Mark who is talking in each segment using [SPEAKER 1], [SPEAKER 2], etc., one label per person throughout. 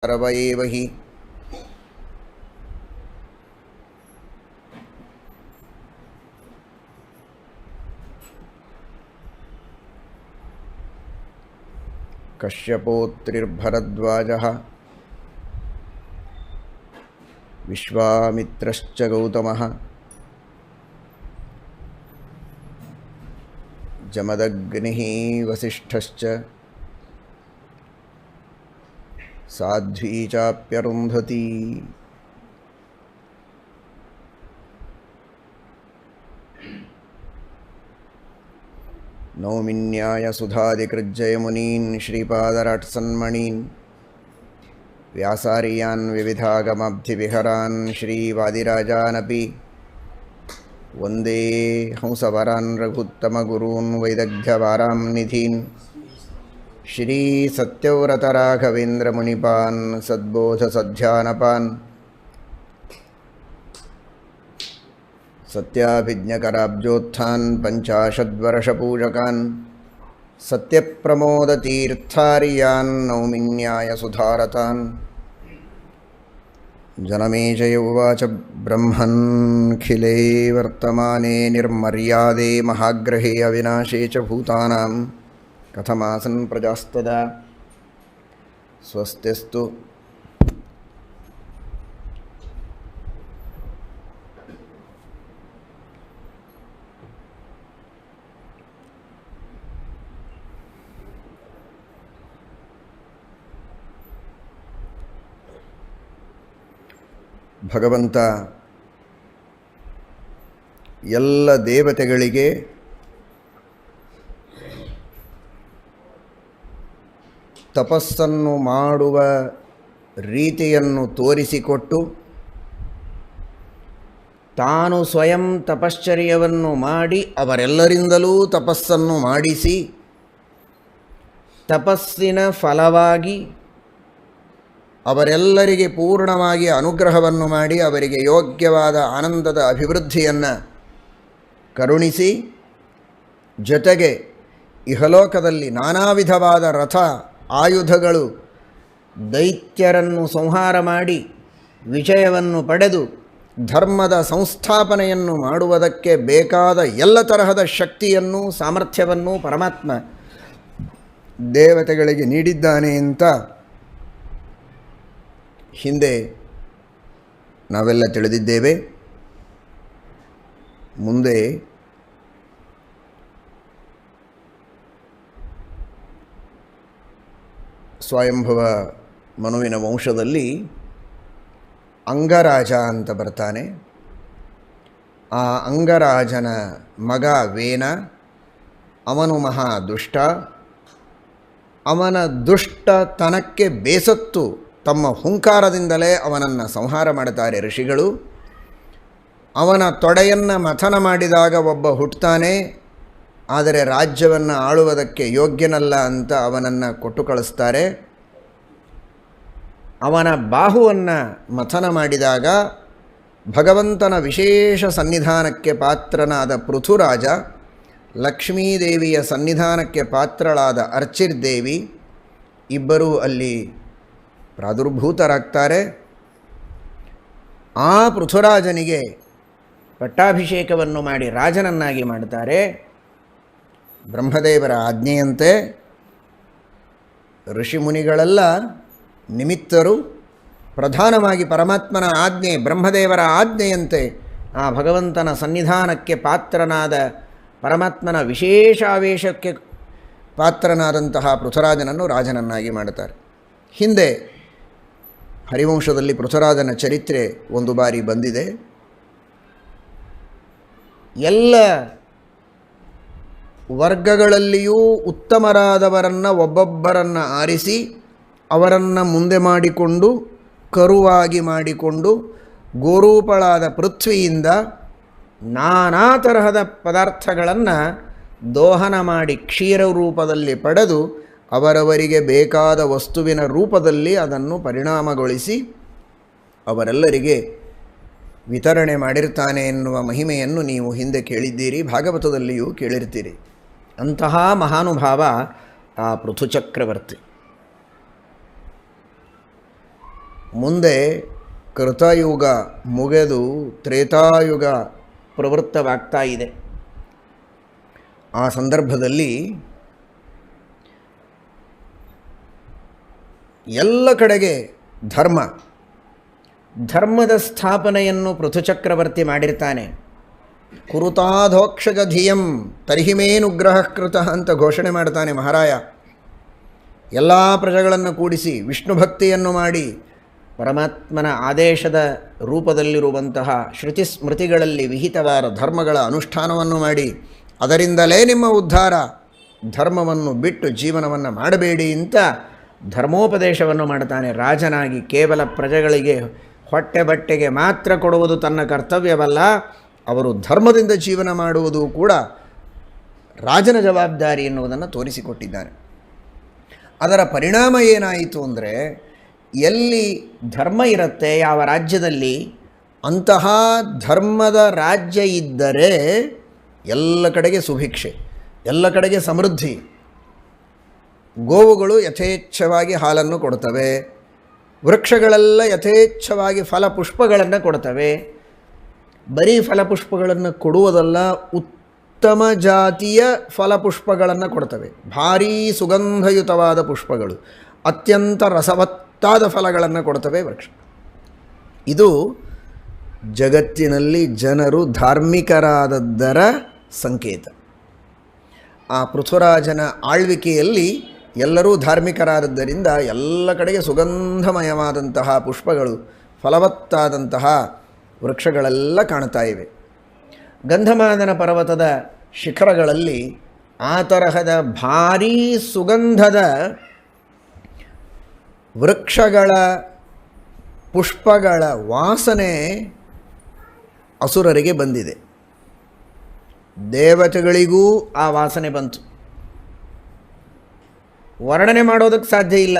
[SPEAKER 1] सर्व एव हि कश्यपोत्रिर्भरद्वाजः विश्वामित्रश्च गौतमः जमदग्निः वसिष्ठश्च साध्वी चाप्यरुन्धती। नौमिन्याय सुधादिकृज्जयमुनीन् श्रीपादराट्सन्मणीन् व्यासार्यान् विविधागमाब्धिविहरान् श्रीवादिराजानपि वन्दे हंसवरान् रघुत्तमगुरून् वैदग्ध्यवारां निधीन् श्रीसत्यव्रतराघवेन्द्रमुनिपान् सद्बोधसध्यानपान् सत्याभिज्ञकराब्जोत्थान् पञ्चाशद्वर्षपूजकान् सत्यप्रमोदतीर्थार्यान् नौमिन्याय सुधारतान्। जनमेजय उवाच ब्रह्मन्खिले वर्तमाने निर्मर्यादे महाग्रहे अविनाशे च भूतानां कथमासन् प्रजास्तदा स्वस्तिस्तु। ಭಗವಂತ ಎಲ್ಲ ದೇವತೆಗಳಿಗೆ ತಪಸ್ಸನ್ನು ಮಾಡುವ ರೀತಿಯನ್ನು ತೋರಿಸಿಕೊಟ್ಟು ತಾನು ಸ್ವಯಂ ತಪಶ್ಚರ್ಯವನ್ನು ಮಾಡಿ ಅವರೆಲ್ಲರಿಂದಲೂ ತಪಸ್ಸನ್ನು ಮಾಡಿಸಿ ತಪಸ್ಸಿನ ಫಲವಾಗಿ ಅವರೆಲ್ಲರಿಗೆ ಪೂರ್ಣವಾಗಿ ಅನುಗ್ರಹವನ್ನು ಮಾಡಿ ಅವರಿಗೆ ಯೋಗ್ಯವಾದ ಆನಂದದ ಅಭಿವೃದ್ಧಿಯನ್ನು ಕರುಣಿಸಿ ಜೊತೆಗೆ ಇಹಲೋಕದಲ್ಲಿ ನಾನಾ ವಿಧವಾದ ರಥ ಆಯುಧಗಳು ದೈತ್ಯರನ್ನು ಸಂಹಾರ ಮಾಡಿ ವಿಜಯವನ್ನು ಪಡೆದು ಧರ್ಮದ ಸಂಸ್ಥಾಪನೆಯನ್ನು ಮಾಡುವುದಕ್ಕೆ ಬೇಕಾದ ಎಲ್ಲ ತರಹದ ಶಕ್ತಿಯನ್ನು ಸಾಮರ್ಥ್ಯವನ್ನು ಪರಮಾತ್ಮ ದೇವತೆಗಳಿಗೆ ನೀಡಿದ್ದಾನೆ ಅಂತ ಹಿಂದೆ ನಾವೆಲ್ಲ ತಿಳಿದಿದ್ದೇವೆ. ಮುಂದೆ ಸ್ವಯಂಭವ ಮನುವಿನ ವಂಶದಲ್ಲಿ ಅಂಗರಾಜ ಅಂತ ಬರ್ತಾನೆ. ಆ ಅಂಗರಾಜನ ಮಗ ವೇನ, ಅವನು ಮಹಾ ದುಷ್ಟ. ಅವನ ದುಷ್ಟತನಕ್ಕೆ ಬೇಸತ್ತು ತಮ್ಮ ಹುಂಕಾರದಿಂದಲೇ ಅವನನ್ನು ಸಂಹಾರ ಮಾಡುತ್ತಾರೆ ಋಷಿಗಳು. ಅವನ ತೊಡೆಯನ್ನು ಮಥನ ಮಾಡಿದಾಗ ಒಬ್ಬ ಹುಟ್ಟುತ್ತಾನೆ, ಆದರೆ ರಾಜ್ಯವನ್ನು ಆಳುವುದಕ್ಕೆ ಯೋಗ್ಯನಲ್ಲ ಅಂತ ಅವನನ್ನು ಕೊಟ್ಟು ಕಳಿಸ್ತಾರೆ. ಅವನ ಬಾಹುವನ್ನು ಮಥನ ಮಾಡಿದಾಗ ಭಗವಂತನ ವಿಶೇಷ ಸನ್ನಿಧಾನಕ್ಕೆ ಪಾತ್ರನಾದ ಪೃಥುರಾಜ, ಲಕ್ಷ್ಮೀದೇವಿಯ ಸನ್ನಿಧಾನಕ್ಕೆ ಪಾತ್ರಳಾದ ಅರ್ಚಿರ್ದೇವಿ ಇಬ್ಬರೂ ಅಲ್ಲಿ ಪ್ರಾದುರ್ಭೂತರಾಗ್ತಾರೆ. ಆ ಪೃಥುರಾಜನಿಗೆ ಪಟ್ಟಾಭಿಷೇಕವನ್ನು ಮಾಡಿ ರಾಜನನ್ನಾಗಿ ಮಾಡುತ್ತಾರೆ. ಬ್ರಹ್ಮದೇವರ ಆಜ್ಞೆಯಂತೆ ಋಷಿಮುನಿಗಳೆಲ್ಲ ನಿಮಿತ್ತರು. ಪ್ರಧಾನವಾಗಿ ಪರಮಾತ್ಮನ ಆಜ್ಞೆ, ಬ್ರಹ್ಮದೇವರ ಆಜ್ಞೆಯಂತೆ ಆ ಭಗವಂತನ ಸನ್ನಿಧಾನಕ್ಕೆ ಪಾತ್ರನಾದ ಪರಮಾತ್ಮನ ವಿಶೇಷ ಆವೇಶಕ್ಕೆ ಪಾತ್ರನಾದಂತಹ ಪೃಥುರಾಜನನ್ನು ರಾಜನನ್ನಾಗಿ ಮಾಡುತ್ತಾರೆ. ಹಿಂದೆ ಹರಿವಂಶದಲ್ಲಿ ಪೃಥುರಾಜನ ಚರಿತ್ರೆ ಒಂದು ಬಾರಿ ಬಂದಿದೆ. ಎಲ್ಲ ವರ್ಗಗಳಲ್ಲಿಯೂ ಉತ್ತಮರಾದವರನ್ನು ಒಬ್ಬೊಬ್ಬರನ್ನು ಆರಿಸಿ ಅವರನ್ನು ಮುಂದೆ ಮಾಡಿಕೊಂಡು ಕರುವಾಗಿ ಮಾಡಿಕೊಂಡು ಗೋರೂಪಳಾದ ಪೃಥ್ವಿಯಿಂದ ನಾನಾ ತರಹದ ಪದಾರ್ಥಗಳನ್ನು ದೋಹನ ಮಾಡಿ ಕ್ಷೀರ ರೂಪದಲ್ಲಿ ಪಡೆದು ಅವರವರಿಗೆ ಬೇಕಾದ ವಸ್ತುವಿನ ರೂಪದಲ್ಲಿ ಅದನ್ನು ಪರಿಣಾಮಗೊಳಿಸಿ ಅವರೆಲ್ಲರಿಗೆ ವಿತರಣೆ ಮಾಡಿರ್ತಾನೆ ಎನ್ನುವ ಮಹಿಮೆಯನ್ನು ನೀವು ಹಿಂದೆ ಕೇಳಿದ್ದೀರಿ, ಭಾಗವತದಲ್ಲಿಯೂ ಕೇಳಿರ್ತೀರಿ. ಅಂತಹ ಮಹಾನುಭಾವ ಆ ಪೃಥುಚಕ್ರವರ್ತಿ. ಮುಂದೆ ಕೃತಯುಗ ಮುಗಿದು ತ್ರೇತಾಯುಗ ಪ್ರವೃತ್ತವಾಗ್ತಾ ಇದೆ. ಆ ಸಂದರ್ಭದಲ್ಲಿ ಎಲ್ಲ ಕಡೆಗೆ ಧರ್ಮದ ಸ್ಥಾಪನೆಯನ್ನು ಪೃಥುಚಕ್ರವರ್ತಿ ಮಾಡಿರ್ತಾನೆ. ಕುರುತಾಧೋಕ್ಷಜ ಧಿಯಂ ತರ್ಹಿಮೇನುಗ್ರಹ ಕೃತಃ ಅಂತ ಘೋಷಣೆ ಮಾಡ್ತಾನೆ ಮಹಾರಾಯ. ಎಲ್ಲ ಪ್ರಜೆಗಳನ್ನು ಕೂಡಿಸಿ ವಿಷ್ಣು ಭಕ್ತಿಯನ್ನು ಮಾಡಿ ಪರಮಾತ್ಮನ ಆದೇಶದ ರೂಪದಲ್ಲಿರುವಂತಹ ಶ್ರುತಿ ಸ್ಮೃತಿಗಳಲ್ಲಿ ವಿಹಿತವಾದ ಧರ್ಮಗಳ ಅನುಷ್ಠಾನವನ್ನು ಮಾಡಿ ಅದರಿಂದಲೇ ನಿಮ್ಮ ಉದ್ಧಾರ, ಧರ್ಮವನ್ನು ಬಿಟ್ಟು ಜೀವನವನ್ನು ಮಾಡಬೇಡಿ ಅಂತ ಧರ್ಮೋಪದೇಶವನ್ನು ಮಾಡ್ತಾನೆ. ರಾಜನಾಗಿ ಕೇವಲ ಪ್ರಜೆಗಳಿಗೆ ಹೊಟ್ಟೆ ಬಟ್ಟೆಗೆ ಮಾತ್ರ ಕೊಡುವುದು ತನ್ನ ಕರ್ತವ್ಯವಲ್ಲ, ಅವರು ಧರ್ಮದಿಂದ ಜೀವನ ಮಾಡುವುದು ಕೂಡ ರಾಜನ ಜವಾಬ್ದಾರಿ ಎನ್ನುವುದನ್ನು ತೋರಿಸಿಕೊಟ್ಟಿದ್ದಾನೆ. ಅದರ ಪರಿಣಾಮ ಏನಾಯಿತು ಅಂದರೆ, ಎಲ್ಲಿ ಧರ್ಮ ಇರುತ್ತೆ ಯಾವ ರಾಜ್ಯದಲ್ಲಿ, ಅಂತಹ ಧರ್ಮದ ರಾಜ್ಯ ಇದ್ದರೆ ಎಲ್ಲ ಕಡೆಗೆ ಸುಭಿಕ್ಷೆ, ಎಲ್ಲ ಕಡೆಗೆ ಸಮೃದ್ಧಿ. ಗೋವುಗಳು ಯಥೇಚ್ಛವಾಗಿ ಹಾಲನ್ನು ಕೊಡ್ತವೆ, ವೃಕ್ಷಗಳೆಲ್ಲ ಯಥೇಚ್ಛವಾಗಿ ಫಲಪುಷ್ಪಗಳನ್ನು ಕೊಡ್ತವೆ. ಬರೀ ಫಲಪುಷ್ಪಗಳನ್ನು ಕೊಡುವುದಲ್ಲ, ಉತ್ತಮ ಜಾತಿಯ ಫಲಪುಷ್ಪಗಳನ್ನು ಕೊಡ್ತವೆ. ಭಾರೀ ಸುಗಂಧಯುತವಾದ ಪುಷ್ಪಗಳು, ಅತ್ಯಂತ ರಸವತ್ತಾದ ಫಲಗಳನ್ನು ಕೊಡ್ತವೆ ವೃಕ್ಷ. ಇದು ಜಗತ್ತಿನಲ್ಲಿ ಜನರು ಧಾರ್ಮಿಕರಾದದ್ದರ ಸಂಕೇತ. ಆ ಪೃಥುರಾಜನ ಆಳ್ವಿಕೆಯಲ್ಲಿ ಎಲ್ಲರೂ ಧಾರ್ಮಿಕರಾದದ್ದರಿಂದ ಎಲ್ಲ ಕಡೆಗೆ ಸುಗಂಧಮಯವಾದಂತಹ ಪುಷ್ಪಗಳು, ಫಲವತ್ತಾದಂತಹ ವೃಕ್ಷಗಳೆಲ್ಲ ಕಾಣ್ತಾ ಇವೆ. ಗಂಧಮಾದನ ಪರ್ವತದ ಶಿಖರಗಳಲ್ಲಿ ಆ ತರಹದ ಭಾರೀ ಸುಗಂಧದ ವೃಕ್ಷಗಳ ಪುಷ್ಪಗಳ ವಾಸನೆ ಅಸುರರಿಗೆ ಬಂದಿದೆ. ದೇವತೆಗಳಿಗೂ ಆ ವಾಸನೆ ಬಂತು. ವರ್ಣನೆ ಮಾಡೋದಕ್ಕೆ ಸಾಧ್ಯ ಇಲ್ಲ.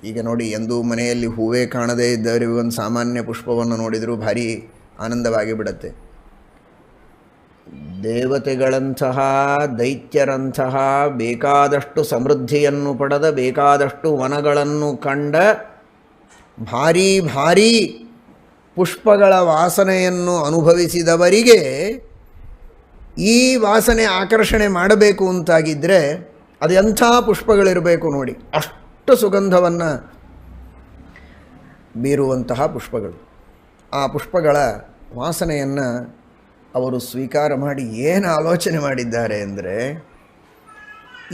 [SPEAKER 1] ಈಗ ನೋಡಿ, ಎಂದೂ ಮನೆಯಲ್ಲಿ ಹೂವೇ ಕಾಣದೇ ಇದ್ದವರಿಗೆ ಒಂದು ಸಾಮಾನ್ಯ ಪುಷ್ಪವನ್ನು ನೋಡಿದರೂ ಭಾರಿ ಆನಂದವಾಗಿ ಬಿಡುತ್ತೆ. ದೇವತೆಗಳಂತಹ ದೈತ್ಯರಂತಹ ಬೇಕಾದಷ್ಟು ಸಮೃದ್ಧಿಯನ್ನು ಪಡೆದ, ಬೇಕಾದಷ್ಟು ವನಗಳನ್ನು ಕಂಡ ಭಾರೀ ಭಾರೀ ಪುಷ್ಪಗಳ ವಾಸನೆಯನ್ನು ಅನುಭವಿಸಿದವರಿಗೆ ಈ ವಾಸನೆ ಆಕರ್ಷಣೆ ಮಾಡಬೇಕು ಅಂತಾಗಿದ್ದರೆ ಅದು ಎಂಥ ಪುಷ್ಪಗಳಿರಬೇಕು ನೋಡಿ. ಅಷ್ಟು ಸುಗಂಧವನ್ನು ಬೀರುವಂತಹ ಪುಷ್ಪಗಳು. ಆ ಪುಷ್ಪಗಳ ವಾಸನೆಯನ್ನು ಅವರು ಸ್ವೀಕಾರ ಮಾಡಿ ಏನು ಆಲೋಚನೆ ಮಾಡಿದ್ದಾರೆ ಅಂದರೆ,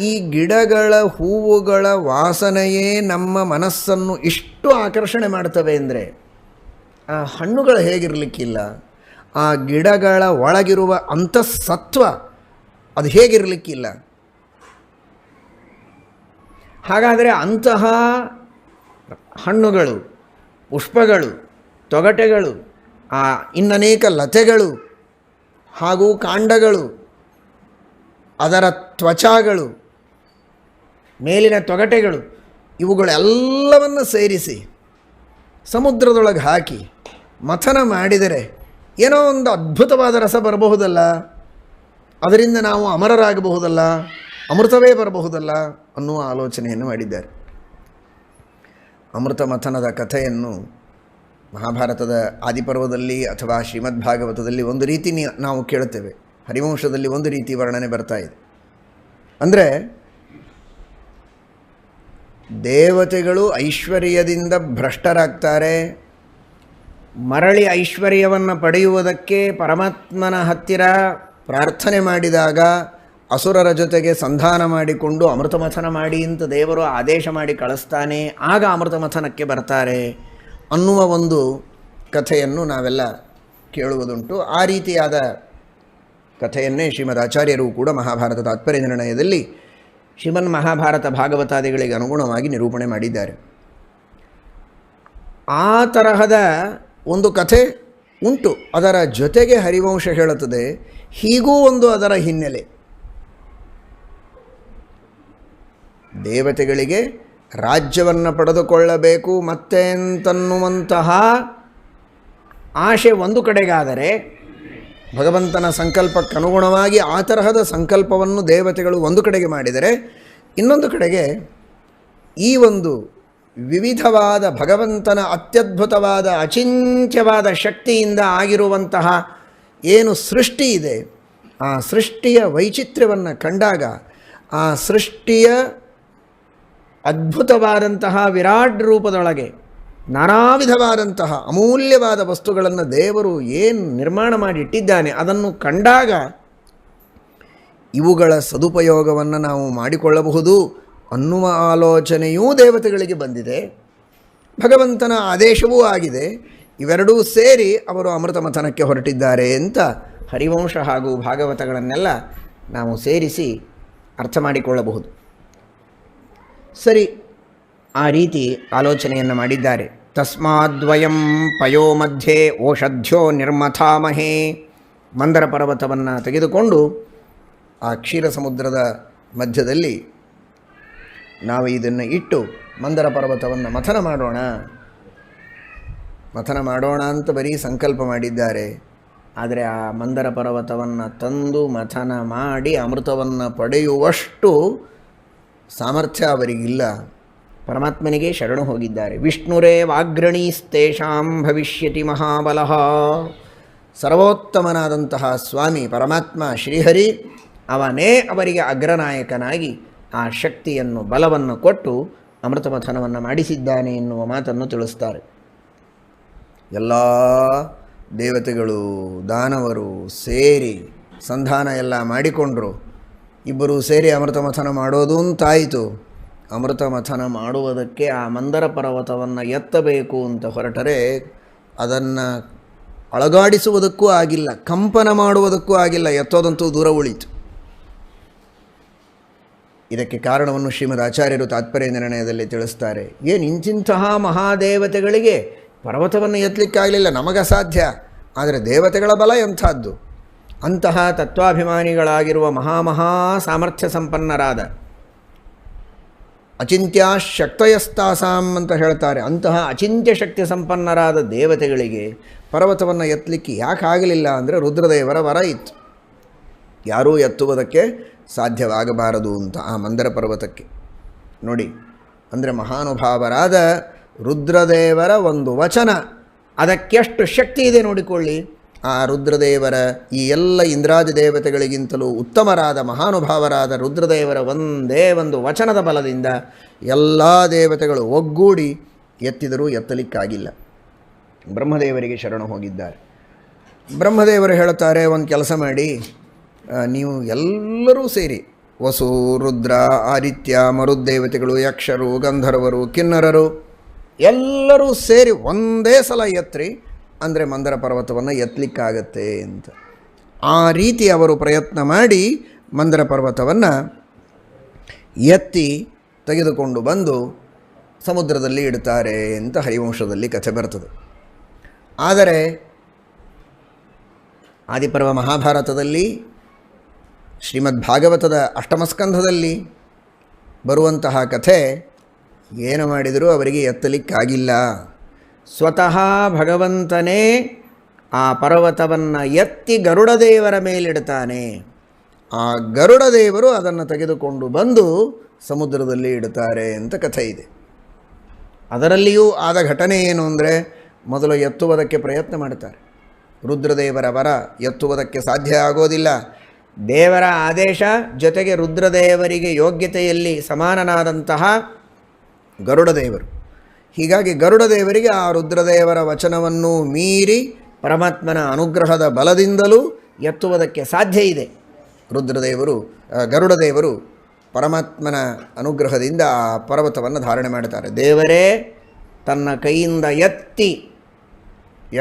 [SPEAKER 1] ಈ ಗಿಡಗಳ ಹೂವುಗಳ ವಾಸನೆಯೇ ನಮ್ಮ ಮನಸ್ಸನ್ನು ಇಷ್ಟು ಆಕರ್ಷಣೆ ಮಾಡ್ತವೆ ಅಂದರೆ ಆ ಹಣ್ಣುಗಳು ಹೇಗಿರಲಿಕ್ಕಿಲ್ಲ, ಆ ಗಿಡಗಳ ಒಳಗಿರುವ ಅಂತಃಸತ್ವ ಅದು ಹೇಗಿರಲಿಕ್ಕಿಲ್ಲ. ಹಾಗಾದರೆ ಅಂತಹ ಹಣ್ಣುಗಳು, ಪುಷ್ಪಗಳು, ತೊಗಟೆಗಳು, ಇನ್ನನೇಕ ಲತೆಗಳು ಹಾಗೂ ಕಾಂಡಗಳು, ಅದರ ತ್ವಚಾಗಳು, ಮೇಲಿನ ತೊಗಟೆಗಳು, ಇವುಗಳೆಲ್ಲವನ್ನು ಸೇರಿಸಿ ಸಮುದ್ರದೊಳಗೆ ಹಾಕಿ ಮಥನ ಮಾಡಿದರೆ ಏನೋ ಒಂದು ಅದ್ಭುತವಾದ ರಸ ಬರಬಹುದಲ್ಲ, ಅದರಿಂದ ನಾವು ಅಮರರಾಗಬಹುದಲ್ಲ, ಅಮೃತವೇ ಬರಬಹುದಲ್ಲ ಅನ್ನುವ ಆಲೋಚನೆಯನ್ನು ಮಾಡಿದ್ದಾರೆ. ಅಮೃತ ಮಥನದ ಕಥೆಯನ್ನು ಮಹಾಭಾರತದ ಆದಿಪರ್ವದಲ್ಲಿ ಅಥವಾ ಶ್ರೀಮದ್ ಭಾಗವತದಲ್ಲಿ ಒಂದು ರೀತಿ ನಾವು ಕೇಳುತ್ತೇವೆ, ಹರಿವಂಶದಲ್ಲಿ ಒಂದು ರೀತಿ ವರ್ಣನೆ ಬರ್ತಾ ಇದೆ. ಅಂದರೆ ದೇವತೆಗಳು ಐಶ್ವರ್ಯದಿಂದ ಭ್ರಷ್ಟರಾಗ್ತಾರೆ, ಮರಳಿ ಐಶ್ವರ್ಯವನ್ನು ಪಡೆಯುವುದಕ್ಕೆ ಪರಮಾತ್ಮನ ಹತ್ತಿರ ಪ್ರಾರ್ಥನೆ ಮಾಡಿದಾಗ ಅಸುರರ ಜೊತೆಗೆ ಸಂಧಾನ ಮಾಡಿಕೊಂಡು ಅಮೃತ ಮಥನ ಮಾಡಿ ಅಂತ ದೇವರು ಆದೇಶ ಮಾಡಿ ಕಳಿಸ್ತಾನೆ, ಆಗ ಅಮೃತ ಮಥನಕ್ಕೆ ಬರ್ತಾರೆ ಅನ್ನುವ ಒಂದು ಕಥೆಯನ್ನು ನಾವೆಲ್ಲ ಕೇಳುವುದುಂಟು. ಆ ರೀತಿಯಾದ ಕಥೆಯನ್ನೇ ಶ್ರೀಮದ್ ಆಚಾರ್ಯರು ಕೂಡ ಮಹಾಭಾರತ ತಾತ್ಪರ್ಯ ನಿರ್ಣಯದಲ್ಲಿ ಶ್ರೀಮನ್ ಮಹಾಭಾರತ ಭಾಗವತಾದಿಗಳಿಗೆ ಅನುಗುಣವಾಗಿ ನಿರೂಪಣೆ ಮಾಡಿದ್ದಾರೆ. ಆ ತರಹದ ಒಂದು ಕಥೆ ಉಂಟು. ಅದರ ಜೊತೆಗೆ ಹರಿವಂಶ ಹೇಳುತ್ತದೆ ಹೀಗೂ ಒಂದು ಅದರ ಹಿನ್ನೆಲೆ. ದೇವತೆಗಳಿಗೆ ರಾಜ್ಯವನ್ನು ಪಡೆದುಕೊಳ್ಳಬೇಕು ಮತ್ತೆ ಅಂತನ್ನುವಂತಹ ಆಶೆ ಒಂದು ಕಡೆಗಾದರೆ, ಭಗವಂತನ ಸಂಕಲ್ಪಕ್ಕನುಗುಣವಾಗಿ ಆ ತರಹದ ಸಂಕಲ್ಪವನ್ನು ದೇವತೆಗಳು ಒಂದು ಕಡೆಗೆ ಮಾಡಿದರೆ, ಇನ್ನೊಂದು ಕಡೆಗೆ ಈ ಒಂದು ವಿವಿಧವಾದ ಭಗವಂತನ ಅತ್ಯದ್ಭುತವಾದ ಅಚಿಂತ್ಯವಾದ ಶಕ್ತಿಯಿಂದ ಆಗಿರುವಂತಹ ಏನು ಸೃಷ್ಟಿ ಇದೆ, ಆ ಸೃಷ್ಟಿಯ ವೈಚಿತ್ರ್ಯವನ್ನು ಕಂಡಾಗ ಆ ಸೃಷ್ಟಿಯ ಅದ್ಭುತವಾದಂತಹ ವಿರಾಟ್ ರೂಪದೊಳಗೆ ನಾನಾ ವಿಧವಾದಂತಹ ಅಮೂಲ್ಯವಾದ ವಸ್ತುಗಳನ್ನು ದೇವರು ಏನು ನಿರ್ಮಾಣ ಮಾಡಿಟ್ಟಿದ್ದಾನೆ ಅದನ್ನು ಕಂಡಾಗ ಇವುಗಳ ಸದುಪಯೋಗವನ್ನು ನಾವು ಮಾಡಿಕೊಳ್ಳಬಹುದು ಅನ್ನುವ ಆಲೋಚನೆಯೂ ದೇವತೆಗಳಿಗೆ ಬಂದಿದೆ. ಭಗವಂತನ ಆದೇಶವೂ ಆಗಿದೆ. ಇವೆರಡೂ ಸೇರಿ ಅವರು ಅಮೃತ ಮಥನಕ್ಕೆ ಹೊರಟಿದ್ದಾರೆ ಅಂತ ಹರಿವಂಶ ಹಾಗೂ ಭಾಗವತಗಳನ್ನೆಲ್ಲ ನಾವು ಸೇರಿಸಿ ಅರ್ಥ ಮಾಡಿಕೊಳ್ಳಬಹುದು. ಸರಿ, ಆ ರೀತಿ ಆಲೋಚನೆಯನ್ನು ಮಾಡಿದ್ದಾರೆ. ತಸ್ಮಾದ್ವಯಂ ಪಯೋ ಮಧ್ಯೆ ಓಷಧ್ಯೋ ನಿರ್ಮಥಾಮಹೇ. ಮಂದರ ಪರ್ವತವನ್ನು ತೆಗೆದುಕೊಂಡು ಆ ಕ್ಷೀರ ಸಮುದ್ರದ ಮಧ್ಯದಲ್ಲಿ ನಾವು ಇದನ್ನು ಇಟ್ಟು ಮಂದರ ಪರ್ವತವನ್ನು ಮಥನ ಮಾಡೋಣ ಅಂತ ಬರೀ ಸಂಕಲ್ಪ ಮಾಡಿದ್ದಾರೆ. ಆದರೆ ಆ ಮಂದರ ಪರ್ವತವನ್ನು ತಂದು ಮಥನ ಮಾಡಿ ಅಮೃತವನ್ನು ಪಡೆಯುವಷ್ಟು ಸಾಮರ್ಥ್ಯ ಅವರಿಗಿಲ್ಲ. ಪರಮಾತ್ಮನಿಗೆ ಶರಣು ಹೋಗಿದ್ದಾರೆ. ವಿಷ್ಣುರೇ ವಾಗ್ರಣೀಸ್ತೇಷಾಂ ಭವಿಷ್ಯತಿ ಮಹಾಬಲಃ. ಸರ್ವೋತ್ತಮನಾದಂತಹ ಸ್ವಾಮಿ ಪರಮಾತ್ಮ ಶ್ರೀಹರಿ ಅವನೇ ಅವರಿಗೆ ಅಗ್ರನಾಯಕನಾಗಿ ಆ ಶಕ್ತಿಯನ್ನು ಬಲವನ್ನು ಕೊಟ್ಟು ಅಮೃತ ಮಥನವನ್ನು ಮಾಡಿಸಿದ್ದಾನೆ ಎನ್ನುವ ಮಾತನ್ನು ತಿಳಿಸ್ತಾರೆ. ಎಲ್ಲ ದೇವತೆಗಳು ದಾನವರು ಸೇರಿ ಸಂಧಾನ ಎಲ್ಲ ಮಾಡಿಕೊಂಡರು. ಇಬ್ಬರೂ ಸೇರಿ ಅಮೃತ ಮಥನ ಮಾಡೋದು ಅಂತಾಯಿತು. ಅಮೃತ ಮಥನ ಮಾಡುವುದಕ್ಕೆ ಆ ಮಂದರ ಪರ್ವತವನ್ನು ಎತ್ತಬೇಕು ಅಂತ ಹೊರಟರೆ ಅದನ್ನು ಅಳಗಾಡಿಸುವುದಕ್ಕೂ ಆಗಿಲ್ಲ, ಕಂಪನ ಮಾಡುವುದಕ್ಕೂ ಆಗಿಲ್ಲ, ಎತ್ತೋದಂತೂ ದೂರ ಉಳಿತು. ಇದಕ್ಕೆ ಕಾರಣವನ್ನು ಶ್ರೀಮದ್ ಆಚಾರ್ಯರು ತಾತ್ಪರ್ಯ ನಿರ್ಣಯದಲ್ಲಿ ತಿಳಿಸ್ತಾರೆ. ಏನು ಇಂತಿಂತಹ ಮಹಾದೇವತೆಗಳಿಗೆ ಪರ್ವತವನ್ನು ಎತ್ತಲಿಕ್ಕಾಗಲಿಲ್ಲ, ನಮಗಸಾಧ್ಯ. ಆದರೆ ದೇವತೆಗಳ ಬಲ ಎಂಥದ್ದು. ಅಂತಹ ತತ್ವಾಭಿಮಾನಿಗಳಾಗಿರುವ ಮಹಾ ಸಾಮರ್ಥ್ಯ ಸಂಪನ್ನರಾದ ಅಚಿಂತ್ಯ ಶಕ್ತಯಸ್ತಾಸಾಂ ಅಂತ ಹೇಳ್ತಾರೆ. ಅಂತಹ ಅಚಿಂತ್ಯ ಶಕ್ತಿ ಸಂಪನ್ನರಾದ ದೇವತೆಗಳಿಗೆ ಪರ್ವತವನ್ನು ಎತ್ತಲಿಕ್ಕೆ ಯಾಕೆ ಆಗಲಿಲ್ಲ ಅಂದರೆ ರುದ್ರದೇವರ ವರ ಇತ್ತು. ಯಾರೂ ಎತ್ತುವುದಕ್ಕೆ ಸಾಧ್ಯವಾಗಬಾರದು ಅಂತ ಆ ಮಂದರ ಪರ್ವತಕ್ಕೆ. ನೋಡಿ, ಅಂದರೆ ಮಹಾನುಭಾವರಾದ ರುದ್ರದೇವರ ಒಂದು ವಚನ, ಅದಕ್ಕೆಷ್ಟು ಶಕ್ತಿ ಇದೆ ನೋಡಿಕೊಳ್ಳಿ. ಆ ರುದ್ರದೇವರ ಈ ಎಲ್ಲ ಇಂದ್ರಾದಿ ದೇವತೆಗಳಿಗಿಂತಲೂ ಉತ್ತಮರಾದ ಮಹಾನುಭಾವರಾದ ರುದ್ರದೇವರ ಒಂದೇ ಒಂದು ವಚನದ ಬಲದಿಂದ ಎಲ್ಲ ದೇವತೆಗಳು ಒಗ್ಗೂಡಿ ಎತ್ತಿದರೂ ಎತ್ತಲಿಕ್ಕಾಗಿಲ್ಲ. ಬ್ರಹ್ಮದೇವರಿಗೆ ಶರಣು ಹೋಗಿದ್ದಾರೆ. ಬ್ರಹ್ಮದೇವರು ಹೇಳುತ್ತಾರೆ, ಒಂದು ಕೆಲಸ ಮಾಡಿ, ನೀವು ಎಲ್ಲರೂ ಸೇರಿ ವಸು, ರುದ್ರ, ಆದಿತ್ಯ, ಮರುದ್ದೇವತೆಗಳು, ಯಕ್ಷರು, ಗಂಧರ್ವರು, ಕಿನ್ನರರು ಎಲ್ಲರೂ ಸೇರಿ ಒಂದೇ ಸಲ ಎತ್ತರಿ, ಅಂದರೆ ಮಂದರ ಪರ್ವತವನ್ನು ಎತ್ತಲಿಕ್ಕಾಗತ್ತೆ ಅಂತ. ಆ ರೀತಿ ಅವರು ಪ್ರಯತ್ನ ಮಾಡಿ ಮಂದರ ಪರ್ವತವನ್ನು ಎತ್ತಿ ತೆಗೆದುಕೊಂಡು ಬಂದು ಸಮುದ್ರದಲ್ಲಿ ಇಡ್ತಾರೆ ಅಂತ ಹರಿವಂಶದಲ್ಲಿ ಕಥೆ ಬರ್ತದೆ. ಆದರೆ ಆದಿಪರ್ವ ಮಹಾಭಾರತದಲ್ಲಿ ಶ್ರೀಮದ್ ಭಾಗವತದ ಅಷ್ಟಮಸ್ಕಂಧದಲ್ಲಿ ಬರುವಂತಹ ಕಥೆ ಏನು ಮಾಡಿದರೂ ಅವರಿಗೆ ಎತ್ತಲಿಕ್ಕಾಗಿಲ್ಲ. ಸ್ವತಃ ಭಗವಂತನೇ ಆ ಪರ್ವತವನ್ನು ಎತ್ತಿ ಗರುಡದೇವರ ಮೇಲಿಡ್ತಾನೆ. ಆ ಗರುಡದೇವರು ಅದನ್ನು ತೆಗೆದುಕೊಂಡು ಬಂದು ಸಮುದ್ರದಲ್ಲಿ ಇಡುತ್ತಾರೆ ಅಂತ ಕಥೆ ಇದೆ. ಅದರಲ್ಲಿಯೂ ಆದ ಘಟನೆ ಏನು ಅಂದರೆ, ಮೊದಲು ಎತ್ತುವುದಕ್ಕೆ ಪ್ರಯತ್ನ ಮಾಡ್ತಾರೆ. ರುದ್ರದೇವರ ವರ, ಎತ್ತುವುದಕ್ಕೆ ಸಾಧ್ಯ ಆಗೋದಿಲ್ಲ. ದೇವರ ಆದೇಶ ಜೊತೆಗೆ ರುದ್ರದೇವರಿಗೆ ಯೋಗ್ಯತೆಯಲ್ಲಿ ಸಮಾನನಾದಂತಹ ಗರುಡದೇವರು. ಹೀಗಾಗಿ ಗರುಡದೇವರಿಗೆ ಆ ರುದ್ರದೇವರ ವಚನವನ್ನು ಮೀರಿ ಪರಮಾತ್ಮನ ಅನುಗ್ರಹದ ಬಲದಿಂದಲೂ ಎತ್ತುವುದಕ್ಕೆ ಸಾಧ್ಯ ಇದೆ. ಗರುಡದೇವರು ಪರಮಾತ್ಮನ ಅನುಗ್ರಹದಿಂದ ಆ ಪರ್ವತವನ್ನು ಧಾರಣೆ ಮಾಡುತ್ತಾರೆ. ದೇವರೇ ತನ್ನ ಕೈಯಿಂದ ಎತ್ತಿ,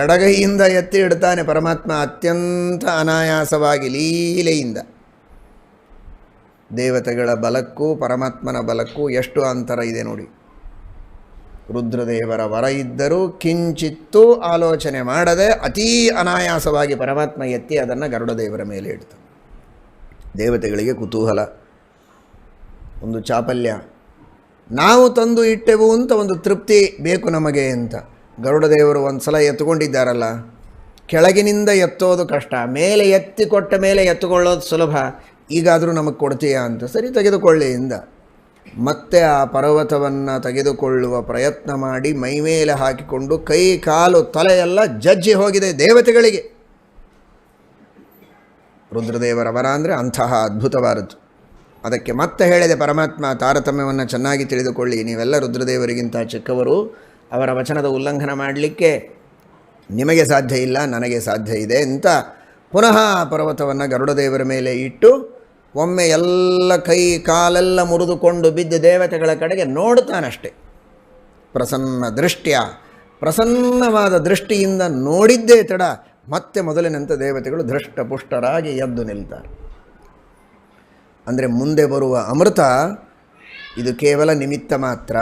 [SPEAKER 1] ಎಡಗೈಯಿಂದ ಎತ್ತಿ ಇಡ್ತಾನೆ ಪರಮಾತ್ಮ ಅತ್ಯಂತ ಅನಾಯಾಸವಾಗಿ ಲೀಲೆಯಿಂದ. ದೇವತೆಗಳ ಬಲಕ್ಕೂ ಪರಮಾತ್ಮನ ಬಲಕ್ಕೂ ಎಷ್ಟು ಅಂತರ ಇದೆ ನೋಡಿ. ರುದ್ರದೇವರ ವರ ಇದ್ದರೂ ಕಿಂಚಿತ್ತೂ ಆಲೋಚನೆ ಮಾಡದೆ ಅತೀ ಅನಾಯಾಸವಾಗಿ ಪರಮಾತ್ಮ ಎತ್ತಿ ಅದನ್ನು ಗರುಡದೇವರ ಮೇಲೆ ಇಡ್ತಾನೆ. ದೇವತೆಗಳಿಗೆ ಕುತೂಹಲ, ಒಂದು ಚಾಪಲ್ಯ, ನಾವು ತಂದು ಇಟ್ಟೆವು ಅಂತ ಒಂದು ತೃಪ್ತಿ ಬೇಕು ನಮಗೆ ಅಂತ. ಗರುಡದೇವರು ಒಂದು ಸಲ ಎತ್ತುಕೊಂಡಿದ್ದಾರಲ್ಲ, ಕೆಳಗಿನಿಂದ ಎತ್ತೋದು ಕಷ್ಟ, ಮೇಲೆ ಎತ್ತಿ ಕೊಟ್ಟ ಮೇಲೆ ಎತ್ತುಕೊಳ್ಳೋದು ಸುಲಭ, ಈಗಾದರೂ ನಮಗೆ ಕೊಡ್ತೀಯಾ ಅಂತ. ಸರಿ, ತೆಗೆದುಕೊಳ್ಳಿ ಇಂದ. ಮತ್ತೆ ಆ ಪರ್ವತವನ್ನು ತೆಗೆದುಕೊಳ್ಳುವ ಪ್ರಯತ್ನ ಮಾಡಿ ಮೈಮೇಲೆ ಹಾಕಿಕೊಂಡು ಕೈ ಕಾಲು ತಲೆಯೆಲ್ಲ ಜಜ್ಜಿ ಹೋಗಿದೆ ದೇವತೆಗಳಿಗೆ. ರುದ್ರದೇವರ ವರ ಅಂದರೆ ಅಂತಹ ಅದ್ಭುತವಾದದ್ದು. ಅದಕ್ಕೆ ಮತ್ತೆ ಹೇಳಿದೆ ಪರಮಾತ್ಮ, ತಾರತಮ್ಯವನ್ನು ಚೆನ್ನಾಗಿ ತಿಳಿದುಕೊಳ್ಳಿ, ನೀವೆಲ್ಲ ರುದ್ರದೇವರಿಗಿಂತ ಚಿಕ್ಕವರು, ಅವರ ವಚನದ ಉಲ್ಲಂಘನ ಮಾಡಲಿಕ್ಕೆ ನಿಮಗೆ ಸಾಧ್ಯ ಇಲ್ಲ, ನನಗೆ ಸಾಧ್ಯ ಇದೆ ಅಂತ ಪುನಃ ಪರ್ವತವನ್ನು ಗರುಡದೇವರ ಮೇಲೆ ಇಟ್ಟು ಒಮ್ಮೆ ಎಲ್ಲ ಕೈ ಕಾಲೆಲ್ಲ ಮುರಿದುಕೊಂಡು ಬಿದ್ದ ದೇವತೆಗಳ ಕಡೆಗೆ ನೋಡ್ತಾನಷ್ಟೆ. ಪ್ರಸನ್ನ ದೃಷ್ಟ್ಯ, ಪ್ರಸನ್ನವಾದ ದೃಷ್ಟಿಯಿಂದ ನೋಡಿದ್ದೇ ತಡ ಮತ್ತೆ ಮೊದಲಿನಂತೆ ದೇವತೆಗಳು ಧೃಷ್ಟಪುಷ್ಟರಾಗಿ ಎದ್ದು ನಿಲ್ತಾರೆ. ಅಂದರೆ ಮುಂದೆ ಬರುವ ಅಮೃತ ಇದು ಕೇವಲ ನಿಮಿತ್ತ ಮಾತ್ರ.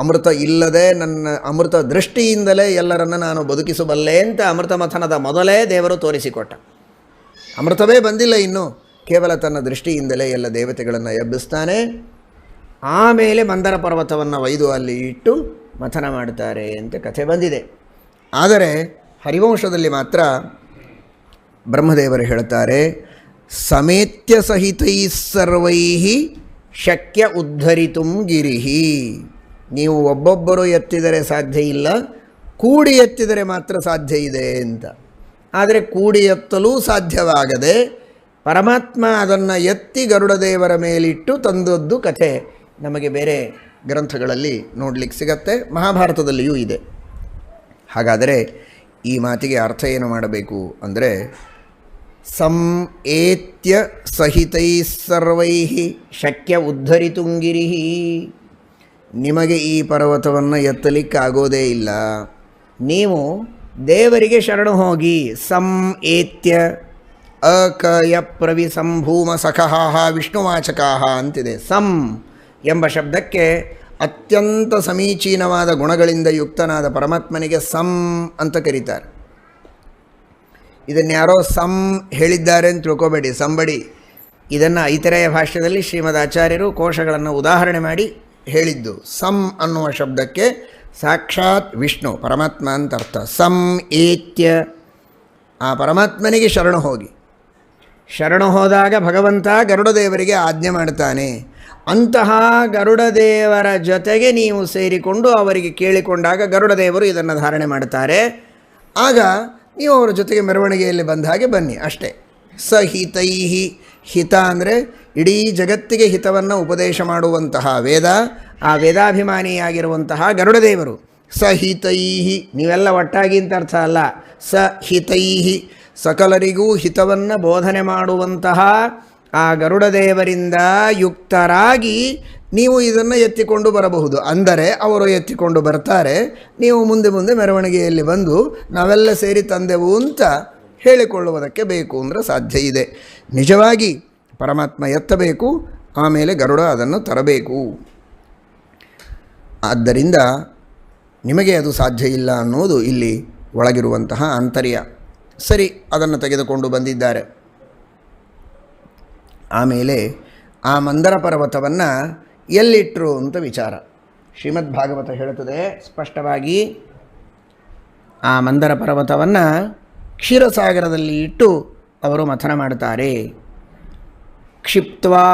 [SPEAKER 1] ಅಮೃತ ಇಲ್ಲದೆ ನನ್ನ ಅಮೃತ ದೃಷ್ಟಿಯಿಂದಲೇ ಎಲ್ಲರನ್ನು ನಾನು ಬದುಕಿಸಬಲ್ಲೆ ಅಂತ ಅಮೃತ ಮಥನದ ಮೊದಲೇ ದೇವರು ತೋರಿಸಿಕೊಟ್ಟ. ಅಮೃತವೇ ಬಂದಿಲ್ಲ ಇನ್ನೂ, ಕೇವಲ ತನ್ನ ದೃಷ್ಟಿಯಿಂದಲೇ ಎಲ್ಲ ದೇವತೆಗಳನ್ನು ಎಬ್ಬಿಸ್ತಾನೆ. ಆಮೇಲೆ ಮಂದರ ಪರ್ವತವನ್ನು ಒಯ್ದು ಅಲ್ಲಿ ಇಟ್ಟು ಮಥನ ಮಾಡ್ತಾರೆ ಅಂತ ಕಥೆ ಬಂದಿದೆ. ಆದರೆ ಹರಿವಂಶದಲ್ಲಿ ಮಾತ್ರ ಬ್ರಹ್ಮದೇವರು ಹೇಳ್ತಾರೆ, ಸಮೇತ್ಯ ಸಹಿತೈ ಸರ್ವೈ ಶಕ್ಯ ಉದ್ಧರಿತುಂ ಗಿರಿಹಿ. ನೀವು ಒಬ್ಬೊಬ್ಬರು ಎತ್ತಿದರೆ ಸಾಧ್ಯ ಇಲ್ಲ, ಕೂಡಿ ಎತ್ತಿದರೆ ಮಾತ್ರ ಸಾಧ್ಯ ಇದೆ ಅಂತ. ಆದರೆ ಕೂಡಿ ಎತ್ತಲೂ ಸಾಧ್ಯವಾಗದೆ ಪರಮಾತ್ಮ ಅದನ್ನು ಎತ್ತಿ ಗರುಡದೇವರ ಮೇಲಿಟ್ಟು ತಂದದ್ದು ಕಥೆ ನಮಗೆ ಬೇರೆ ಗ್ರಂಥಗಳಲ್ಲಿ ನೋಡಲಿಕ್ಕೆ ಸಿಗತ್ತೆ, ಮಹಾಭಾರತದಲ್ಲಿಯೂ ಇದೆ. ಹಾಗಾದರೆ ಈ ಮಾತಿಗೆ ಅರ್ಥ ಏನು ಮಾಡಬೇಕು ಅಂದರೆ, ಸಂಏತ್ಯ ಸಹಿತೈ ಸರ್ವೈ ಶಕ್ಯ ಉದ್ಧರಿತುಂಗಿರಿಹಿ. ನಿಮಗೆ ಈ ಪರ್ವತವನ್ನು ಎತ್ತಲಿಕ್ಕಾಗೋದೇ ಇಲ್ಲ, ನೀವು ದೇವರಿಗೆ ಶರಣು ಹೋಗಿ. ಸಂಏತ್ಯ ಅಕಯ ಪ್ರವಿ ಸಂಭೂಮ ಸಖಹಾಹ ವಿಷ್ಣುವಾಚಕಾಹ ಅಂತಿದೆ. ಸಂ ಎಂಬ ಶಬ್ದಕ್ಕೆ ಅತ್ಯಂತ ಸಮೀಚೀನವಾದ ಗುಣಗಳಿಂದ ಯುಕ್ತನಾದ ಪರಮಾತ್ಮನಿಗೆ ಸಂ ಅಂತ ಕರೀತಾರೆ. ಇದನ್ಯಾರೋ ಸಂ ಹೇಳಿದ್ದಾರೆ ಅಂತ ತಿಳ್ಕೊಬೇಡಿ, ಸಂಬಡಿ. ಇದನ್ನು ಐತರೇಯ ಭಾಷ್ಯದಲ್ಲಿ ಶ್ರೀಮದ್ ಆಚಾರ್ಯರು ಕೋಶಗಳನ್ನು ಉದಾಹರಣೆ ಮಾಡಿ ಹೇಳಿದ್ದು. ಸಂ ಅನ್ನುವ ಶಬ್ದಕ್ಕೆ ಸಾಕ್ಷಾತ್ ವಿಷ್ಣು ಪರಮಾತ್ಮ ಅಂತ ಅರ್ಥ. ಸಂ ಏತ್ಯ, ಆ ಪರಮಾತ್ಮನಿಗೆ ಶರಣು ಹೋಗಿ. ಶರಣು ಹೋದಾಗ ಭಗವಂತ ಗರುಡದೇವರಿಗೆ ಆಜ್ಞೆ ಮಾಡ್ತಾನೆ. ಅಂತಹ ಗರುಡದೇವರ ಜೊತೆಗೆ ನೀವು ಸೇರಿಕೊಂಡು ಅವರಿಗೆ ಕೇಳಿಕೊಂಡಾಗ ಗರುಡದೇವರು ಇದನ್ನು ಧಾರಣೆ ಮಾಡ್ತಾರೆ. ಆಗ ನೀವು ಅವರ ಜೊತೆಗೆ ಮೆರವಣಿಗೆಯಲ್ಲಿ ಬಂದ ಹಾಗೆ ಬನ್ನಿ ಅಷ್ಟೇ. ಸಹಿತೈಹಿ, ಹಿತ ಅಂದರೆ ಇಡೀ ಜಗತ್ತಿಗೆ ಹಿತವನ್ನು ಉಪದೇಶ ಮಾಡುವಂತಹ ವೇದ, ಆ ವೇದಾಭಿಮಾನಿಯಾಗಿರುವಂತಹ ಗರುಡದೇವರು. ಸಹಿತೈಹಿ, ನೀವೆಲ್ಲ ಒಟ್ಟಾಗಿ ಅಂತ ಅರ್ಥ ಅಲ್ಲ. ಸಹಿತೈಹಿ, ಸಕಲರಿಗೂ ಹಿತವನ್ನು ಬೋಧನೆ ಮಾಡುವಂತಹ ಆ ಗರುಡದೇವರಿಂದ ಯುಕ್ತರಾಗಿ ನೀವು ಇದನ್ನು ಎತ್ತಿಕೊಂಡು ಬರಬಹುದು. ಅಂದರೆ ಅವರು ಎತ್ತಿಕೊಂಡು ಬರ್ತಾರೆ, ನೀವು ಮುಂದೆ ಮುಂದೆ ಮೆರವಣಿಗೆಯಲ್ಲಿ ಬಂದು ನಾವೆಲ್ಲ ಸೇರಿ ತಂದೆವು ಅಂತ ಹೇಳಿಕೊಳ್ಳುವುದಕ್ಕೆ ಬೇಕು ಅಂದರೆ ಸಾಧ್ಯ ಇದೆ. ನಿಜವಾಗಿ ಪರಮಾತ್ಮ ಎತ್ತಬೇಕು, ಆಮೇಲೆ ಗರುಡ ಅದನ್ನು ತರಬೇಕು. ಆದ್ದರಿಂದ ನಿಮಗೆ ಅದು ಸಾಧ್ಯ ಇಲ್ಲ ಅನ್ನೋದು ಇಲ್ಲಿ ಒಳಗಿರುವಂತಹ ಆಂತರ್ಯ. ಸರಿ, ಅದನ್ನು ತೆಗೆದುಕೊಂಡು ಬಂದಿದ್ದಾರೆ. ಆಮೇಲೆ ಆ ಮಂದರ ಪರ್ವತವನ್ನು ಎಲ್ಲಿಟ್ಟರು ಅಂತ ವಿಚಾರ. ಶ್ರೀಮದ್ ಭಾಗವತ ಹೇಳುತ್ತದೆ ಸ್ಪಷ್ಟವಾಗಿ, ಆ ಮಂದರ ಪರ್ವತವನ್ನು ಕ್ಷೀರಸಾಗರದಲ್ಲಿ ಇಟ್ಟು ಅವರು ಮಥನ ಮಾಡ್ತಾರೆ. ಕ್ಷಿಪ್ತ್ವಾ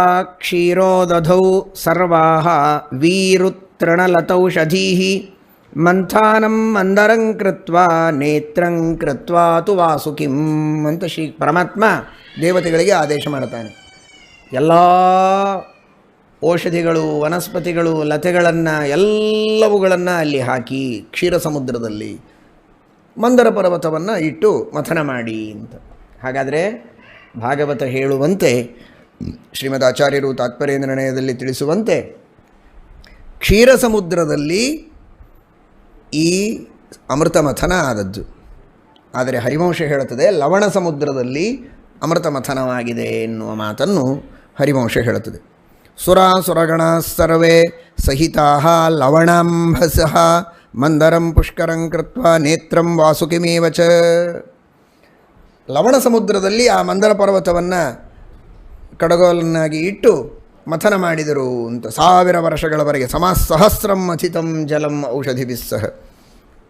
[SPEAKER 1] ಕ್ಷೀರೋದಧೌ ಸರ್ವಾಹ ವೀರುತೃಣಲತೌಷಧೀಃ ಮಂಥಾನಂ ಮಂದರಂ ಕೃತ್ವಾ ನೇತ್ರಂ ಕೃತ್ವಾ ತು ವಾಸುಕಿಂ ಅಂತ ಶ್ರೀ ಪರಮಾತ್ಮ ದೇವತೆಗಳಿಗೆ ಆದೇಶ ಮಾಡ್ತಾನೆ. ಎಲ್ಲ ಔಷಧಿಗಳು, ವನಸ್ಪತಿಗಳು, ಲತೆಗಳನ್ನು ಎಲ್ಲವುಗಳನ್ನು ಅಲ್ಲಿ ಹಾಕಿ ಕ್ಷೀರ ಸಮುದ್ರದಲ್ಲಿ ಮಂದರ ಪರ್ವತವನ್ನು ಇಟ್ಟು ಮಥನ ಮಾಡಿ ಅಂತ. ಹಾಗಾದರೆ ಭಾಗವತ ಹೇಳುವಂತೆ, ಶ್ರೀಮದ್ ಆಚಾರ್ಯರು ತಾತ್ಪರ್ಯ ನಿರ್ಣಯದಲ್ಲಿ ತಿಳಿಸುವಂತೆ, ಕ್ಷೀರ ಸಮುದ್ರದಲ್ಲಿ ಈ ಅಮೃತ ಮಥನ ಆದದ್ದು. ಆದರೆ ಹರಿವಂಶ ಹೇಳುತ್ತದೆ ಲವಣ ಸಮುದ್ರದಲ್ಲಿ ಅಮೃತ ಮಥನವಾಗಿದೆ ಎನ್ನುವ ಮಾತನ್ನು ಹರಿವಂಶ ಹೇಳುತ್ತದೆ. ಸುರಾಸುರಗಣ ಸರ್ವೇ ಸಹಿತಾ ಲವಣಾಂಭಸಃ ಮಂದರಂ ಪುಷ್ಕರಂ ಕೃತ್ವಾ ನೇತ್ರಂ ವಾಸುಕಿಮೇವ ಚ. ಲವಣ ಸಮುದ್ರದಲ್ಲಿ ಆ ಮಂದರ ಪರ್ವತವನ್ನು ಕಡಗೋಲನ್ನಾಗಿ ಇಟ್ಟು ಮಥನ ಮಾಡಿದರು ಅಂತ. 1000 ವರ್ಷಗಳವರೆಗೆ ಸಹಸ್ರಂ ಮಥಿತಂ ಜಲಂ ಔಷಧಿಭಿಸ್ಸಹ,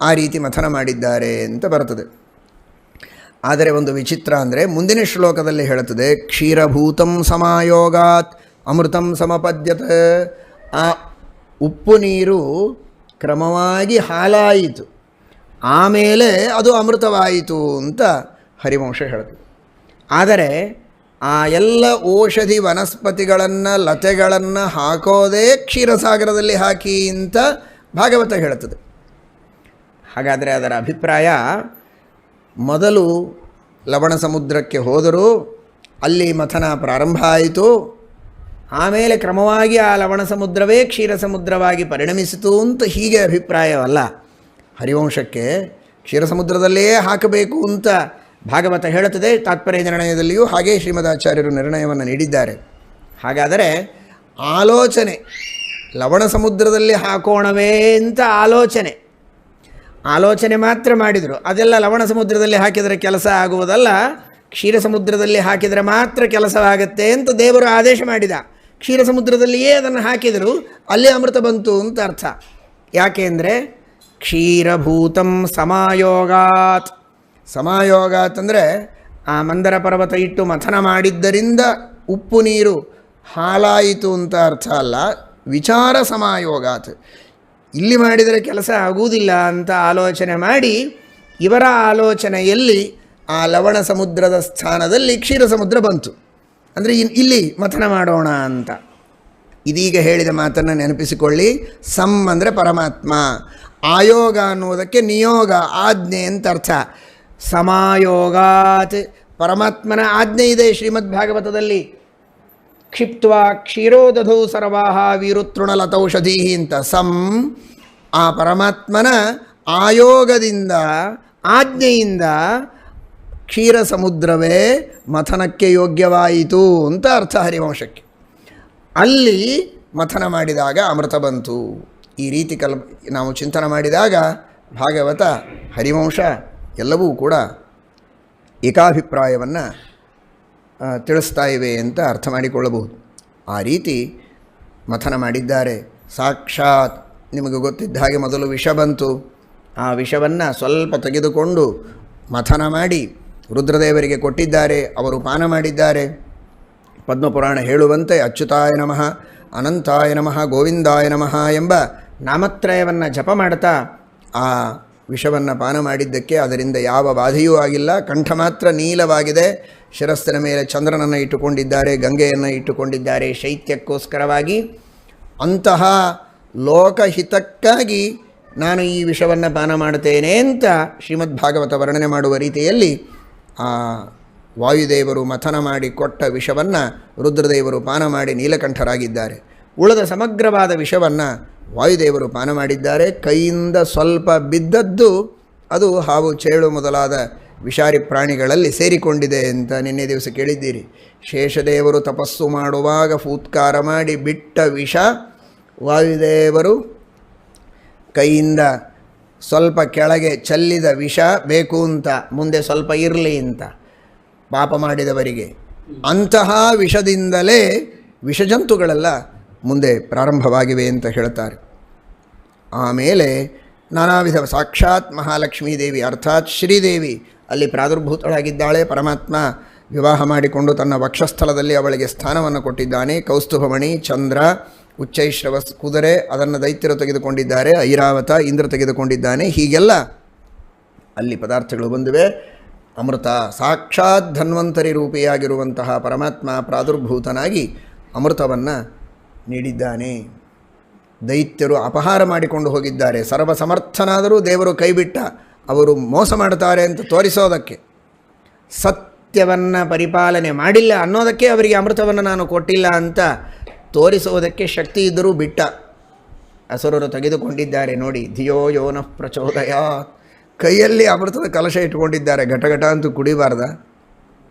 [SPEAKER 1] ಆ ರೀತಿ ಮಥನ ಮಾಡಿದ್ದಾರೆ ಅಂತ ಬರ್ತದೆ. ಆದರೆ ಒಂದು ವಿಚಿತ್ರ ಅಂದರೆ ಮುಂದಿನ ಶ್ಲೋಕದಲ್ಲಿ ಹೇಳುತ್ತದೆ, ಕ್ಷೀರಭೂತಂ ಸಮಾಯೋಗಾತ್ ಅಮೃತಂ ಸಮಪದ್ಯತೆ. ಆ ಉಪ್ಪು ನೀರು ಕ್ರಮವಾಗಿ ಹಾಲಾಯಿತು, ಆಮೇಲೆ ಅದು ಅಮೃತವಾಯಿತು ಅಂತ ಹರಿವಂಶ ಹೇಳ್ತದೆ. ಆದರೆ ಆ ಎಲ್ಲ ಔಷಧಿ ವನಸ್ಪತಿಗಳನ್ನು ಲತೆಗಳನ್ನು ಹಾಕೋದೇ ಕ್ಷೀರಸಾಗರದಲ್ಲಿ ಹಾಕಿ ಅಂತ ಭಾಗವತ ಹೇಳ್ತದೆ. ಹಾಗಾದರೆ ಅದರ ಅಭಿಪ್ರಾಯ, ಮೊದಲು ಲವಣ ಸಮುದ್ರಕ್ಕೆ ಹೋದರೂ ಅಲ್ಲಿ ಮಥನ ಪ್ರಾರಂಭ ಆಯಿತು, ಆಮೇಲೆ ಕ್ರಮವಾಗಿ ಆ ಲವಣ ಸಮುದ್ರವೇ ಕ್ಷೀರ ಸಮುದ್ರವಾಗಿ ಪರಿಣಮಿಸಿತು ಅಂತ ಹೀಗೆ ಅಭಿಪ್ರಾಯವಲ್ಲ. ಹರಿವಂಶಕ್ಕೆ ಕ್ಷೀರ ಸಮುದ್ರದಲ್ಲೇ ಹಾಕಬೇಕು ಅಂತ ಭಾಗವತ ಹೇಳುತ್ತದೆ. ತಾತ್ಪರ್ಯ ನಿರ್ಣಯದಲ್ಲಿಯೂ ಹಾಗೇ ಶ್ರೀಮದಾಚಾರ್ಯರು ನಿರ್ಣಯವನ್ನು ನೀಡಿದ್ದಾರೆ. ಹಾಗಾದರೆ ಆಲೋಚನೆ ಲವಣ ಸಮುದ್ರದಲ್ಲಿ ಹಾಕೋಣವೇ ಅಂತ ಆಲೋಚನೆ ಮಾತ್ರ ಮಾಡಿದರು. ಅದೆಲ್ಲ ಲವಣ ಸಮುದ್ರದಲ್ಲಿ ಹಾಕಿದರೆ ಕೆಲಸ ಆಗುವುದಲ್ಲ, ಕ್ಷೀರ ಸಮುದ್ರದಲ್ಲಿ ಹಾಕಿದರೆ ಮಾತ್ರ ಕೆಲಸವಾಗತ್ತೆ ಅಂತ ದೇವರು ಆದೇಶ ಮಾಡಿದ. ಕ್ಷೀರ ಸಮುದ್ರದಲ್ಲಿಯೇ ಅದನ್ನು ಹಾಕಿದರು, ಅಲ್ಲೇ ಅಮೃತ ಬಂತು ಅಂತ ಅರ್ಥ. ಯಾಕೆ ಅಂದರೆ ಕ್ಷೀರಭೂತಂ ಸಮಾಯೋಗಾತ್. ಸಮಾಯೋಗಾತ್ ಅಂದರೆ ಆ ಮಂದರ ಪರ್ವತ ಇಟ್ಟು ಮಥನ ಮಾಡಿದ್ದರಿಂದ ಉಪ್ಪು ನೀರು ಹಾಲಾಯಿತು ಅಂತ ಅರ್ಥ ಅಲ್ಲ, ವಿಚಾರ ಸಮಾಯೋಗಾತ್. ಇಲ್ಲಿ ಮಾಡಿದರೆ ಕೆಲಸ ಆಗುವುದಿಲ್ಲ ಅಂತ ಆಲೋಚನೆ ಮಾಡಿ ಇವರ ಆಲೋಚನೆಯಲ್ಲಿ ಆ ಲವಣ ಸಮುದ್ರದ ಸ್ಥಾನದಲ್ಲಿ ಕ್ಷೀರ ಸಮುದ್ರ ಬಂತು. ಅಂದರೆ ಇಲ್ಲಿ ಮಥನ ಮಾಡೋಣ ಅಂತ. ಇದೀಗ ಹೇಳಿದ ಮಾತನ್ನು ನೆನಪಿಸಿಕೊಳ್ಳಿ. ಸಮ್ ಅಂದರೆ ಪರಮಾತ್ಮ, ಆಯೋಗ ಅನ್ನುವುದಕ್ಕೆ ನಿಯೋಗ, ಆಜ್ಞೆ ಅಂತ ಅರ್ಥ. ಸಮಾಯೋಗಾತ್ ಪರಮಾತ್ಮನ ಆಜ್ಞೆ ಇದೆ ಶ್ರೀಮದ್ ಭಾಗವತದಲ್ಲಿ. ಕ್ಷಿಪ್ತ್ವಾ ಕ್ಷೀರೋದಧೌ ಸರ್ವಾಹ ವೀರುತೃಣಲತೌಷಧೀ ಅಂತ. ಆ ಪರಮಾತ್ಮನ ಆಯೋಗದಿಂದ, ಆಜ್ಞೆಯಿಂದ ಕ್ಷೀರ ಸಮುದ್ರವೇ ಮಥನಕ್ಕೆ ಯೋಗ್ಯವಾಯಿತು ಅಂತ ಅರ್ಥ ಹರಿವಂಶಕ್ಕೆ. ಅಲ್ಲಿ ಮಥನ ಮಾಡಿದಾಗ ಅಮೃತ ಬಂತು. ಈ ರೀತಿ ನಾವು ಚಿಂತನೆ ಮಾಡಿದಾಗ ಭಾಗವತ, ಹರಿವಂಶ ಎಲ್ಲವೂ ಕೂಡ ಏಕಾಭಿಪ್ರಾಯವನ್ನು ತಿಳಿಸ್ತಾ ಇವೆ ಅಂತ ಅರ್ಥ ಮಾಡಿಕೊಳ್ಳಬಹುದು. ಆ ರೀತಿ ಮಥನ ಮಾಡಿದ್ದಾರೆ. ಸಾಕ್ಷಾತ್ ನಿಮಗೆ ಗೊತ್ತಿದ್ದ ಹಾಗೆ ಮೊದಲು ವಿಷ ಬಂತು. ಆ ವಿಷವನ್ನು ಸ್ವಲ್ಪ ತೆಗೆದುಕೊಂಡು ಮಥನ ಮಾಡಿ ರುದ್ರದೇವರಿಗೆ ಕೊಟ್ಟಿದ್ದಾರೆ. ಅವರು ಪಾನ ಮಾಡಿದ್ದಾರೆ. ಪದ್ಮಪುರಾಣ ಹೇಳುವಂತೆ ಅಚ್ಯುತಾಯ ನಮಃ, ಅನಂತಾಯ ನಮಃ, ಗೋವಿಂದಾಯ ನಮಃ ಎಂಬ ನಾಮತ್ರಯವನ್ನು ಜಪ ಮಾಡ್ತಾ ಆ ವಿಷವನ್ನು ಪಾನ ಮಾಡಿದ್ದಕ್ಕೆ ಅದರಿಂದ ಯಾವ ಬಾಧೆಯೂ ಆಗಿಲ್ಲ. ಕಂಠ ಮಾತ್ರ ನೀಲವಾಗಿದೆ. ಶಿರಸ್ಸಿನ ಮೇಲೆ ಚಂದ್ರನನ್ನು ಇಟ್ಟುಕೊಂಡಿದ್ದಾರೆ, ಗಂಗೆಯನ್ನು ಇಟ್ಟುಕೊಂಡಿದ್ದಾರೆ ಶೈತ್ಯಕ್ಕೋಸ್ಕರವಾಗಿ. ಅಂತಹ ಲೋಕಹಿತಕ್ಕಾಗಿ ನಾನು ಈ ವಿಷವನ್ನು ಪಾನ ಮಾಡುತ್ತೇನೆ ಅಂತ ಶ್ರೀಮದ್ ಭಾಗವತ ವರ್ಣನೆ ಮಾಡುವ ರೀತಿಯಲ್ಲಿ ಆ ವಾಯುದೇವರು ಮಥನ ಮಾಡಿ ಕೊಟ್ಟ ವಿಷವನ್ನು ರುದ್ರದೇವರು ಪಾನ ಮಾಡಿ ನೀಲಕಂಠರಾಗಿದ್ದಾರೆ. ಉಳಿದ ಸಮಗ್ರವಾದ ವಿಷವನ್ನು ವಾಯುದೇವರು ಪಾನ ಮಾಡಿದ್ದಾರೆ. ಕೈಯಿಂದ ಸ್ವಲ್ಪ ಬಿದ್ದದ್ದು ಅದು ಹಾವು, ಚೇಳು ಮೊದಲಾದ ವಿಷಾರಿ ಪ್ರಾಣಿಗಳಲ್ಲಿ ಸೇರಿಕೊಂಡಿದೆ ಅಂತ ನಿನ್ನೆ ದಿವಸ ಕೇಳಿದ್ದೀರಿ. ಶೇಷದೇವರು ತಪಸ್ಸು ಮಾಡುವಾಗ ಫೂತ್ಕಾರ ಮಾಡಿ ಬಿಟ್ಟ ವಿಷ ವಾಯುದೇವರು ಕೈಯಿಂದ ಸ್ವಲ್ಪ ಕೆಳಗೆ ಚೆಲ್ಲಿದ ವಿಷ ಬೇಕು ಅಂತ, ಮುಂದೆ ಸ್ವಲ್ಪ ಇರಲಿ ಅಂತ ಪಾಪ ಮಾಡಿದವರಿಗೆ. ಅಂತಹ ವಿಷದಿಂದಲೇ ವಿಷಜಂತುಗಳೆಲ್ಲ ಮುಂದೆ ಪ್ರಾರಂಭವಾಗಿವೆ ಅಂತ ಹೇಳ್ತಾರೆ. ಆಮೇಲೆ ನಾನಾ ವಿಧ ಸಾಕ್ಷಾತ್ ಮಹಾಲಕ್ಷ್ಮೀ ದೇವಿ ಅರ್ಥಾತ್ ಶ್ರೀದೇವಿ ಅಲ್ಲಿ ಪ್ರಾದುರ್ಭೂತಳಾಗಿದ್ದಾಳೆ. ಪರಮಾತ್ಮ ವಿವಾಹ ಮಾಡಿಕೊಂಡು ತನ್ನ ವಕ್ಷಸ್ಥಳದಲ್ಲಿ ಅವಳಿಗೆ ಸ್ಥಾನವನ್ನು ಕೊಟ್ಟಿದ್ದಾನೆ. ಕೌಸ್ತುಭಮಣಿ, ಚಂದ್ರ, ಉಚ್ಚೈಶ್ರವಸ್ ಕುದುರೆ, ಅದನ್ನು ದೈತ್ಯರು ತೆಗೆದುಕೊಂಡಿದ್ದಾರೆ. ಐರಾವತ ಇಂದ್ರ ತೆಗೆದುಕೊಂಡಿದ್ದಾನೆ. ಹೀಗೆಲ್ಲ ಅಲ್ಲಿ ಪದಾರ್ಥಗಳು ಬಂದಿವೆ. ಅಮೃತ ಸಾಕ್ಷಾತ್ ಧನ್ವಂತರಿ ರೂಪಿಯಾಗಿರುವಂತಹ ಪರಮಾತ್ಮ ಪ್ರಾದುರ್ಭೂತನಾಗಿ ಅಮೃತವನ್ನು ನೀಡಿದ್ದಾನೆ. ದೈತ್ಯರು ಅಪಹಾರ ಮಾಡಿಕೊಂಡು ಹೋಗಿದ್ದಾರೆ. ಸರ್ವಸಮರ್ಥನಾದರೂ ದೇವರು ಕೈಬಿಟ್ಟ. ಅವರು ಮೋಸ ಮಾಡ್ತಾರೆ ಅಂತ ತೋರಿಸೋದಕ್ಕೆ, ಸತ್ಯವನ್ನು ಪರಿಪಾಲನೆ ಮಾಡಿಲ್ಲ ಅನ್ನೋದಕ್ಕೆ ಅವರಿಗೆ ಅಮೃತವನ್ನು ನಾನು ಕೊಟ್ಟಿಲ್ಲ ಅಂತ ತೋರಿಸುವುದಕ್ಕೆ ಶಕ್ತಿ ಇದ್ದರೂ ಬಿಟ್ಟ. ಅಸುರರು ತೆಗೆದುಕೊಂಡಿದ್ದಾರೆ ನೋಡಿ. ಧಿಯೋ ಯೋನಃ ಪ್ರಚೋದಯಾತ್. ಕೈಯಲ್ಲಿ ಅಮೃತದ ಕಲಶ ಇಟ್ಕೊಂಡಿದ್ದಾರೆ. ಘಟಘಟ ಅಂತೂ ಕುಡಿಬಾರ್ದ.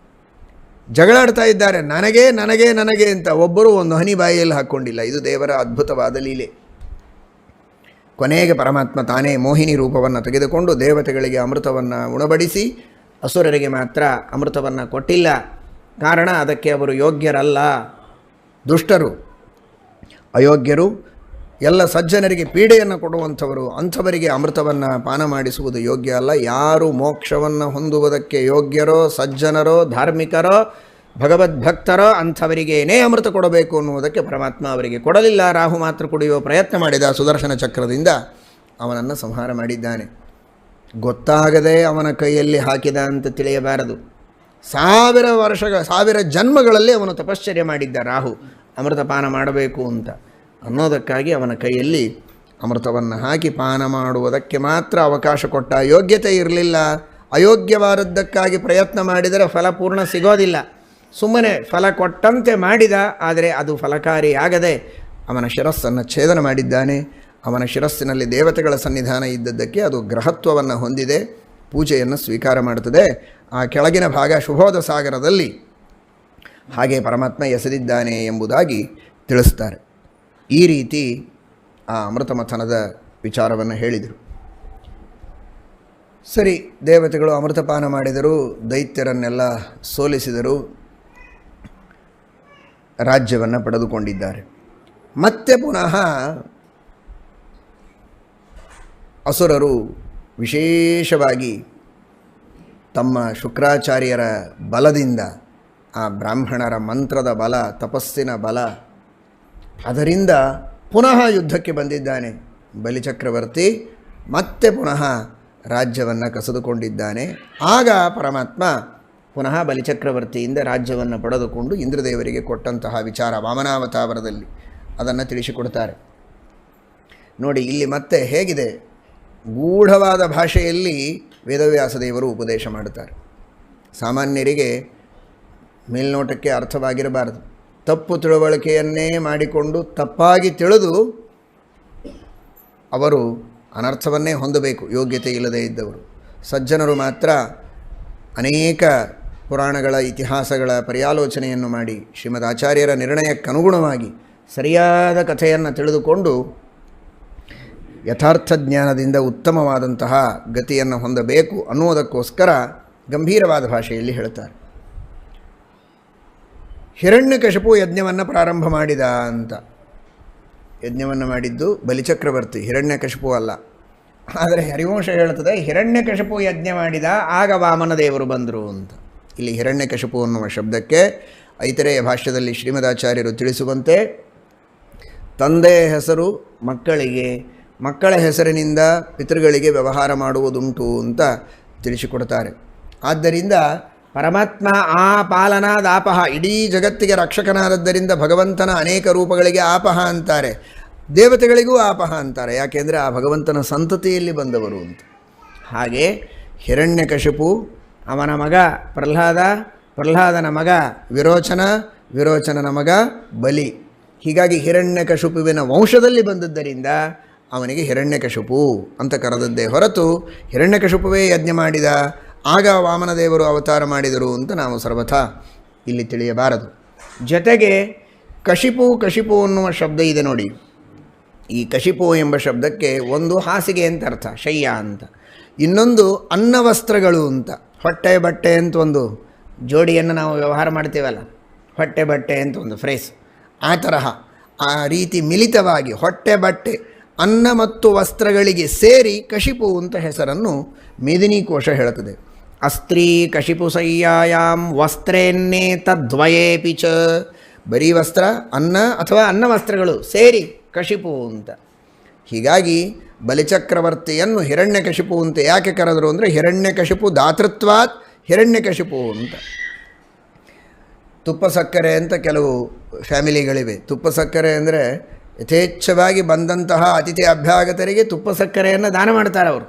[SPEAKER 1] ಜಗಳಾಡ್ತಾ ಇದ್ದಾರೆ, ನನಗೆ ನನಗೆ ನನಗೆ ಅಂತ. ಒಬ್ಬರು ಒಂದು ಹನಿ ಬಾಯಿಯಲ್ಲಿ ಹಾಕ್ಕೊಂಡಿಲ್ಲ. ಇದು ದೇವರ ಅದ್ಭುತವಾದ ಲೀಲೆ. ಕೊನೆಗೆ ಪರಮಾತ್ಮ ತಾನೇ ಮೋಹಿನಿ ರೂಪವನ್ನು ತೆಗೆದುಕೊಂಡು ದೇವತೆಗಳಿಗೆ ಅಮೃತವನ್ನು ಉಣಬಡಿಸಿ ಅಸುರರಿಗೆ ಮಾತ್ರ ಅಮೃತವನ್ನು ಕೊಟ್ಟಿಲ್ಲ. ಕಾರಣ ಅದಕ್ಕೆ ಅವರು ಯೋಗ್ಯರಲ್ಲ, ದುಷ್ಟರು, ಅಯೋಗ್ಯರು. ಎಲ್ಲ ಸಜ್ಜನರಿಗೆ ಪೀಡೆಯನ್ನು ಕೊಡುವಂಥವರು. ಅಂಥವರಿಗೆ ಅಮೃತವನ್ನು ಪಾನ ಮಾಡಿಸುವುದು ಯೋಗ್ಯ ಅಲ್ಲ. ಯಾರು ಮೋಕ್ಷವನ್ನು ಹೊಂದುವುದಕ್ಕೆ ಯೋಗ್ಯರೋ, ಸಜ್ಜನರೋ, ಧಾರ್ಮಿಕರೋ, ಭಗವದ್ಭಕ್ತರೋ ಅಂಥವರಿಗೇನೇ ಅಮೃತ ಕೊಡಬೇಕು ಅನ್ನುವುದಕ್ಕೆ ಪರಮಾತ್ಮ ಅವರಿಗೆ ಕೊಡಲಿಲ್ಲ. ರಾಹು ಮಾತ್ರ ಕುಡಿಯುವ ಪ್ರಯತ್ನ ಮಾಡಿದ. ಸುದರ್ಶನ ಚಕ್ರದಿಂದ ಅವನನ್ನು ಸಂಹಾರ ಮಾಡಿದ್ದಾನೆ. ಗೊತ್ತಾಗದೆ ಅವನ ಕೈಯಲ್ಲಿ ಹಾಕಿದ ಅಂತ ತಿಳಿಯಬಾರದು. 1000 ಜನ್ಮಗಳಲ್ಲಿ ಅವನು ತಪಶ್ಚರ್ಯ ಮಾಡಿದ್ದ ರಾಹು ಅಮೃತಪಾನ ಮಾಡಬೇಕು ಅಂತ ಅನ್ನೋದಕ್ಕಾಗಿ ಅವನ ಕೈಯಲ್ಲಿ ಅಮೃತವನ್ನು ಹಾಕಿ ಪಾನ ಮಾಡುವುದಕ್ಕೆ ಮಾತ್ರ ಅವಕಾಶ ಕೊಟ್ಟ. ಯೋಗ್ಯತೆ ಇರಲಿಲ್ಲ. ಅಯೋಗ್ಯವಾದದ್ದಕ್ಕಾಗಿ ಪ್ರಯತ್ನ ಮಾಡಿದರೆ ಫಲ ಪೂರ್ಣ ಸಿಗೋದಿಲ್ಲ. ಸುಮ್ಮನೆ ಫಲ ಕೊಟ್ಟಂತೆ ಮಾಡಿದ, ಆದರೆ ಅದು ಫಲಕಾರಿಯಾಗದೆ ಅವನ ಶಿರಸ್ಸನ್ನು ಛೇದನ ಮಾಡಿದ್ದಾನೆ. ಅವನ ಶಿರಸ್ಸಿನಲ್ಲಿ ದೇವತೆಗಳ ಸನ್ನಿಧಾನ ಇದ್ದದ್ದಕ್ಕೆ ಅದು ಗ್ರಹತ್ವವನ್ನು ಹೊಂದಿದೆ, ಪೂಜೆಯನ್ನು ಸ್ವೀಕಾರ ಮಾಡುತ್ತದೆ. ಆ ಕೆಳಗಿನ ಭಾಗ ಶುಭೋದ ಸಾಗರದಲ್ಲಿ ಹಾಗೆ ಪರಮಾತ್ಮ ಎಸೆದಿದ್ದಾನೆ ಎಂಬುದಾಗಿ ತಿಳಿಸ್ತಾರೆ. ಈ ರೀತಿ ಆ ಅಮೃತ ಮಥನದ ವಿಚಾರವನ್ನು ಹೇಳಿದರು. ಸರಿ, ದೇವತೆಗಳು ಅಮೃತಪಾನ ಮಾಡಿದರು, ದೈತ್ಯರನ್ನೆಲ್ಲ ಸೋಲಿಸಿದರು, ರಾಜ್ಯವನ್ನು ಪಡೆದುಕೊಂಡಿದ್ದಾರೆ. ಮತ್ತೆ ಪುನಃ ಅಸುರರು ವಿಶೇಷವಾಗಿ ತಮ್ಮ ಶುಕ್ರಾಚಾರ್ಯರ ಬಲದಿಂದ, ಆ ಬ್ರಾಹ್ಮಣರ ಮಂತ್ರದ ಬಲ, ತಪಸ್ಸಿನ ಬಲ, ಅದರಿಂದ ಪುನಃ ಯುದ್ಧಕ್ಕೆ ಬಂದಿದ್ದಾನೆ ಬಲಿಚಕ್ರವರ್ತಿ. ಮತ್ತೆ ಪುನಃ ರಾಜ್ಯವನ್ನು ಕಸಿದುಕೊಂಡಿದ್ದಾನೆ. ಆಗ ಪರಮಾತ್ಮ ಪುನಃ ಬಲಿಚಕ್ರವರ್ತಿಯಿಂದ ರಾಜ್ಯವನ್ನು ಪಡೆದುಕೊಂಡು ಇಂದ್ರದೇವರಿಗೆ ಕೊಟ್ಟಂತಹ ವಿಚಾರ ವಾಮನಾವತಾವರದಲ್ಲಿ ಅದನ್ನು ತಿಳಿಸಿಕೊಡ್ತಾರೆ. ನೋಡಿ, ಇಲ್ಲಿ ಮತ್ತೆ ಹೇಗಿದೆ, ಗೂಢವಾದ ಭಾಷೆಯಲ್ಲಿ ವೇದವ್ಯಾಸ ದೇವರು ಉಪದೇಶ ಮಾಡುತ್ತಾರೆ. ಸಾಮಾನ್ಯರಿಗೆ ಮೇಲ್ನೋಟಕ್ಕೆ ಅರ್ಥವಾಗಿರಬಾರದು. ತಪ್ಪು ತಿಳುವಳಿಕೆಯನ್ನೇ ಮಾಡಿಕೊಂಡು ತಪ್ಪಾಗಿ ತಿಳಿದು ಅವರು ಅನರ್ಥವನ್ನೇ ಹೊಂದಬೇಕು, ಯೋಗ್ಯತೆ ಇಲ್ಲದೇ ಇದ್ದವರು. ಸಜ್ಜನರು ಮಾತ್ರ ಅನೇಕ ಪುರಾಣಗಳ ಇತಿಹಾಸಗಳ ಪರ್ಯಾಲೋಚನೆಯನ್ನು ಮಾಡಿ ಶ್ರೀಮದ್ ಆಚಾರ್ಯರ ನಿರ್ಣಯಕ್ಕನುಗುಣವಾಗಿ ಸರಿಯಾದ ಕಥೆಯನ್ನು ತಿಳಿದುಕೊಂಡು ಯಥಾರ್ಥ ಜ್ಞಾನದಿಂದ ಉತ್ತಮವಾದಂತಹ ಗತಿಯನ್ನು ಹೊಂದಬೇಕು ಅನ್ನುವುದಕ್ಕೋಸ್ಕರ ಗಂಭೀರವಾದ ಭಾಷೆಯಲ್ಲಿ ಹೇಳ್ತಾರೆ. ಹಿರಣ್ಯಕಶಿಪು ಯಜ್ಞವನ್ನು ಪ್ರಾರಂಭ ಮಾಡಿದ ಅಂತ. ಯಜ್ಞವನ್ನು ಮಾಡಿದ್ದು ಬಲಿಚಕ್ರವರ್ತಿ, ಹಿರಣ್ಯಕಶಿಪು ಅಲ್ಲ. ಆದರೆ ಹರಿವಂಶ ಹೇಳ್ತದೆ ಹಿರಣ್ಯಕಶಿಪು ಯಜ್ಞ ಮಾಡಿದ, ಆಗ ವಾಮನ ದೇವರು ಬಂದರು ಅಂತ. ಇಲ್ಲಿ ಹಿರಣ್ಯಕಶಿಪು ಅನ್ನುವ ಶಬ್ದಕ್ಕೆ ಐತರೇಯ ಭಾಷ್ಯದಲ್ಲಿ ಶ್ರೀಮದಾಚಾರ್ಯರು ತಿಳಿಸುವಂತೆ ತಂದೆಯ ಹೆಸರು ಮಕ್ಕಳಿಗೆ, ಮಕ್ಕಳ ಹೆಸರಿನಿಂದ ಪಿತೃಗಳಿಗೆ ವ್ಯವಹಾರ ಮಾಡುವುದುಂಟು ಅಂತ ತಿಳಿಸಿಕೊಡ್ತಾರೆ. ಆದ್ದರಿಂದ ಪರಮಾತ್ಮ ಆ ಪಾಲನಾದಾಪಹ, ಇಡೀ ಜಗತ್ತಿಗೆ ರಕ್ಷಕನಾದದ್ದರಿಂದ ಭಗವಂತನ ಅನೇಕ ರೂಪಗಳಿಗೆ ಆಪಹ ಅಂತಾರೆ, ದೇವತೆಗಳಿಗೂ ಆಪಹ ಅಂತಾರೆ. ಯಾಕೆಂದರೆ ಆ ಭಗವಂತನ ಸಂತತಿಯಲ್ಲಿ ಬಂದವರು ಅಂತ. ಹಾಗೆ ಹಿರಣ್ಯಕಶಿಪು, ಅವನ ಮಗ ಪ್ರಹ್ಲಾದ, ಪ್ರಹ್ಲಾದನ ಮಗ ವಿರೋಚನ, ವಿರೋಚನನ ಮಗ ಬಲಿ. ಹೀಗಾಗಿ ಹಿರಣ್ಯಕಶಿಪುವಿನ ವಂಶದಲ್ಲಿ ಬಂದದ್ದರಿಂದ ಅವನಿಗೆ ಹಿರಣ್ಯಕಶಿಪು ಅಂತ ಕರೆದದ್ದೇ ಹೊರತು ಹಿರಣ್ಯಕಶಿಪುವೇ ಯಜ್ಞ ಮಾಡಿದ, ಆಗ ವಾಮನದೇವರು ಅವತಾರ ಮಾಡಿದರು ಅಂತ ನಾವು ಸರ್ವಥಾ ಇಲ್ಲಿ ತಿಳಿಯಬಾರದು. ಜೊತೆಗೆ ಕಶಿಪು, ಕಶಿಪು ಅನ್ನುವ ಶಬ್ದ ಇದೆ ನೋಡಿ. ಈ ಕಶಿಪು ಎಂಬ ಶಬ್ದಕ್ಕೆ ಒಂದು ಹಾಸಿಗೆ ಅಂತ ಅರ್ಥ, ಶಯ್ಯ ಅಂತ. ಇನ್ನೊಂದು ಅನ್ನವಸ್ತ್ರಗಳು ಅಂತ. ಹೊಟ್ಟೆ ಬಟ್ಟೆ ಅಂತ ಒಂದು ಜೋಡಿಯನ್ನು ನಾವು ವ್ಯವಹಾರ ಮಾಡ್ತೀವಲ್ಲ, ಹೊಟ್ಟೆ ಬಟ್ಟೆ ಅಂತ ಒಂದು ಫ್ರೇಸ್, ಆ ತರಹ ಆ ರೀತಿ ಮಿಲಿತವಾಗಿ ಹೊಟ್ಟೆ ಬಟ್ಟೆ ಅನ್ನ ಮತ್ತು ವಸ್ತ್ರಗಳಿಗೆ ಸೇರಿ ಕಶಿಪು ಅಂತ ಹೆಸರನ್ನು ಮೇದಿನಿ ಕೋಶ ಹೇಳುತ್ತದೆ. ಅಸ್ತ್ರೀ ಕಶಿಪು ಸಯ್ಯಾಯಾಂ ವಸ್ತ್ರೇನ್ನೇ ತದ್ವಯೇಪಿ ಚ. ಬರೀ ವಸ್ತ್ರ, ಅನ್ನ ಅಥವಾ ಅನ್ನವಸ್ತ್ರಗಳು ಸೇರಿ ಕಶಿಪು ಅಂತ. ಹೀಗಾಗಿ ಬಲಿಚಕ್ರವರ್ತಿಯನ್ನು ಹಿರಣ್ಯಕಶಿಪು ಅಂತ ಯಾಕೆ ಕರೆದರು ಅಂದರೆ ಹಿರಣ್ಯಕಶಿಪು ದಾತೃತ್ವಾತ್ ಹಿರಣ್ಯಕಶಿಪು ಅಂತ. ತುಪ್ಪ ಸಕ್ಕರೆ ಅಂತ ಕೆಲವು ಫ್ಯಾಮಿಲಿಗಳಿವೆ. ತುಪ್ಪ ಸಕ್ಕರೆ ಅಂದರೆ ಯಥೇಚ್ಛವಾಗಿ ಬಂದಂತಹ ಅತಿಥಿ ಅಭ್ಯಾಗತರಿಗೆ ತುಪ್ಪ ಸಕ್ಕರೆಯನ್ನು ದಾನ ಮಾಡ್ತಾರೆ ಅವರು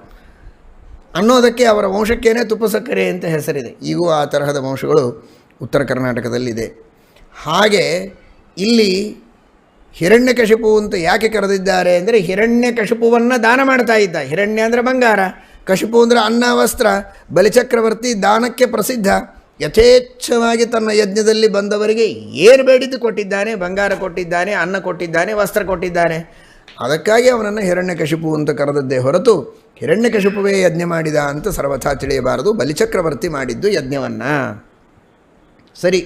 [SPEAKER 1] ಅನ್ನೋದಕ್ಕೆ ಅವರ ವಂಶಕ್ಕೇನೆ ತುಪ್ಪ ಸಕ್ಕರೆ ಅಂತ ಹೆಸರಿದೆ. ಈಗೂ ಆ ತರಹದ ವಂಶಗಳು ಉತ್ತರ ಕರ್ನಾಟಕದಲ್ಲಿದೆ. ಹಾಗೆ ಇಲ್ಲಿ ಹಿರಣ್ಯಕಶಿಪು ಅಂತ ಯಾಕೆ ಕರೆದಿದ್ದಾರೆ ಅಂದರೆ ಹಿರಣ್ಯಕಶಿಪುವನ್ನು ದಾನ ಮಾಡ್ತಾ ಇದ್ದ. ಹಿರಣ್ಯ ಅಂದರೆ ಬಂಗಾರ, ಕಶಿಪು ಅಂದರೆ ಅನ್ನ ವಸ್ತ್ರ. ಬಲಿಚಕ್ರವರ್ತಿ ದಾನಕ್ಕೆ ಪ್ರಸಿದ್ಧ. ಯಥೇಚ್ಛವಾಗಿ ತನ್ನ ಯಜ್ಞದಲ್ಲಿ ಬಂದವರಿಗೆ ಏನು ಬೇಡಿದ್ದು ಕೊಟ್ಟಿದ್ದಾನೆ. ಬಂಗಾರ ಕೊಟ್ಟಿದ್ದಾನೆ, ಅನ್ನ ಕೊಟ್ಟಿದ್ದಾನೆ, ವಸ್ತ್ರ ಕೊಟ್ಟಿದ್ದಾನೆ. ಅದಕ್ಕಾಗಿ ಅವನನ್ನು ಹಿರಣ್ಯಕಶಿಪು ಅಂತ ಕರೆದದ್ದೇ ಹೊರತು ಹಿರಣ್ಯಕಶಿಪುವೇ ಯಜ್ಞ ಮಾಡಿದ ಅಂತ ಸರ್ವಥಾ ತಿಳಿಯಬಾರದು. ಬಲಿಚಕ್ರವರ್ತಿ ಮಾಡಿದ್ದು ಯಜ್ಞವನ್ನು. ಸರಿ,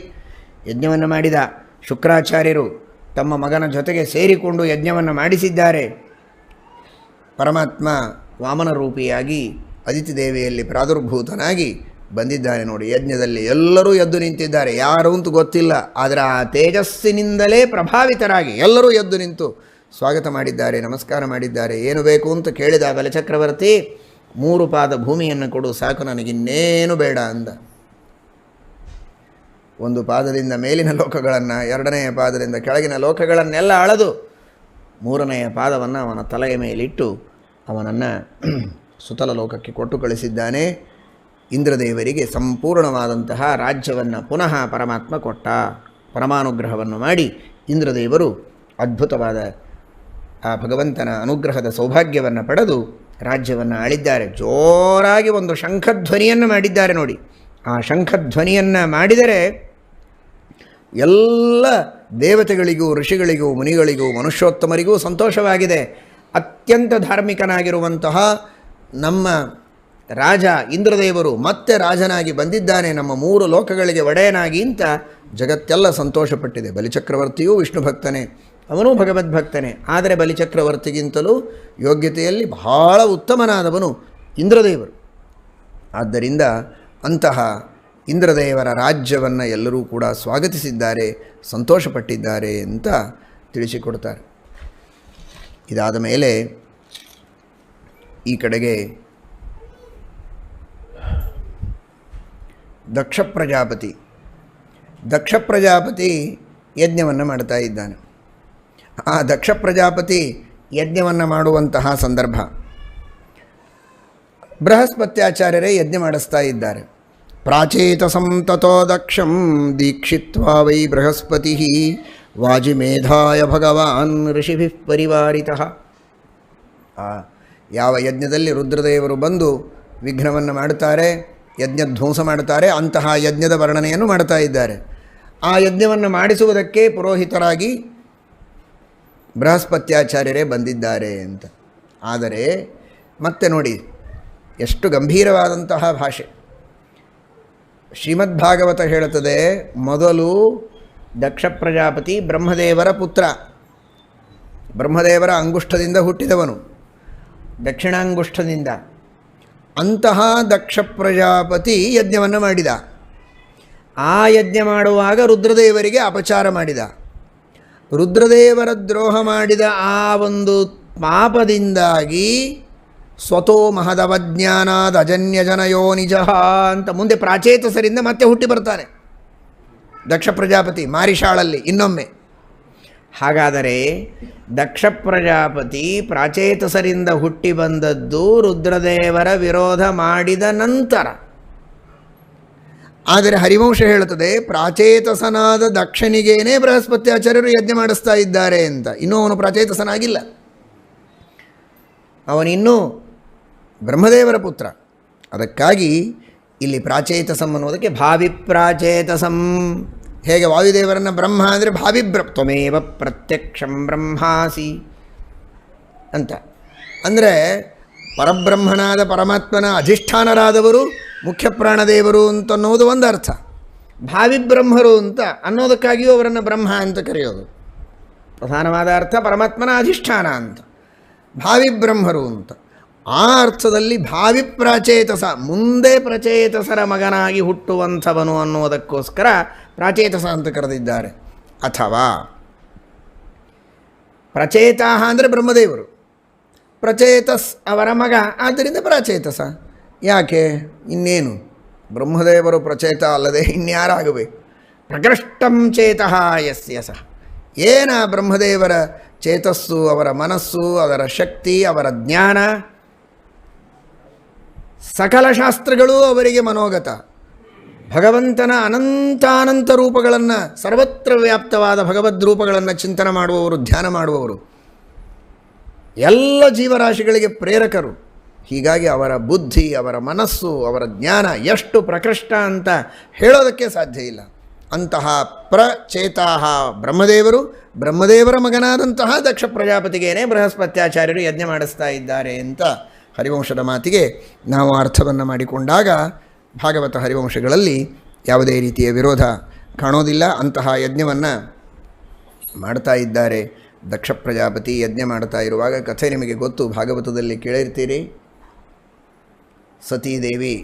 [SPEAKER 1] ಯಜ್ಞವನ್ನು ಮಾಡಿದ. ಶುಕ್ರಾಚಾರ್ಯರು ತಮ್ಮ ಮಗನ ಜೊತೆಗೆ ಸೇರಿಕೊಂಡು ಯಜ್ಞವನ್ನು ಮಾಡಿಸಿದ್ದಾರೆ. ಪರಮಾತ್ಮ ವಾಮನ ರೂಪಿಯಾಗಿ ಅದಿತಿ ದೇವಿಯಲ್ಲಿ ಪ್ರಾದುರ್ಭೂತನಾಗಿ ಬಂದಿದ್ದಾನೆ ನೋಡಿ. ಯಜ್ಞದಲ್ಲಿ ಎಲ್ಲರೂ ಎದ್ದು ನಿಂತಿದ್ದಾರೆ, ಯಾರು ಅಂತ ಗೊತ್ತಿಲ್ಲ, ಆದರೆ ಆ ತೇಜಸ್ಸಿನಿಂದಲೇ ಪ್ರಭಾವಿತರಾಗಿ ಎಲ್ಲರೂ ಎದ್ದು ನಿಂತು ಸ್ವಾಗತ ಮಾಡಿದ್ದಾರೆ, ನಮಸ್ಕಾರ ಮಾಡಿದ್ದಾರೆ. ಏನು ಬೇಕು ಅಂತ ಕೇಳಿದ ಬಲಿಚಕ್ರವರ್ತಿ, 3 ಪಾದ ಭೂಮಿಯನ್ನು ಕೊಡು ಸಾಕು, ನನಗಿನ್ನೇನು ಬೇಡ ಅಂದ. 1 ಪಾದದಿಂದ ಮೇಲಿನ ಲೋಕಗಳನ್ನು, 2ನೆಯ ಪಾದದಿಂದ ಕೆಳಗಿನ ಲೋಕಗಳನ್ನೆಲ್ಲ ಅಳೆದು 3ನೆಯ ಪಾದವನ್ನು ಅವನ ತಲೆಯ ಮೇಲಿಟ್ಟು ಅವನನ್ನು ಸುತಲ ಲೋಕಕ್ಕೆ ಕೊಟ್ಟು ಕಳಿಸಿದ್ದಾನೆ. ಇಂದ್ರದೇವರಿಗೆ ಸಂಪೂರ್ಣವಾದಂತಹ ರಾಜ್ಯವನ್ನು ಪುನಃ ಪರಮಾತ್ಮ ಕೊಟ್ಟ. ಪರಮಾನುಗ್ರಹವನ್ನು ಮಾಡಿ ಇಂದ್ರದೇವರು ಅದ್ಭುತವಾದ ಆ ಭಗವಂತನ ಅನುಗ್ರಹದ ಸೌಭಾಗ್ಯವನ್ನು ಪಡೆದು ರಾಜ್ಯವನ್ನು ಆಳಿದ್ದಾರೆ. ಜೋರಾಗಿ ಒಂದು ಶಂಖಧ್ವನಿಯನ್ನು ಮಾಡಿದ್ದಾರೆ ನೋಡಿ. ಆ ಶಂಖಧ್ವನಿಯನ್ನು ಮಾಡಿದರೆ ಎಲ್ಲ ದೇವತೆಗಳಿಗೂ, ಋಷಿಗಳಿಗೂ, ಮುನಿಗಳಿಗೂ, ಮನುಷ್ಯೋತ್ತಮರಿಗೂ ಸಂತೋಷವಾಗಿದೆ. ಅತ್ಯಂತ ಧಾರ್ಮಿಕನಾಗಿರುವಂತಹ ನಮ್ಮ ರಾಜ ಇಂದ್ರದೇವರು ಮತ್ತೆ ರಾಜನಾಗಿ ಬಂದಿದ್ದಾನೆ, ನಮ್ಮ 3 ಲೋಕಗಳಿಗೆ ಒಡೆಯನಾಗಿ ಅಂತ ಜಗತ್ತೆಲ್ಲ ಸಂತೋಷಪಟ್ಟಿದೆ. ಬಲಿಚಕ್ರವರ್ತಿಯೂ ವಿಷ್ಣು ಭಕ್ತನೇ, ಅವನೂ ಭಗವದ್ಭಕ್ತನೇ. ಆದರೆ ಬಲಿಚಕ್ರವರ್ತಿಗಿಂತಲೂ ಯೋಗ್ಯತೆಯಲ್ಲಿ ಬಹಳ ಉತ್ತಮನಾದವನು ಇಂದ್ರದೇವರು. ಆದ್ದರಿಂದ ಅಂತಹ ಇಂದ್ರದೇವರ ರಾಜ್ಯವನ್ನು ಎಲ್ಲರೂ ಕೂಡ ಸ್ವಾಗತಿಸಿದ್ದಾರೆ, ಸಂತೋಷಪಟ್ಟಿದ್ದಾರೆ ಅಂತ ತಿಳಿಸಿಕೊಡ್ತಾರೆ. ಇದಾದ ಮೇಲೆ ಈ ಕಡೆಗೆ ದಕ್ಷ ಪ್ರಜಾಪತಿ ಯಜ್ಞವನ್ನು ಮಾಡ್ತಾ ಇದ್ದಾನೆ. ಆ ದಕ್ಷ ಪ್ರಜಾಪತಿ ಯಜ್ಞವನ್ನು ಮಾಡುವಂತಹ ಸಂದರ್ಭ ಬೃಹಸ್ಪತ್ಯಾಚಾರ್ಯರೇ ಯಜ್ಞ ಮಾಡಿಸ್ತಾ ಇದ್ದಾರೆ. ಪ್ರಾಚೇತಸಂ ತಥೋ ದಕ್ಷಂ ದೀಕ್ಷಿತ್ವಾ ವೈ ಬೃಹಸ್ಪತಿ ವಾಜಿಮೇಧಾಯ ಭಗವಾನ್ ಋಷಿಭಿಃ ಪರಿವಾರಿತಃ. ಯಾವ ಯಜ್ಞದಲ್ಲಿ ರುದ್ರದೇವರು ಬಂದು ವಿಘ್ನವನ್ನು ಮಾಡುತ್ತಾರೆ, ಯಜ್ಞ ಧ್ವಂಸ ಮಾಡುತ್ತಾರೆ, ಅಂತಹ ಯಜ್ಞದ ವರ್ಣನೆಯನ್ನು ಮಾಡ್ತಾ ಇದ್ದಾರೆ. ಆ ಯಜ್ಞವನ್ನು ಮಾಡಿಸುವುದಕ್ಕೆ ಪುರೋಹಿತರಾಗಿ ಬೃಹಸ್ಪತ್ಯಾಚಾರ್ಯರೇ ಬಂದಿದ್ದಾರೆ ಅಂತ. ಆದರೆ ಮತ್ತೆ ನೋಡಿ ಎಷ್ಟು ಗಂಭೀರವಾದಂತಹ ಭಾಷೆ. ಶ್ರೀಮದ್ಭಾಗವತ ಹೇಳುತ್ತದೆ, ಮೊದಲು ದಕ್ಷ ಪ್ರಜಾಪತಿ ಬ್ರಹ್ಮದೇವರ ಪುತ್ರ, ಬ್ರಹ್ಮದೇವರ ಅಂಗುಷ್ಠದಿಂದ ಹುಟ್ಟಿದವನು, ದಕ್ಷಿಣಾಂಗುಷ್ಠದಿಂದ. ಅಂತಹ ದಕ್ಷ ಪ್ರಜಾಪತಿ ಯಜ್ಞವನ್ನು ಮಾಡಿದ. ಆ ಯಜ್ಞ ಮಾಡುವಾಗ ರುದ್ರದೇವರಿಗೆ ಅಪಚಾರ ಮಾಡಿದ. ರುದ್ರದೇವರ ದ್ರೋಹ ಮಾಡಿದ ಆ ಒಂದು ಪಾಪದಿಂದಾಗಿ ಸ್ವತೋ ಮಹದವಜ್ಞಾನಾದ ಅಜನ್ಯಜನಯೋ ನಿಜಃ ಅಂತ ಮುಂದೆ ಪ್ರಾಚೇತಸರಿಂದ ಮತ್ತೆ ಹುಟ್ಟಿ ಬರ್ತಾನೆ ದಕ್ಷ ಪ್ರಜಾಪತಿ ಮಾರಿಷಾಳಲ್ಲಿ ಇನ್ನೊಮ್ಮೆ. ಹಾಗಾದರೆ ದಕ್ಷ ಪ್ರಜಾಪತಿ ಪ್ರಾಚೇತಸರಿಂದ ಹುಟ್ಟಿ ಬಂದದ್ದು ರುದ್ರದೇವರ ವಿರೋಧ ಮಾಡಿದ ನಂತರ. ಆದರೆ ಹರಿವಂಶ ಹೇಳುತ್ತದೆ ಪ್ರಾಚೇತಸನಾದ ದಕ್ಷನಿಗೇನೇ ಬೃಹಸ್ಪತ್ಯಾಚಾರ್ಯರು ಯಜ್ಞ ಮಾಡಿಸ್ತಾ ಇದ್ದಾರೆ ಅಂತ. ಇನ್ನೂ ಅವನು ಪ್ರಾಚೇತಸನಾಗಿಲ್ಲ, ಅವನಿನ್ನೂ ಬ್ರಹ್ಮದೇವರ ಪುತ್ರ. ಅದಕ್ಕಾಗಿ ಇಲ್ಲಿ ಪ್ರಾಚೇತಸಂ ಅನ್ನೋದಕ್ಕೆ ಭಾವಿ ಪ್ರಾಚೇತಸಂ. ಹೇಗೆ ವಾಯುದೇವರನ್ನು ಬ್ರಹ್ಮ ಅಂದರೆ ಭಾವಿ ತ್ವಮೇವ ಪ್ರತ್ಯಕ್ಷಂ ಬ್ರಹ್ಮಾಸಿ ಅಂತ. ಅಂದರೆ ಪರಬ್ರಹ್ಮನಾದ ಪರಮಾತ್ಮನ ಅಧಿಷ್ಠಾನರಾದವರು ಮುಖ್ಯ ಪ್ರಾಣದೇವರು ಅಂತನ್ನೋದು ಒಂದು ಅರ್ಥ. ಭಾವಿ ಬ್ರಹ್ಮರು ಅಂತ ಅನ್ನೋದಕ್ಕಾಗಿಯೂ ಅವರನ್ನು ಬ್ರಹ್ಮ ಅಂತ ಕರೆಯೋದು. ಪ್ರಧಾನವಾದ ಅರ್ಥ ಪರಮಾತ್ಮನ ಅಧಿಷ್ಠಾನ ಅಂತ, ಭಾವಿ ಬ್ರಹ್ಮರು ಅಂತ. ಆ ಅರ್ಥದಲ್ಲಿ ಭಾವಿ ಪ್ರಾಚೇತಸ, ಮುಂದೆ ಪ್ರಚೇತಸರ ಮಗನಾಗಿ ಹುಟ್ಟುವಂಥವನು ಅನ್ನೋದಕ್ಕೋಸ್ಕರ ಪ್ರಾಚೇತಸ ಅಂತ ಕರೆದಿದ್ದಾರೆ. ಅಥವಾ ಪ್ರಚೇತಾಹ ಅಂದರೆ ಬ್ರಹ್ಮದೇವರು, ಪ್ರಚೇತಸ್ ಅವರ ಮಗ, ಆದ್ದರಿಂದ ಪ್ರಾಚೇತಸ. ಯಾಕೆ? ಇನ್ನೇನು ಬ್ರಹ್ಮದೇವರು ಪ್ರಚೇತ ಅಲ್ಲದೆ ಇನ್ಯಾರಾಗಬೇಕು? ಪ್ರಕೃಷ್ಟಂ ಚೇತಃ ಯಸ್ಯ ಸಹ. ಏನ ಬ್ರಹ್ಮದೇವರ ಚೇತಸ್ಸು, ಅವರ ಮನಸ್ಸು, ಅವರ ಶಕ್ತಿ, ಅವರ ಜ್ಞಾನ, ಸಕಲ ಶಾಸ್ತ್ರಗಳೂ ಅವರಿಗೆ ಮನೋಗತ. ಭಗವಂತನ ಅನಂತಾನಂತ ರೂಪಗಳನ್ನು, ಸರ್ವತ್ರ ವ್ಯಾಪ್ತವಾದ ಭಗವದ್ ರೂಪಗಳನ್ನು ಚಿಂತನೆ ಮಾಡುವವರು, ಧ್ಯಾನ ಮಾಡುವವರು, ಎಲ್ಲ ಜೀವರಾಶಿಗಳಿಗೆ ಪ್ರೇರಕರು. ಹೀಗಾಗಿ ಅವರ ಬುದ್ಧಿ, ಅವರ ಮನಸ್ಸು, ಅವರ ಜ್ಞಾನ ಎಷ್ಟು ಪ್ರಕೃಷ್ಟ ಅಂತ ಹೇಳೋದಕ್ಕೆ ಸಾಧ್ಯ ಇಲ್ಲ. ಅಂತಹ ಪ್ರಚೇತಾಹ ಬ್ರಹ್ಮದೇವರು, ಬ್ರಹ್ಮದೇವರ ಮಗನಾದಂತಹ ದಕ್ಷ ಪ್ರಜಾಪತಿಗೇನೆ ಬೃಹಸ್ಪತ್ಯಾಚಾರ್ಯರು ಯಜ್ಞ ಮಾಡಿಸ್ತಾ ಇದ್ದಾರೆ ಅಂತ ಹರಿವಂಶದ ಮಾತಿಗೆ ನಾವು ಅರ್ಥವನ್ನು ಮಾಡಿಕೊಂಡಾಗ ಭಾಗವತ ಹರಿವಂಶಗಳಲ್ಲಿ ಯಾವುದೇ ರೀತಿಯ ವಿರೋಧ ಕಾಣೋದಿಲ್ಲ. ಅಂತಹ ಯಜ್ಞವನ್ನು ಮಾಡ್ತಾ ಇದ್ದಾರೆ. ದಕ್ಷ ಪ್ರಜಾಪತಿ ಯಜ್ಞ ಮಾಡ್ತಾ ಇರುವಾಗ ಕಥೆ ನಿಮಗೆ ಗೊತ್ತು, ಭಾಗವತದಲ್ಲಿ ಕೇಳಿರ್ತೀರಿ. ಸತೀದೇವಿ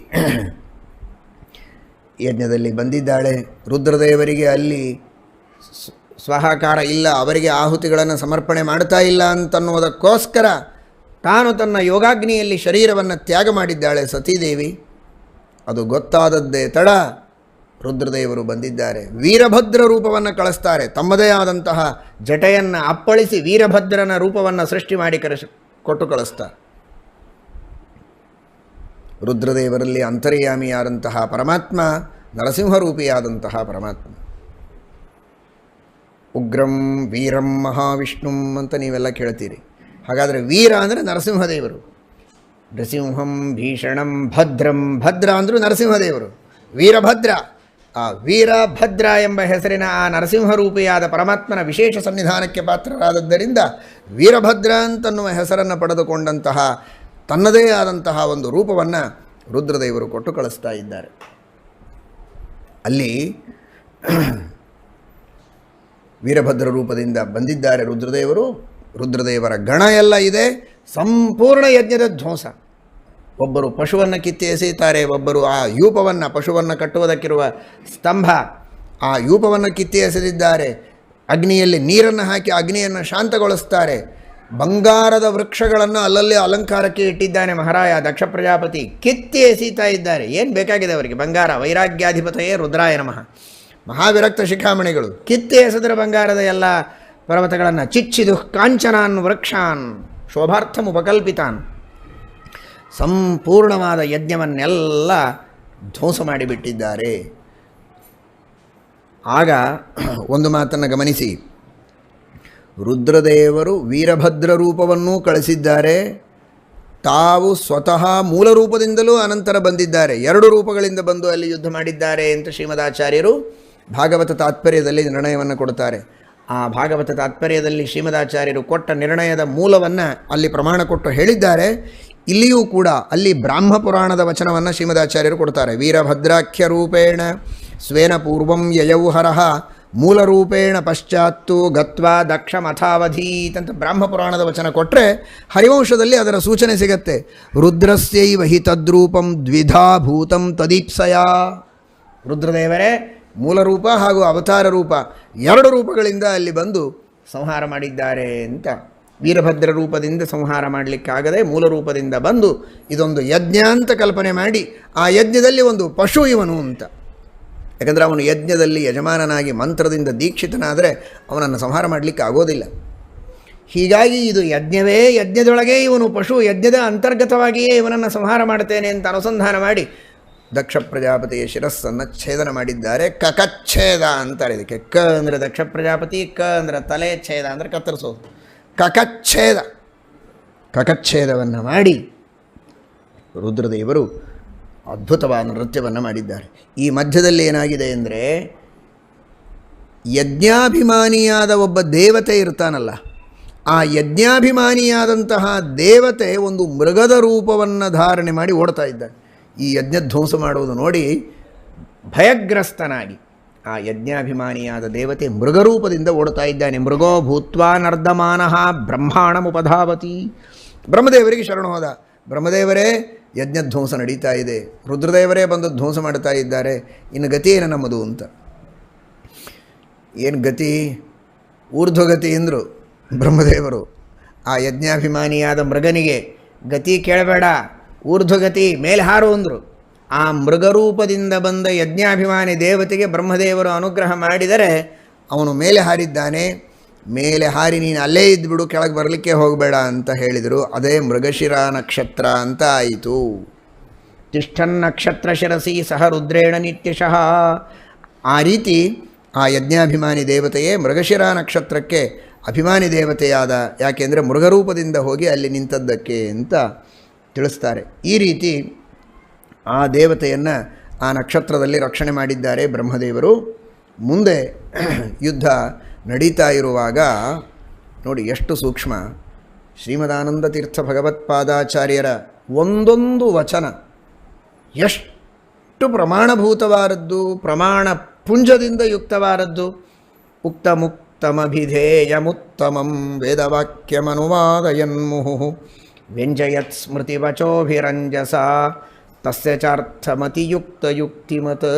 [SPEAKER 1] ಯಜ್ಞದಲ್ಲಿ ಬಂದಿದ್ದಾಳೆ. ರುದ್ರದೇವರಿಗೆ ಅಲ್ಲಿ ಸ್ವಹಾಕಾರ ಇಲ್ಲ, ಅವರಿಗೆ ಆಹುತಿಗಳನ್ನು ಸಮರ್ಪಣೆ ಮಾಡ್ತಾ ಇಲ್ಲ ಅಂತನ್ನುವುದಕ್ಕೋಸ್ಕರ ತಾನು ತನ್ನ ಯೋಗಾಗ್ನಿಯಲ್ಲಿ ಶರೀರವನ್ನು ತ್ಯಾಗ ಮಾಡಿದ್ದಾಳೆ ಸತೀದೇವಿ. ಅದು ಗೊತ್ತಾದದ್ದೇ ತಡ ರುದ್ರದೇವರು ಬಂದಿದ್ದಾರೆ. ವೀರಭದ್ರ ರೂಪವನ್ನು ಕಳಿಸ್ತಾರೆ. ತಮ್ಮದೇ ಆದಂತಹ ಜಟೆಯನ್ನು ಅಪ್ಪಳಿಸಿ ವೀರಭದ್ರನ ರೂಪವನ್ನು ಸೃಷ್ಟಿ ಮಾಡಿ ಕೊಟ್ಟು ಕಳಿಸ್ತಾರೆ. ರುದ್ರದೇವರಲ್ಲಿ ಅಂತರ್ಯಾಮಿಯಾದಂತಹ ಪರಮಾತ್ಮ ನರಸಿಂಹರೂಪಿಯಾದಂತಹ ಪರಮಾತ್ಮ. ಉಗ್ರಂ ವೀರಂ ಮಹಾವಿಷ್ಣುಂ ಅಂತ ನೀವೆಲ್ಲ ಕೇಳ್ತೀರಿ. ಹಾಗಾದರೆ ವೀರ ಅಂದರೆ ನರಸಿಂಹದೇವರು. ನೃಸಿಂಹಂ ಭೀಷಣಂ ಭದ್ರಂ, ಭದ್ರ ಅಂದರೂ ನರಸಿಂಹದೇವರು. ವೀರಭದ್ರ, ಆ ವೀರಭದ್ರ ಎಂಬ ಹೆಸರಿನ ಆ ನರಸಿಂಹರೂಪಿಯಾದ ಪರಮಾತ್ಮನ ವಿಶೇಷ ಸನ್ನಿಧಾನಕ್ಕೆ ಪಾತ್ರರಾದದ್ದರಿಂದ ವೀರಭದ್ರ ಅಂತನ್ನುವ ಹೆಸರನ್ನು ಪಡೆದುಕೊಂಡಂತಹ ತನ್ನದೇ ಆದಂತಹ ಒಂದು ರೂಪವನ್ನು ರುದ್ರದೇವರು ಕೊಟ್ಟು ಕಳಿಸ್ತಾ ಇದ್ದಾರೆ. ಅಲ್ಲಿ ವೀರಭದ್ರ ರೂಪದಿಂದ ಬಂದಿದ್ದಾರೆ ರುದ್ರದೇವರು. ರುದ್ರದೇವರ ಗಣ ಎಲ್ಲ ಇದೆ. ಸಂಪೂರ್ಣ ಯಜ್ಞದ ಧ್ವಂಸ. ಒಬ್ಬರು ಪಶುವನ್ನು ಕಿತ್ತಿ ಎಸೆಯುತ್ತಾರೆ, ಒಬ್ಬರು ಆ ಯೂಪವನ್ನು, ಪಶುವನ್ನು ಕಟ್ಟುವುದಕ್ಕಿರುವ ಸ್ತಂಭ, ಆ ಯೂಪವನ್ನು ಕಿತ್ತಿ ಎಸೆದಿದ್ದಾರೆ. ಅಗ್ನಿಯಲ್ಲಿ ನೀರನ್ನು ಹಾಕಿ ಅಗ್ನಿಯನ್ನು ಶಾಂತಗೊಳಿಸ್ತಾರೆ. ಬಂಗಾರದ ವೃಕ್ಷಗಳನ್ನು ಅಲ್ಲಲ್ಲಿ ಅಲಂಕಾರಕ್ಕೆ ಇಟ್ಟಿದ್ದಾನೆ ಮಹಾರಾಯ ದಕ್ಷ ಪ್ರಜಾಪತಿ. ಕಿತ್ತಿ ಎಸೀತಾ ಇದ್ದಾರೆ. ಏನು ಬೇಕಾಗಿದೆ ಅವರಿಗೆ? ಬಂಗಾರ. ವೈರಾಗ್ಯಾಧಿಪತಯೇ ರುದ್ರಾಯ ನಮಃ. ಮಹಾವಿರಕ್ತ ಶಿಖಾಮಣಿಗಳು ಕಿತ್ತಿ ಎಸೆದರ ಬಂಗಾರದ ಎಲ್ಲ ಪರ್ವತಗಳನ್ನು ಚಿಚ್ಚಿದು ಕಾಂಚನಾನ್ ವೃಕ್ಷಾನ್ ಶೋಭಾರ್ಥಂ ಉಪಕಲ್ಪಿತಾನ್. ಸಂಪೂರ್ಣವಾದ ಯಜ್ಞವನ್ನೆಲ್ಲ ಧ್ವಂಸ ಮಾಡಿಬಿಟ್ಟಿದ್ದಾರೆ. ಆಗ ಒಂದು ಮಾತನ್ನು ಗಮನಿಸಿ, ರುದ್ರದೇವರು ವೀರಭದ್ರ ರೂಪವನ್ನೂ ಕಳಿಸಿದ್ದಾರೆ, ತಾವು ಸ್ವತಃ ಮೂಲ ರೂಪದಿಂದಲೂ ಅನಂತರ ಬಂದಿದ್ದಾರೆ. ಎರಡು ರೂಪಗಳಿಂದ ಬಂದು ಅಲ್ಲಿ ಯುದ್ಧ ಮಾಡಿದ್ದಾರೆ ಅಂತ ಶ್ರೀಮದಾಚಾರ್ಯರು ಭಾಗವತ ತಾತ್ಪರ್ಯದಲ್ಲಿ ನಿರ್ಣಯವನ್ನು ಕೊಡ್ತಾರೆ. ಆ ಭಾಗವತ ತಾತ್ಪರ್ಯದಲ್ಲಿ ಶ್ರೀಮದಾಚಾರ್ಯರು ಕೊಟ್ಟ ನಿರ್ಣಯದ ಮೂಲವನ್ನು ಅಲ್ಲಿ ಪ್ರಮಾಣ ಕೊಟ್ಟು ಹೇಳಿದ್ದಾರೆ. ಇಲ್ಲಿಯೂ ಕೂಡ ಅಲ್ಲಿ ಬ್ರಾಹ್ಮ ಪುರಾಣದ ವಚನವನ್ನು ಶ್ರೀಮದಾಚಾರ್ಯರು ಕೊಡ್ತಾರೆ. ವೀರಭದ್ರಾಖ್ಯ ರೂಪೇಣ ಸ್ವೇನ ಪೂರ್ವಂ ಯಯೌಹರಃ ಮೂಲರೂಪೇಣ ಪಶ್ಚಾತ್ತು ಗತ್ವಾ ದಕ್ಷ ಮಥಾವಧೀತ್ ಅಂತ ಬ್ರಾಹ್ಮ ಪುರಾಣದ ವಚನ ಕೊಟ್ಟರೆ ಹರಿವಂಶದಲ್ಲಿ ಅದರ ಸೂಚನೆ ಸಿಗತ್ತೆ. ರುದ್ರಸ್ಯೈವ ಹಿ ತದ್ರೂಪಂ ದ್ವಿಧಾಭೂತಂ ತದೀಪ್ಸಯ. ರುದ್ರದೇವರೇ ಮೂಲರೂಪ ಹಾಗೂ ಅವತಾರ ರೂಪ ಎರಡು ರೂಪಗಳಿಂದ ಅಲ್ಲಿ ಬಂದು ಸಂಹಾರ ಮಾಡಿದ್ದಾರೆ ಅಂತ. ವೀರಭದ್ರ ರೂಪದಿಂದ ಸಂಹಾರ ಮಾಡಲಿಕ್ಕಾಗದೆ ಮೂಲ ರೂಪದಿಂದ ಬಂದು ಇದೊಂದು ಯಜ್ಞ ಅಂತ ಕಲ್ಪನೆ ಮಾಡಿ ಆ ಯಜ್ಞದಲ್ಲಿ ಒಂದು ಪಶು ಇವನು ಅಂತ. ಯಾಕಂದರೆ ಅವನು ಯಜ್ಞದಲ್ಲಿ ಯಜಮಾನನಾಗಿ ಮಂತ್ರದಿಂದ ದೀಕ್ಷಿತನಾದರೆ ಅವನನ್ನು ಸಂಹಾರ ಮಾಡಲಿಕ್ಕೆ ಆಗೋದಿಲ್ಲ. ಹೀಗಾಗಿ ಇದು ಯಜ್ಞವೇ, ಯಜ್ಞದೊಳಗೆ ಇವನು ಪಶು, ಯಜ್ಞದ ಅಂತರ್ಗತವಾಗಿಯೇ ಇವನನ್ನು ಸಂಹಾರ ಮಾಡ್ತೇನೆ ಅಂತ ಅನುಸಂಧಾನ ಮಾಡಿ ದಕ್ಷ ಪ್ರಜಾಪತಿಯ ಶಿರಸ್ಸನ್ನು ಛೇದನ ಮಾಡಿದ್ದಾರೆ. ಕಕಚ್ಛೇದ ಅಂತಾರೆ ಇದಕ್ಕೆ. ಕ ಅಂದರೆ ದಕ್ಷ ಪ್ರಜಾಪತಿ, ಕ ಅಂದರೆ ತಲೆ, ಛೇದ ಅಂದರೆ ಕತ್ತರಿಸೋದು. ಕಕಚ್ಛೇದ, ಕಕಚ್ಛೇದವನ್ನು ಮಾಡಿ ರುದ್ರದೇವರು ಅದ್ಭುತವಾದ ನೃತ್ಯವನ್ನು ಮಾಡಿದ್ದಾರೆ. ಈ ಮಧ್ಯದಲ್ಲಿ ಏನಾಗಿದೆ ಅಂದರೆ, ಯಜ್ಞಾಭಿಮಾನಿಯಾದ ಒಬ್ಬ ದೇವತೆ ಇರ್ತಾನಲ್ಲ, ಆ ಯಜ್ಞಾಭಿಮಾನಿಯಾದಂತಹ ದೇವತೆ ಒಂದು ಮೃಗದ ರೂಪವನ್ನು ಧಾರಣೆ ಮಾಡಿ ಓಡ್ತಾ ಇದ್ದಾನೆ. ಈ ಯಜ್ಞಧ್ವಂಸ ಮಾಡುವುದು ನೋಡಿ ಭಯಗ್ರಸ್ತನಾಗಿ ಆ ಯಜ್ಞಾಭಿಮಾನಿಯಾದ ದೇವತೆ ಮೃಗರೂಪದಿಂದ ಓಡ್ತಾ ಇದ್ದಾನೆ. ಮೃಗೋ ಭೂತ್ವಾ ನರ್ದಮಾನಃ ಬ್ರಹ್ಮಾಣಮುಪಧಾವತಿ. ಬ್ರಹ್ಮದೇವರಿಗೆ ಶರಣು ಹೋದ. ಬ್ರಹ್ಮದೇವರೇ, ಯಜ್ಞಧ್ವಂಸ ನಡೀತಾ ಇದೆ, ರುದ್ರದೇವರೇ ಬಂದು ಧ್ವಂಸ ಮಾಡ್ತಾ ಇದ್ದಾರೆ, ಇನ್ನು ಗತಿ ಏನು ನಮ್ಮದು ಅಂತ. ಏನು ಗತಿ? ಊರ್ಧ್ವಗತಿ ಎಂದರು ಬ್ರಹ್ಮದೇವರು. ಆ ಯಜ್ಞಾಭಿಮಾನಿಯಾದ ಮೃಗನಿಗೆ ಗತಿ ಕೇಳಬೇಡ, ಊರ್ಧ್ವಗತಿ ಮೇಲೆ ಹಾರು ಅಂದರು. ಆ ಮೃಗರೂಪದಿಂದ ಬಂದ ಯಜ್ಞಾಭಿಮಾನಿ ದೇವತೆಗೆ ಬ್ರಹ್ಮದೇವರು ಅನುಗ್ರಹ ಮಾಡಿದರೆ ಅವನು ಮೇಲೆ ಹಾರಿದ್ದಾನೆ. ಮೇಲೆ ಹಾರಿ ನೀನು ಅಲ್ಲೇ ಇದ್ದುಬಿಡು, ಕೆಳಗೆ ಬರಲಿಕ್ಕೆ ಹೋಗಬೇಡ ಅಂತ ಹೇಳಿದರು. ಅದೇ ಮೃಗಶಿರ ನಕ್ಷತ್ರ ಅಂತ ಆಯಿತು. ತಿಷ್ಠನ್ ನಕ್ಷತ್ರ ಶಿರಸಿ ಸಹ ರುದ್ರೇಣ ನಿತ್ಯಶಃ. ಆ ರೀತಿ ಆ ಯಜ್ಞಾಭಿಮಾನಿ ದೇವತೆಯೇ ಮೃಗಶಿರ ನಕ್ಷತ್ರಕ್ಕೆ ಅಭಿಮಾನಿ ದೇವತೆಯಾದ, ಯಾಕೆಂದರೆ ಮೃಗರೂಪದಿಂದ ಹೋಗಿ ಅಲ್ಲಿ ನಿಂತದ್ದಕ್ಕೆ ಅಂತ ತಿಳಿಸ್ತಾರೆ. ಈ ರೀತಿ ಆ ದೇವತೆಯನ್ನು ಆ ನಕ್ಷತ್ರದಲ್ಲಿ ರಕ್ಷಣೆ ಮಾಡಿದ್ದಾರೆ ಬ್ರಹ್ಮದೇವರು. ಮುಂದೆ ಯುದ್ಧ ನಡೀತಾ ಇರುವಾಗ ನೋಡಿ ಎಷ್ಟು ಸೂಕ್ಷ್ಮ. ಶ್ರೀಮದಾನಂದ ತೀರ್ಥ ಭಗವತ್ಪಾದಾಚಾರ್ಯರ ಒಂದೊಂದು ವಚನ ಎಷ್ಟು ಪ್ರಮಾಣಭೂತವಾದದ್ದು, ಪ್ರಮಾಣ ಪುಂಜದಿಂದ ಯುಕ್ತವಾದದ್ದು. ಉಕ್ತಮುಕ್ತಮಭಿಧೇಯಮುತ್ತಮಂ ವೇದವಾಕ್ಯಮನುವಾದಯನ್ಮುಹು ವ್ಯಂಜಯತ್ ಸ್ಮೃತಿವಚೋಭಿರಂಜಸ ತಸ್ಯ ಚಾರ್ಥಮತಿಯುಕ್ತಯುಕ್ತಿಮತ್.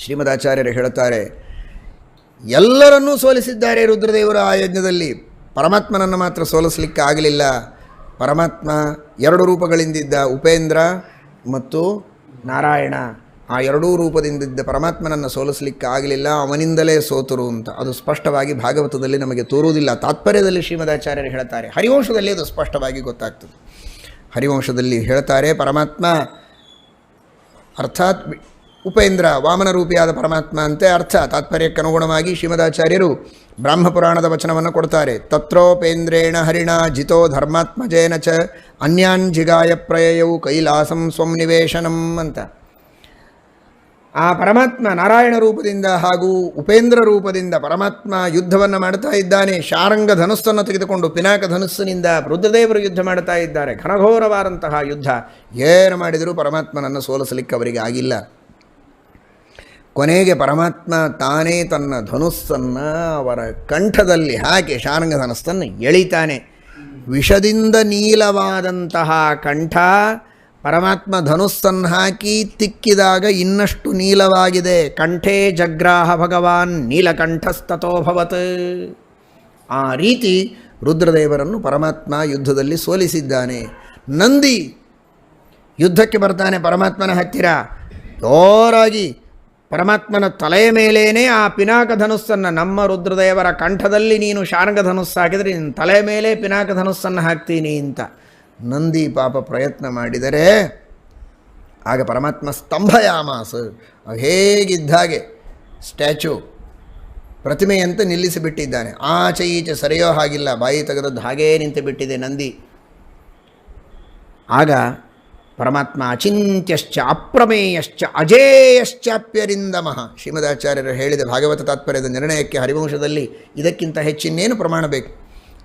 [SPEAKER 1] ಶ್ರೀಮದಾಚಾರ್ಯರು ಹೇಳುತ್ತಾರೆ, ಎಲ್ಲರನ್ನೂ ಸೋಲಿಸಿದ್ದಾರೆ ರುದ್ರದೇವರು ಆ ಯಜ್ಞದಲ್ಲಿ, ಪರಮಾತ್ಮನನ್ನು ಮಾತ್ರ ಸೋಲಿಸಲಿಕ್ಕೆ ಆಗಲಿಲ್ಲ. ಪರಮಾತ್ಮ ಎರಡು ರೂಪಗಳಿಂದಿದ್ದ, ಉಪೇಂದ್ರ ಮತ್ತು ನಾರಾಯಣ. ಆ ಎರಡೂ ರೂಪದಿಂದಿದ್ದ ಪರಮಾತ್ಮನನ್ನು ಸೋಲಿಸಲಿಕ್ಕೆ ಆಗಲಿಲ್ಲ, ಅವನಿಂದಲೇ ಸೋತರು ಅಂತ. ಅದು ಸ್ಪಷ್ಟವಾಗಿ ಭಾಗವತದಲ್ಲಿ ನಮಗೆ ತೋರುವುದಿಲ್ಲ. ತಾತ್ಪರ್ಯದಲ್ಲಿ ಶ್ರೀಮದಾಚಾರ್ಯರು ಹೇಳ್ತಾರೆ, ಹರಿವಂಶದಲ್ಲಿ ಅದು ಸ್ಪಷ್ಟವಾಗಿ ಗೊತ್ತಾಗ್ತದೆ. ಹರಿವಂಶದಲ್ಲಿ ಹೇಳ್ತಾರೆ, ಪರಮಾತ್ಮ ಅರ್ಥಾತ್ ಉಪೇಂದ್ರ ವಾಮನ ರೂಪಿಯಾದ ಪರಮಾತ್ಮ ಅಂತೆ ಅರ್ಥ. ತಾತ್ಪರ್ಯಕ್ಕನುಗುಣವಾಗಿ ಶ್ರೀಮದಾಚಾರ್ಯರು ಬ್ರಹ್ಮಪುರಾಣದ ವಚನವನ್ನು ಕೊಡ್ತಾರೆ. ತತ್ರೋಪೇಂದ್ರೇಣ ಹರಿಣ ಜಿತೋ ಧರ್ಮಾತ್ಮಜೇನ ಚ ಅನ್ಯಾನ್ ಜಿಗಾಯ ಪ್ರಯಯವು ಕೈಲಾಸಂ ಸ್ವಂ ನಿವೇಶನಂ ಅಂತ. ಆ ಪರಮಾತ್ಮ ನಾರಾಯಣ ರೂಪದಿಂದ ಹಾಗೂ ಉಪೇಂದ್ರ ರೂಪದಿಂದ ಪರಮಾತ್ಮ ಯುದ್ಧವನ್ನು ಮಾಡ್ತಾ ಇದ್ದಾನೆ. ಶಾರಂಗ ಧನುಸ್ಸನ್ನು ತೆಗೆದುಕೊಂಡು ಪಿನಾಕ ಧನುಸ್ಸಿನಿಂದ ರುದ್ರದೇವರು ಯುದ್ಧ ಮಾಡ್ತಾ ಇದ್ದಾರೆ. ಘನಘೋರವಾದಂತಹ ಯುದ್ಧ. ಏನು ಮಾಡಿದರೂ ಪರಮಾತ್ಮನನ್ನು ಸೋಲಿಸಲಿಕ್ಕೆ ಅವರಿಗೆ ಆಗಿಲ್ಲ. ಕೊನೆಗೆ ಪರಮಾತ್ಮ ತಾನೇ ತನ್ನ ಧನುಸ್ಸನ್ನು ಅವರ ಕಂಠದಲ್ಲಿ ಹಾಕಿ ಶಾರಂಗ ಧನುಸ್ಸನ್ನು ಎಳಿತಾನೆ. ವಿಷದಿಂದ ನೀಲವಾದಂತಹ ಕಂಠ ಪರಮಾತ್ಮ ಧನುಸ್ಸನ್ನು ಹಾಕಿ ತಿಕ್ಕಿದಾಗ ಇನ್ನಷ್ಟು ನೀಲವಾಗಿದೆ. ಕಂಠೇ ಜಗ್ರಾಹ ಭಗವಾನ್ ನೀಲಕಂಠಸ್ತತೋಭವತ್. ಆ ರೀತಿ ರುದ್ರದೇವರನ್ನು ಪರಮಾತ್ಮ ಯುದ್ಧದಲ್ಲಿ ಸೋಲಿಸಿದ್ದಾನೆ. ನಂದಿ ಯುದ್ಧಕ್ಕೆ ಬರ್ತಾನೆ ಪರಮಾತ್ಮನ ಹತ್ತಿರ. ಜೋರಾಗಿ ಪರಮಾತ್ಮನ ತಲೆಯ ಮೇಲೇನೆ ಆ ಪಿನಾಕ ಧನುಸ್ಸನ್ನು, ನಮ್ಮ ರುದ್ರದೇವರ ಕಂಠದಲ್ಲಿ ನೀನು ಶಾರಂಗ ಧನುಸ್ಸು ಹಾಕಿದರೆ ನಿನ್ನ ತಲೆಯ ಮೇಲೆ ಪಿನಾಕ ಧನುಸ್ಸನ್ನು ಹಾಕ್ತೀನಿ ಅಂತ ನಂದಿ ಪಾಪ ಪ್ರಯತ್ನ ಮಾಡಿದರೆ ಆಗ ಪರಮಾತ್ಮ ಸ್ತಂಭಯಾಮಾಸ. ಹೇಗಿದ್ದಾಗೆ ಸ್ಟ್ಯಾಚ್ಯೂ ಪ್ರತಿಮೆಯಂತೆ ನಿಲ್ಲಿಸಿಬಿಟ್ಟಿದ್ದಾನೆ. ಆಚೆ ಈಚೆ ಸರಿಯೋ ಹಾಗಿಲ್ಲ, ಬಾಯಿ ತೆಗೆದದ್ದು ಹಾಗೇ ನಿಂತು ಬಿಟ್ಟಿದೆ ನಂದಿ. ಆಗ ಪರಮಾತ್ಮ ಅಚಿಂತ್ಯಶ್ಚ ಅಪ್ರಮೇಯಶ್ಚ ಅಜೇಯಶ್ಚಾಪ್ಯರಿಂದಮಃ. ಶ್ರೀಮದಾಚಾರ್ಯರು ಹೇಳಿದ ಭಾಗವತ ತಾತ್ಪರ್ಯದ ನಿರ್ಣಯಕ್ಕೆ ಹರಿವಂಶದಲ್ಲಿ ಇದಕ್ಕಿಂತ ಹೆಚ್ಚಿನ್ನೇನು ಪ್ರಮಾಣ ಬೇಕು?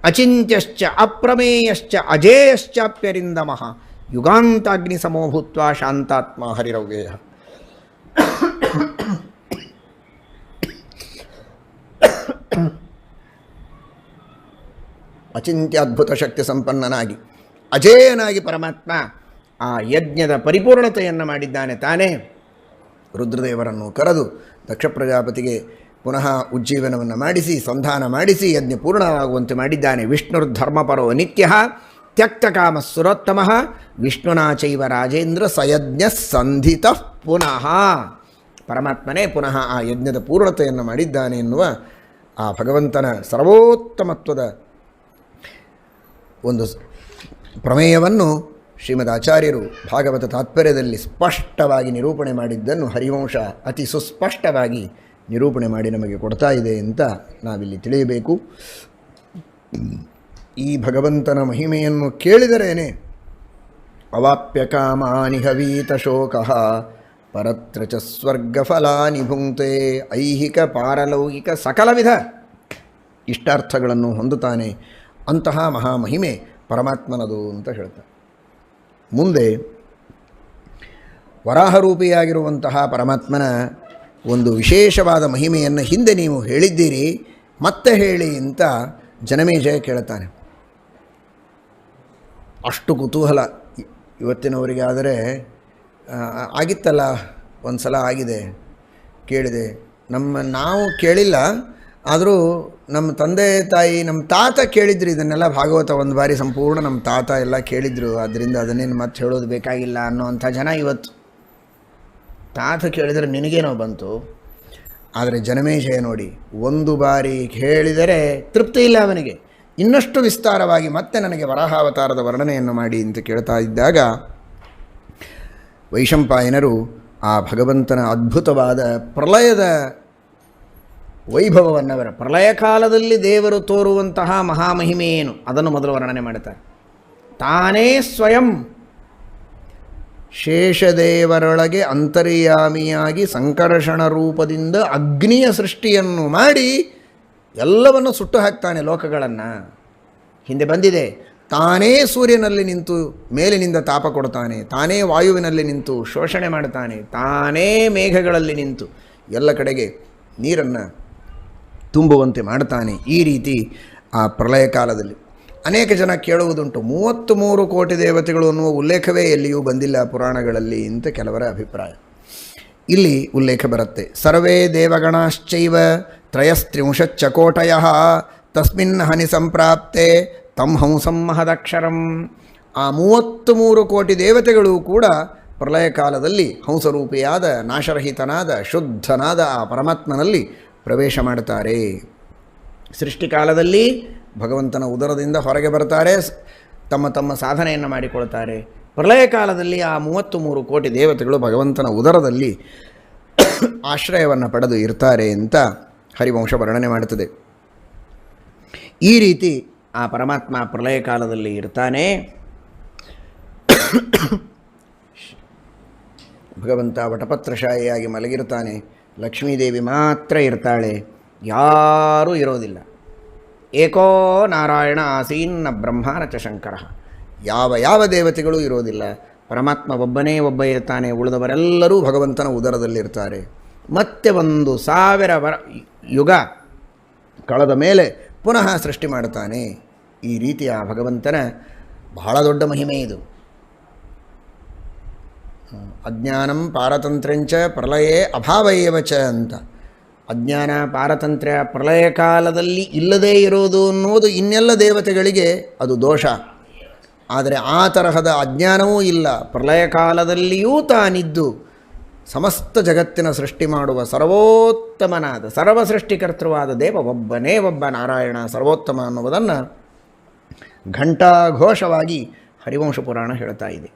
[SPEAKER 1] ಅಚಿಂತ್ಯಶ್ಚ ಅಪ್ರಮೇಯಶ್ಚ ಅಜೇಯಶ್ಚಾಪ್ಯರಿಂದಮಃ ಯುಗಾಂತಾಗ್ನಿ ಸಮೋಭೂತ್ವ ಶಾಂತಾತ್ಮ ಹರಿರವ್ಯಯ. ಅಚಿಂತ್ಯದ್ಭುತ ಶಕ್ತಿ ಸಂಪನ್ನನಾಗಿ ಅಜೇಯನಾಗಿ ಪರಮಾತ್ಮ ಆ ಯಜ್ಞದ ಪರಿಪೂರ್ಣತೆಯನ್ನು ಮಾಡಿದ್ದಾನೆ. ತಾನೇ ರುದ್ರದೇವರನ್ನು ಕರೆದು ದಕ್ಷ ಪ್ರಜಾಪತಿಗೆ ಪುನಃ ಉಜ್ಜೀವನವನ್ನು ಮಾಡಿಸಿ ಸಂಧಾನ ಮಾಡಿಸಿ ಯಜ್ಞ ಪೂರ್ಣವಾಗುವಂತೆ ಮಾಡಿದ್ದಾನೆ. ವಿಷ್ಣುರ್ಧರ್ಮಪರೋ ನಿತ್ಯ ತ್ಯಕ್ತಕಾಮ ಸುರೋತ್ತಮ ವಿಷ್ಣುನಾಚೈವ ರಾಜೇಂದ್ರ ಸಯಜ್ಞ ಸಂಧಿತ ಪುನಃ. ಪರಮಾತ್ಮನೇ ಪುನಃ ಆ ಯಜ್ಞದ ಪೂರ್ಣತೆಯನ್ನು ಮಾಡಿದ್ದಾನೆ ಎನ್ನುವ ಆ ಭಗವಂತನ ಸರ್ವೋತ್ತಮತ್ವದ ಒಂದು ಪ್ರಮೇಯವನ್ನು ಶ್ರೀಮದ್ ಆಚಾರ್ಯರು ಭಾಗವತ ತಾತ್ಪರ್ಯದಲ್ಲಿ ಸ್ಪಷ್ಟವಾಗಿ ನಿರೂಪಣೆ ಮಾಡಿದ್ದನ್ನು ಹರಿವಂಶ ಅತಿ ಸುಸ್ಪಷ್ಟವಾಗಿ ನಿರೂಪಣೆ ಮಾಡಿ ನಮಗೆ ಕೊಡ್ತಾ ಇದೆ ಅಂತ ನಾವಿಲ್ಲಿ ತಿಳಿಯಬೇಕು. ಈ ಭಗವಂತನ ಮಹಿಮೆಯನ್ನು ಕೇಳಿದರೇನೆ ಅವಾಪ್ಯ ಕಾಮಾನಿ ಹವೀತ ಶೋಕಃ ಪರತ್ರ ಚ ಸ್ವರ್ಗಫಲಾನಿ ಭುಂಕ್ತೆ. ಐಹಿಕ ಪಾರಲೌಕಿಕ ಸಕಲವಿಧ ಇಷ್ಟಾರ್ಥಗಳನ್ನು ಹೊಂದುತ್ತಾನೆ. ಅಂತಹ ಮಹಾಮಹಿಮೆ ಪರಮಾತ್ಮನದು ಅಂತ ಹೇಳ್ತಾರೆ. ಮುಂದೆ ವರಾಹರೂಪಿಯಾಗಿರುವಂತಹ ಪರಮಾತ್ಮನ ಒಂದು ವಿಶೇಷವಾದ ಮಹಿಮೆಯನ್ನು ಹಿಂದೆ ನೀವು ಹೇಳಿದ್ದೀರಿ, ಮತ್ತೆ ಹೇಳಿ ಅಂತ ಜನಮೇಜಯ ಕೇಳ್ತಾನೆ. ಅಷ್ಟು ಕುತೂಹಲ ಇವತ್ತಿನವರಿಗೆ. ಆದರೆ ಆಗಿತ್ತಲ್ಲ, ಒಂದು ಸಲ ಆಗಿದೆ, ಕೇಳಿದೆ. ನಾವು ಕೇಳಿಲ್ಲ, ಆದರೂ ನಮ್ಮ ತಂದೆ ತಾಯಿ ನಮ್ಮ ತಾತ ಕೇಳಿದ್ರು ಇದನ್ನೆಲ್ಲ. ಭಾಗವತ ಒಂದು ಬಾರಿ ಸಂಪೂರ್ಣ ನಮ್ಮ ತಾತ ಎಲ್ಲ ಕೇಳಿದರು. ಆದ್ದರಿಂದ ಅದನ್ನೇನು ಮತ್ತೆ ಹೇಳೋದು ಬೇಕಾಗಿಲ್ಲ ಅನ್ನೋವಂಥ ಜನ ಇವತ್ತು. ತಾತ ಕೇಳಿದರೆ ನಿನಗೇನೋ ಬಂತು. ಆದರೆ ಜನಮೇಜಯ ನೋಡಿ, ಒಂದು ಬಾರಿ ಹೇಳಿದರೆ ತೃಪ್ತಿ ಇಲ್ಲ ಅವನಿಗೆ, ಇನ್ನಷ್ಟು ವಿಸ್ತಾರವಾಗಿ ಮತ್ತೆ ನನಗೆ ವರಾಹಾವತಾರದ ವರ್ಣನೆಯನ್ನು ಮಾಡಿ ಅಂತ ಕೇಳ್ತಾ ಇದ್ದಾಗ ವೈಶಂಪಾಯನರು ಆ ಭಗವಂತನ ಅದ್ಭುತವಾದ ಪ್ರಳಯದ ವೈಭವವನ್ನು, ಪ್ರಳಯ ಕಾಲದಲ್ಲಿ ದೇವರು ತೋರುವಂತಹ ಮಹಾಮಹಿಮೆ ಏನು ಅದನ್ನು ಮೊದಲು ವರ್ಣನೆ ಮಾಡುತ್ತಾರೆ. ತಾನೇ ಸ್ವಯಂ ಶೇಷದೇವರೊಳಗೆ ಅಂತರ್ಯಾಮಿಯಾಗಿ ಸಂಕರ್ಷಣ ರೂಪದಿಂದ ಅಗ್ನಿಯ ಸೃಷ್ಟಿಯನ್ನು ಮಾಡಿ ಎಲ್ಲವನ್ನು ಸುಟ್ಟು ಹಾಕ್ತಾನೆ ಲೋಕಗಳನ್ನು. ಹಿಂದೆ ಬಂದಿದೆ. ತಾನೇ ಸೂರ್ಯನಲ್ಲಿ ನಿಂತು ಮೇಲಿನಿಂದ ತಾಪ ಕೊಡ್ತಾನೆ, ತಾನೇ ವಾಯುವಿನಲ್ಲಿ ನಿಂತು ಶೋಷಣೆ ಮಾಡ್ತಾನೆ, ತಾನೇ ಮೇಘಗಳಲ್ಲಿ ನಿಂತು ಎಲ್ಲ ಕಡೆಗೆ ನೀರನ್ನು ತುಂಬುವಂತೆ ಮಾಡ್ತಾನೆ. ಈ ರೀತಿ ಆ ಪ್ರಳಯ ಕಾಲದಲ್ಲಿ ಅನೇಕ ಜನ ಕೇಳುವುದುಂಟು, 33 ಕೋಟಿ ದೇವತೆಗಳು ಅನ್ನುವ ಉಲ್ಲೇಖವೇ ಎಲ್ಲಿಯೂ ಬಂದಿಲ್ಲ ಪುರಾಣಗಳಲ್ಲಿ ಅಂತ ಕೆಲವರ ಅಭಿಪ್ರಾಯ. ಇಲ್ಲಿ ಉಲ್ಲೇಖ ಬರುತ್ತೆ, ಸರ್ವೇ ದೇವಗಣಾಶ್ಚೈವ ತ್ರಯಸ್ತ್ರಿಂಶಚ್ಚಕೋಟಯ ತಸ್ಮಿನ್ ಹನಿ ಸಂಪ್ರಾಪ್ತೆ ತಂ ಹಂಸಂ ಮಹದಕ್ಷರಂ. ಆ 33 ಕೋಟಿ ದೇವತೆಗಳು ಕೂಡ ಪ್ರಳಯ ಕಾಲದಲ್ಲಿ ಹಂಸರೂಪಿಯಾದ ನಾಶರಹಿತನಾದ ಶುದ್ಧನಾದ ಆ ಪರಮಾತ್ಮನಲ್ಲಿ ಪ್ರವೇಶ ಮಾಡುತ್ತಾರೆ. ಸೃಷ್ಟಿಕಾಲದಲ್ಲಿ ಭಗವಂತನ ಉದರದಿಂದ ಹೊರಗೆ ಬರ್ತಾರೆ, ತಮ್ಮ ತಮ್ಮ ಸಾಧನೆಯನ್ನು ಮಾಡಿಕೊಳ್ತಾರೆ. ಪ್ರಳಯ ಕಾಲದಲ್ಲಿ ಆ 33 ಕೋಟಿ ದೇವತೆಗಳು ಭಗವಂತನ ಉದರದಲ್ಲಿ ಆಶ್ರಯವನ್ನು ಪಡೆದು ಇರ್ತಾರೆ ಅಂತ ಹರಿವಂಶ ವರ್ಣನೆ ಮಾಡುತ್ತದೆ. ಈ ರೀತಿ ಆ ಪರಮಾತ್ಮ ಪ್ರಳಯ ಕಾಲದಲ್ಲಿ ಇರ್ತಾನೆ. ಭಗವಂತ ವಟಪತ್ರಶಾಹಿಯಾಗಿ ಮಲಗಿರ್ತಾನೆ. ಲಕ್ಷ್ಮೀದೇವಿ ಮಾತ್ರ ಇರ್ತಾಳೆ, ಯಾರೂ ಇರೋದಿಲ್ಲ. ಏಕೋ ನಾರಾಯಣ ಆಸೀನ್ನ ಬ್ರಹ್ಮನ ಚ ಶಂಕರ. ಯಾವ ದೇವತೆಗಳು ಇರೋದಿಲ್ಲ, ಪರಮಾತ್ಮ ಒಬ್ಬನೇ ಒಬ್ಬ ಇರ್ತಾನೆ. ಉಳಿದವರೆಲ್ಲರೂ ಭಗವಂತನ ಉದರದಲ್ಲಿರ್ತಾರೆ. ಮತ್ತೆ 1000 ಯುಗ ಕಳೆದ ಮೇಲೆ ಪುನಃ ಸೃಷ್ಟಿ ಮಾಡುತ್ತಾನೆ. ಈ ರೀತಿಯ ಭಗವಂತನ ಬಹಳ ದೊಡ್ಡ ಮಹಿಮೆ ಇದು. ಅಜ್ಞಾನಂ ಪಾರತಂತ್ರ್ಯಂಚ ಪ್ರಳಯೇ ಅಭಾವಯೇವಚ ಅಂತ. ಅಜ್ಞಾನ ಪಾರತಂತ್ರ್ಯ ಪ್ರಳಯ ಕಾಲದಲ್ಲಿ ಇಲ್ಲದೇ ಇರೋದು ಅನ್ನೋದು ಇನ್ನೆಲ್ಲ ದೇವತೆಗಳಿಗೆ ಅದು ದೋಷ. ಆದರೆ ಆ ತರಹದ ಅಜ್ಞಾನವೂ ಇಲ್ಲ. ಪ್ರಳಯ ಕಾಲದಲ್ಲಿಯೂ ತಾನಿದ್ದು ಸಮಸ್ತ ಜಗತ್ತಿನ ಸೃಷ್ಟಿ ಮಾಡುವ ಸರ್ವೋತ್ತಮನಾದ ಸರ್ವ ಸೃಷ್ಟಿಕರ್ತೃವಾದ ದೇವ ಒಬ್ಬನೇ ಒಬ್ಬ ನಾರಾಯಣ ಸರ್ವೋತ್ತಮ ಅನ್ನುವುದನ್ನು ಘಂಟಾಘೋಷವಾಗಿ ಹರಿವಂಶ ಪುರಾಣ ಹೇಳ್ತಾ ಇದೆ.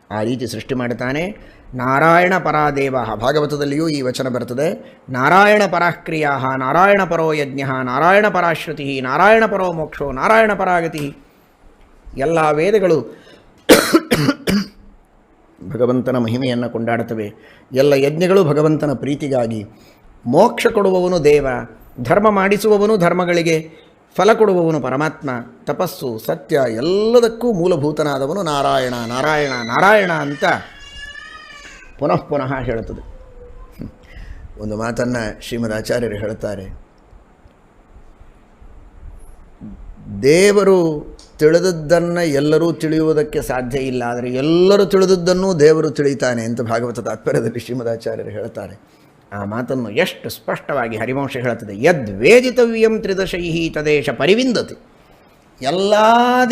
[SPEAKER 1] ಆ ರೀತಿ ಸೃಷ್ಟಿ ಮಾಡುತ್ತಾನೆ. ನಾರಾಯಣ ಪರಾದೇವ, ಭಾಗವತದಲ್ಲಿಯೂ ಈ ವಚನ ಬರ್ತದೆ. ನಾರಾಯಣ ಪರಾಕ್ರಿಯಾ, ನಾರಾಯಣ ಪರೋ ಯಜ್ಞ, ನಾರಾಯಣ ಪರಾಶ್ರುತಿ, ನಾರಾಯಣ ಪರೋ ಮೋಕ್ಷೋ, ನಾರಾಯಣ ಪರಾಗತಿ. ಎಲ್ಲ ವೇದಗಳು ಭಗವಂತನ ಮಹಿಮೆಯನ್ನು ಕೊಂಡಾಡುತ್ತವೆ. ಎಲ್ಲ ಯಜ್ಞಗಳು ಭಗವಂತನ ಪ್ರೀತಿಗಾಗಿ. ಮೋಕ್ಷ ಕೊಡುವವನು ದೇವ, ಧರ್ಮ ಮಾಡಿಸುವವನು ಧರ್ಮಗಳಿಗೆ ಫಲ ಕೊಡುವವನು ಪರಮಾತ್ಮ, ತಪಸ್ಸು ಸತ್ಯ ಎಲ್ಲದಕ್ಕೂ ಮೂಲಭೂತನಾದವನು ನಾರಾಯಣ ನಾರಾಯಣ ನಾರಾಯಣ ಅಂತ ಪುನಃ ಪುನಃ ಹೇಳುತ್ತದೆ. ಒಂದು ಮಾತನ್ನು ಶ್ರೀಮದ್ ಆಚಾರ್ಯರು ಹೇಳುತ್ತಾರೆ, ದೇವರು ತಿಳಿದದ್ದನ್ನು ಎಲ್ಲರೂ ತಿಳಿಯುವುದಕ್ಕೆ ಸಾಧ್ಯ ಇಲ್ಲ, ಆದರೆ ಎಲ್ಲರೂ ತಿಳಿದದ್ದನ್ನು ದೇವರು ತಿಳಿತಾನೆ ಅಂತ ಭಾಗವತ ತಾತ್ಪರ್ಯದಲ್ಲಿ ಶ್ರೀಮದಾಚಾರ್ಯರು ಹೇಳ್ತಾರೆ. ಆ ಮಾತನ್ನು ಎಷ್ಟು ಸ್ಪಷ್ಟವಾಗಿ ಹರಿವಂಶ ಹೇಳುತ್ತದೆ. ಯದ್ ವೇದಿತವ್ಯಂ ತ್ರಿದಶೈಹಿ ತದೇಶ ಪರಿವಿಂದತಿ. ಎಲ್ಲ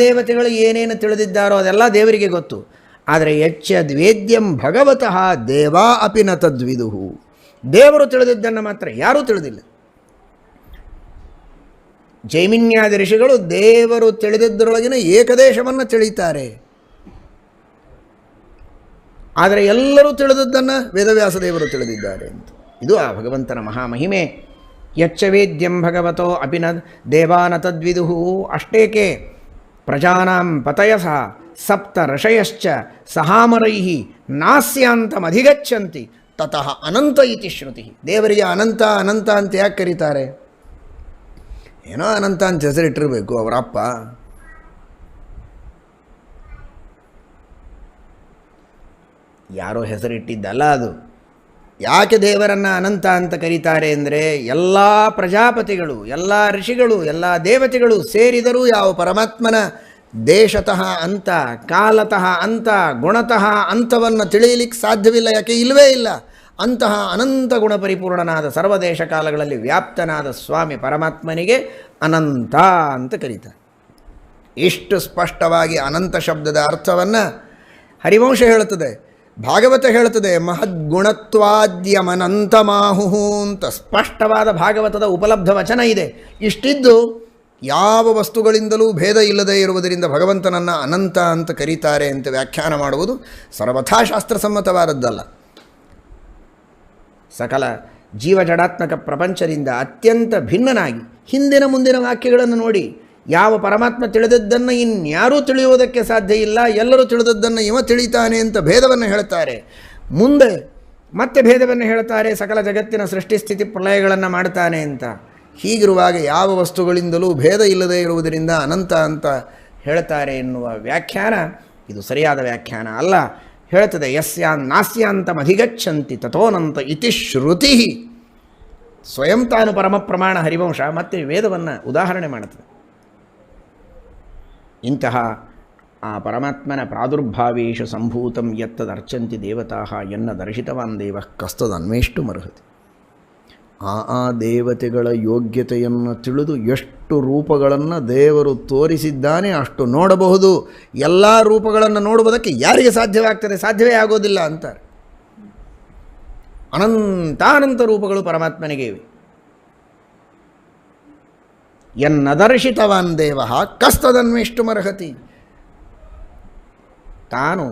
[SPEAKER 1] ದೇವತೆಗಳು ಏನೇನು ತಿಳಿದಿದ್ದಾರೋ ಅದೆಲ್ಲ ದೇವರಿಗೆ ಗೊತ್ತು. ಆದರೆ ಯಚ್ಚದ್ವೇದ್ಯಂ ಭಗವತಃ ದೇವಾ ಅಪಿ ನ ತದ್ವಿದುಹು. ದೇವರು ತಿಳಿದಿದ್ದನ್ನು ಮಾತ್ರ ಯಾರೂ ತಿಳಿದಿಲ್ಲ. ಜೈಮಿನ್ಯಾದಿ ಋಷಿಗಳು ದೇವರು ತಿಳಿದಿದ್ದರೊಳಗಿನ ಏಕದೇಶವನ್ನು ತಿಳಿತಾರೆ. ಆದರೆ ಎಲ್ಲರೂ ತಿಳಿದದ್ದನ್ನು ವೇದವ್ಯಾಸ ದೇವರು ತಿಳಿದಿದ್ದಾರೆ ಅಂತ. ಇದು ಆ ಭಗವಂತನ ಮಹಾಮಹಿಮೆ. ಯಚ್ಚವೇದ್ಯಂ ಭಗವತೋ ಅಪಿನ ದೇವಾನ ತದ್ವಿದುಹು. ಅಷ್ಟೇಕೆ ಪ್ರಜಾನಾಂ ಪತಯಸ ಸಪ್ತ ಋಷಯಶ್ಚ ಸಹಾಮರೈಃ ನಾಸ್ಯಾಂತಮಧಿಗಚ್ಚಂತಿ ತತಃ ಅನಂತ ಇತಿ ಶ್ರುತಿ. ದೇವರಿಗೆ ಅನಂತ ಅನಂತ ಅಂತ ಯಾಕೆ ಕರೀತಾರೆ? ಏನೋ ಅನಂತ ಅಂತ ಹೆಸರಿಟ್ಟಿರಬೇಕು ಅವರಪ್ಪ. ಯಾರೋ ಹೆಸರಿಟ್ಟಿದ್ದಲ್ಲ ಅದು. ಯಾಕೆ ದೇವರನ್ನು ಅನಂತ ಅಂತ ಕರೀತಾರೆ ಅಂದರೆ, ಎಲ್ಲ ಪ್ರಜಾಪತಿಗಳು, ಎಲ್ಲ ಋಷಿಗಳು, ಎಲ್ಲ ದೇವತೆಗಳು ಸೇರಿದರೂ ಯಾವ ಪರಮಾತ್ಮನ ದೇಶತಃ ಅಂತ, ಕಾಲತಃ ಅಂತ, ಗುಣತಃ ಅಂತವನ್ನು ತಿಳಿಯಲಿಕ್ಕೆ ಸಾಧ್ಯವಿಲ್ಲ. ಯಾಕೆ? ಇಲ್ಲವೇ ಇಲ್ಲ. ಅಂತಹ ಅನಂತ ಗುಣ ಪರಿಪೂರ್ಣನಾದ ಸರ್ವದೇಶ ಕಾಲಗಳಲ್ಲಿ ವ್ಯಾಪ್ತನಾದ ಸ್ವಾಮಿ ಪರಮಾತ್ಮನಿಗೆ ಅನಂತ ಅಂತ ಕರೀತಾರೆ. ಇಷ್ಟು ಸ್ಪಷ್ಟವಾಗಿ ಅನಂತ ಶಬ್ದದ ಅರ್ಥವನ್ನು ಹರಿವಂಶ ಹೇಳುತ್ತದೆ, ಭಾಗವತ ಹೇಳುತ್ತದೆ. ಮಹದ್ಗುಣತ್ವಾದ್ಯಮನಂತಮಾಹು ಅಂತ ಸ್ಪಷ್ಟವಾದ ಭಾಗವತದ ಉಪಲಬ್ಧ ವಚನ ಇದೆ. ಇಷ್ಟಿದ್ದು ಯಾವ ವಸ್ತುಗಳಿಂದಲೂ ಭೇದ ಇಲ್ಲದೇ ಇರುವುದರಿಂದ ಭಗವಂತನನ್ನು ಅನಂತ ಅಂತ ಕರೀತಾರೆ ಅಂತ ವ್ಯಾಖ್ಯಾನ ಮಾಡುವುದು ಸರ್ವಥಾ ಶಾಸ್ತ್ರಸಮ್ಮತವಾದದ್ದಲ್ಲ. ಸಕಲ ಜೀವಜಡಾತ್ಮಕ ಪ್ರಪಂಚದಿಂದ ಅತ್ಯಂತ ಭಿನ್ನನಾಗಿ ಹಿಂದಿನ ಮುಂದಿನ ವಾಕ್ಯಗಳನ್ನು ನೋಡಿ, ಯಾವ ಪರಮಾತ್ಮ ತಿಳಿದದ್ದನ್ನು ಇನ್ಯಾರೂ ತಿಳಿಯುವುದಕ್ಕೆ ಸಾಧ್ಯ ಇಲ್ಲ, ಎಲ್ಲರೂ ತಿಳಿದದ್ದನ್ನು ಇವ ತಿಳಿತಾನೆ ಅಂತ ಭೇದವನ್ನು ಹೇಳ್ತಾರೆ. ಮುಂದೆ ಮತ್ತೆ ಭೇದವನ್ನು ಹೇಳ್ತಾರೆ, ಸಕಲ ಜಗತ್ತಿನ ಸೃಷ್ಟಿಸ್ಥಿತಿ ಪ್ರಳಯಗಳನ್ನು ಮಾಡ್ತಾನೆ ಅಂತ. ಹೀಗಿರುವಾಗ ಯಾವ ವಸ್ತುಗಳಿಂದಲೂ ಭೇದ ಇಲ್ಲದೇ ಇರುವುದರಿಂದ ಅನಂತ ಅಂತ ಹೇಳ್ತಾರೆ ಎನ್ನುವ ವ್ಯಾಖ್ಯಾನ ಇದು ಸರಿಯಾದ ವ್ಯಾಖ್ಯಾನ ಅಲ್ಲ. ಹೇಳ್ತದೆ, ಯಸ್ಯಾನ್ ನಾಸ್ಯಾಂತಂ ಅಧಿಗಚ್ಚಂತಿ ತಥೋನಂತ ಇತಿ ಶ್ರುತಿ. ಸ್ವಯಂ ತಾನು ಪರಮ ಪ್ರಮಾಣ ಹರಿವಂಶ ಮತ್ತೆ ವೇದವನ್ನು ಉದಾಹರಣೆ ಮಾಡುತ್ತದೆ. ಇಂತಹ ಆ ಪರಮಾತ್ಮನ ಪ್ರಾದುರ್ಭಾವೇಶು ಸಂಭೂತಂ ಯತ್ತದರ್ಚಂತಿ ದೇವತಾ ಎನ್ನ ದರ್ಶಿತವಾನ್ ದೇವ ಕಸ್ತದನ್ವೇಷ್ಟುಮರ್ಹತಿ. ಆ ದೇವತೆಗಳ ಯೋಗ್ಯತೆಯನ್ನು ತಿಳಿದು ಎಷ್ಟು ರೂಪಗಳನ್ನು ದೇವರು ತೋರಿಸಿದ್ದಾನೆ ಅಷ್ಟು ನೋಡಬಹುದು. ಎಲ್ಲ ರೂಪಗಳನ್ನು ನೋಡುವುದಕ್ಕೆ ಯಾರಿಗೆ ಸಾಧ್ಯವಾಗ್ತದೆ? ಸಾಧ್ಯವೇ ಆಗೋದಿಲ್ಲ ಅಂತಾರೆ. ಅನಂತಾನಂತ ರೂಪಗಳು ಪರಮಾತ್ಮನಿಗೆ ಇವೆ. ಎನ್ನದರ್ಶಿತವಾನ್ ದೇವ ಕಸ್ತದನ್ವೇಷ್ಟುಮರ್ಹತಿ. ತಾನು